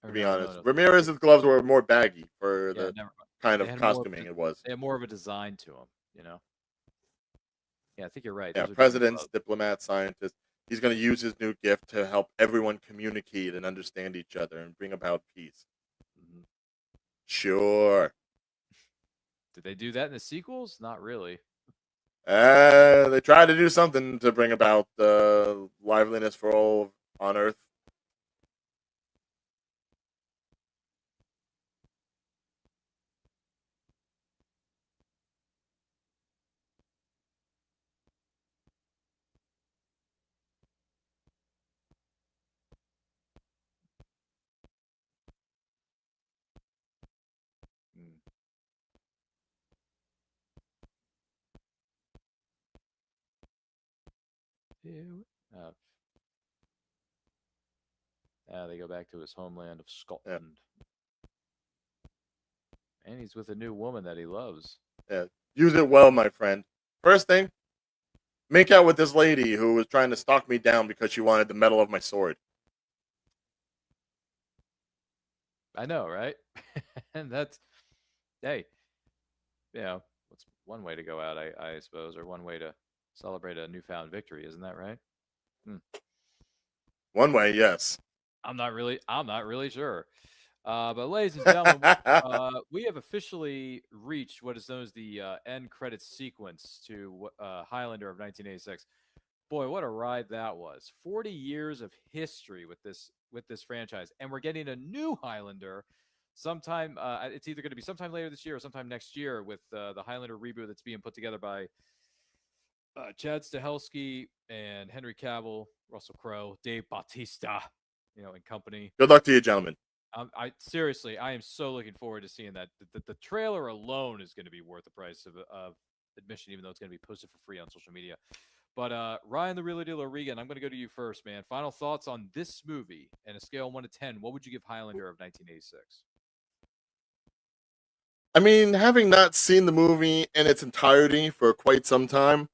to Or be no, honest. no. Ramirez's gloves were more baggy for Yeah, the never mind. kind They of had more of costuming a- it was. They had more of a design to them, you know. Yeah, I think you're right. Yeah, Those are different presidents, gloves. diplomats, scientists. He's going to use his new gift to help everyone communicate and understand each other and bring about peace. Mhm. Sure. Did they do that in the sequels? Not really. They try to do something to bring about liveliness for all on Earth. Mm. Ew. They go back to his homeland of Scotland. And he's with a new woman that he loves. Yeah, use it well, my friend. First thing, make out with this lady who was trying to stalk me down because she wanted the metal of my sword. I know, right? And that's, hey, what's one way to go out, I suppose, or one way to celebrate a newfound victory, isn't that right? One way, yes. I'm not really sure. But ladies and gentlemen, we have officially reached what is known as the end credits sequence to Highlander of 1986. Boy, what a ride that was! 40 years of history with this franchise, and we're getting a new Highlander sometime. It's either going to be sometime later this year or sometime next year with the Highlander reboot that's being put together by Chad Stahelski and Henry Cavill, Russell Crowe, Dave Bautista, and company. Good luck to you, gentlemen. I seriously, I am so looking forward to seeing that. The trailer alone is going to be worth the price of admission, even though it's going to be posted for free on social media. But Ryan, the Real Deal Regan, I'm going to go to you first, man. Final thoughts on this movie and a scale of 1 to 10. What would you give Highlander of 1986? I mean, having not seen the movie in its entirety for quite some time,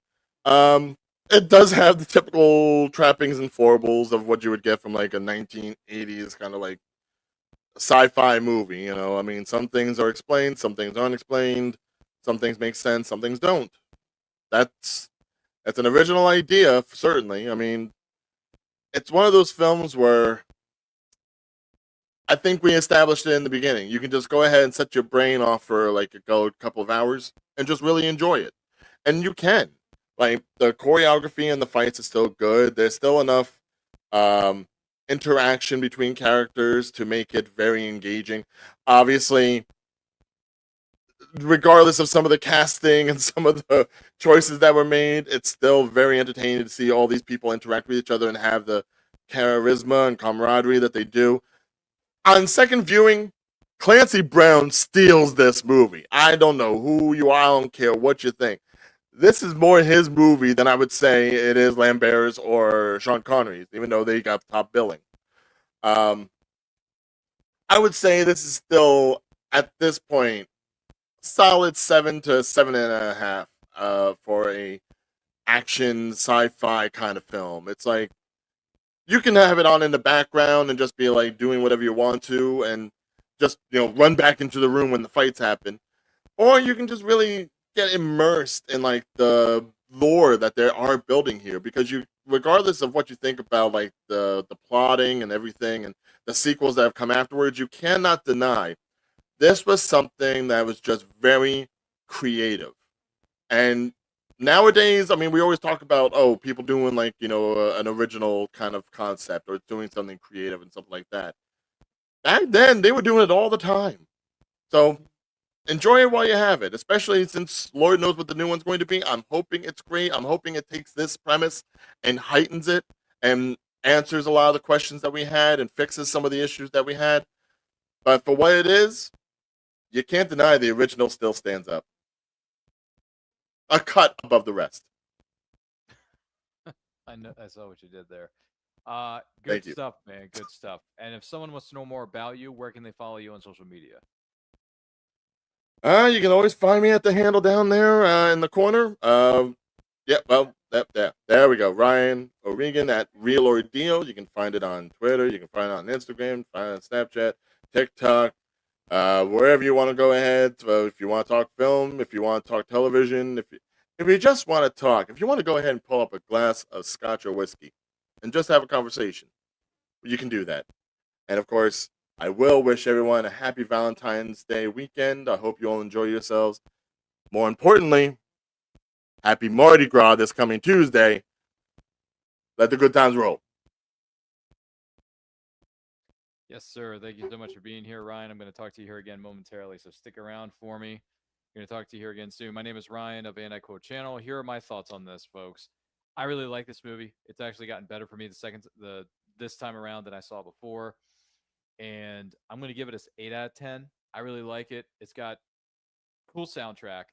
it does have the typical trappings and foibles of what you would get from like a 1980s kind of like sci-fi movie. I mean, some things are explained, some things aren't explained, some things make sense, some things don't. That's It's an original idea, certainly. I mean, it's one of those films where I think we established it in the beginning. You can just go ahead and set your brain off for like a couple of hours and just really enjoy it. And you can. Like the choreography and the fights is still good. There's still enough um, interaction between characters to make it very engaging. Obviously, regardless of some of the casting and some of the choices that were made, it's still very entertaining to see all these people interact with each other and have the charisma and camaraderie that they do. On second viewing, Clancy Brown steals this movie. I don't know who you are, I don't care what you think. This is more his movie than I would say it is Lambert's or Sean Connery's, even though they got top billing. Um, I would say this is still, at this point, solid 7 to 7.5 for a action sci-fi kind of film. It's like you can have it on in the background and just be like doing whatever you want to and just run back into the room when the fights happen, or you can just really get immersed in like the lore that they are building here, because you, regardless of what you think about like the plotting and everything and the sequels that have come afterwards, you cannot deny this was something that was just very creative. And nowadays, I mean, we always talk about, oh, people doing like an original kind of concept or doing something creative and something like that. Back then, they were doing it all the time. So enjoy it while you have it, especially since Lord knows what the new one's going to be. I'm hoping it's great. I'm hoping it takes this premise and heightens it and answers a lot of the questions that we had and fixes some of the issues that we had. But for what it is, you can't deny the original still stands up. A cut above the rest. I know I saw what you did there. Good Thank you. stuff, man. Good stuff. And if someone wants to know more about you, where can they follow you on social media? You can always find me at the handle down there in the corner. Yeah, well, there we go. Ryan O'Regan at Real Ordeal. You can find it on Twitter. You can find it on Instagram. Find it on Snapchat, TikTok, wherever you want to go ahead. If you want to talk film, if you want to talk television, if you just want to talk, if you want to go ahead and pull up a glass of scotch or whiskey and just have a conversation, you can do that. And of course, I will wish everyone a happy Valentine's Day weekend. I hope you all enjoy yourselves. More importantly, happy Mardi Gras this coming Tuesday. Let the good times roll. Yes, sir. Thank you so much for being here, Ryan. I'm going to talk to you here again momentarily, so stick around for me. I'm going to talk to you here again soon. My name is Ryan of Anti Quote Channel. Here are my thoughts on this, folks. I really like this movie. It's actually gotten better for me this time around than I saw before, and I'm going to give it an 8 out of 10. I really like it. It's got cool soundtrack,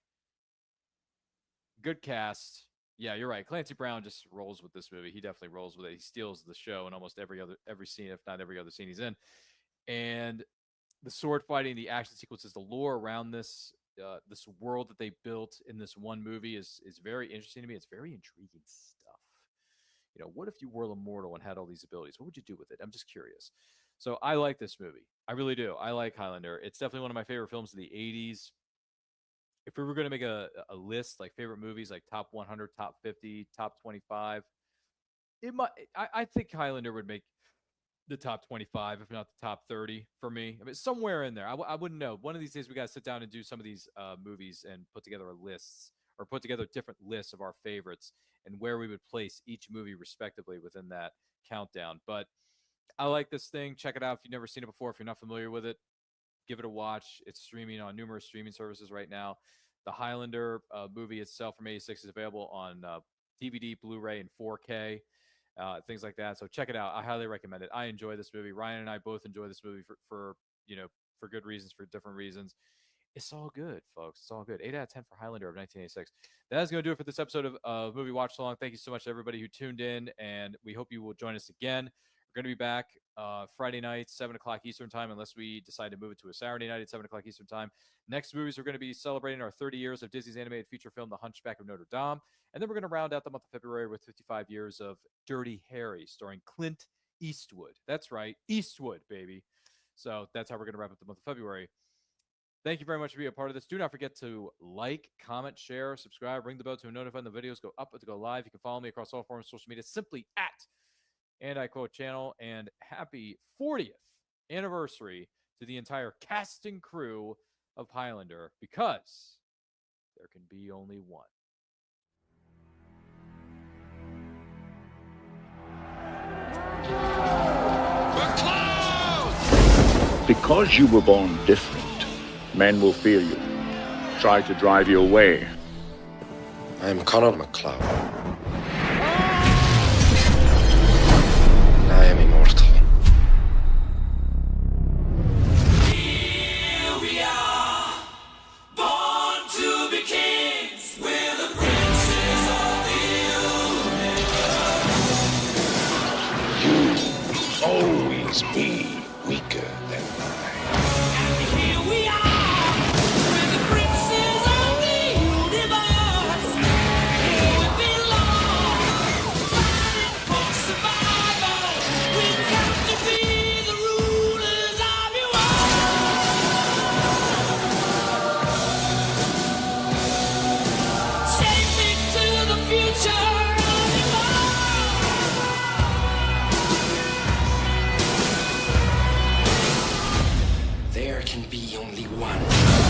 good cast. Yeah, you're right. Clancy Brown just rolls with this movie. He definitely rolls with it. He steals the show in almost every scene, if not every other scene he's in. And the sword fighting, the action sequences, the lore around this world that they built in this one movie is very interesting to me. It's very intriguing stuff. What if you were immortal and had all these abilities? What would you do with it? I'm just curious. So I like this movie. I really do. I like Highlander. It's definitely one of my favorite films of the 80s. If we were going to make a list, like favorite movies, like top 100, top 50, top 25, I think Highlander would make the top 25, if not the top 30 for me. I mean, somewhere in there. I wouldn't know. One of these days, we got to sit down and do some of these movies and put together lists, or put together different lists of our favorites and where we would place each movie respectively within that countdown. But I like this thing. Check it out if you've never seen it before. If you're not familiar with it, give it a watch. It's streaming on numerous streaming services right now. The Highlander movie itself from '86 is available on DVD, Blu-ray, and 4K, things like that. So check it out. I highly recommend it. I enjoy this movie. Ryan and I both enjoy this movie for good reasons, for different reasons. It's all good, folks. It's all good. 8 out of 10 for Highlander of 1986. That is going to do it for this episode of Movie Watch Along. Thank you so much to everybody who tuned in, and we hope you will join us again. We're going to be back Friday night, 7 o'clock Eastern time, unless we decide to move it to a Saturday night at 7 o'clock Eastern time. Next movies, we're going to be celebrating our 30 years of Disney's animated feature film, The Hunchback of Notre Dame. And then we're going to round out the month of February with 55 years of Dirty Harry, starring Clint Eastwood. That's right, Eastwood, baby. So that's how we're going to wrap up the month of February. Thank you very much for being a part of this. Do not forget to like, comment, share, subscribe, ring the bell to be notified when the videos go up and to go live. You can follow me across all forms of social media simply at And I Quote Channel. And happy 40th anniversary to the entire cast and crew of Highlander, because there can be only one. We're close! Because you were born different, men will fear you, try to drive you away. I am Conor MacLeod. And I am immortal. Here we are, born to be kings. We're the princes of the universe. You will always be weaker than I. And here we are, we're the princes of the universe. Here we belong, fighting for survival. We've got to be the rulers of your world. Take me to the future of your world. There can be only one.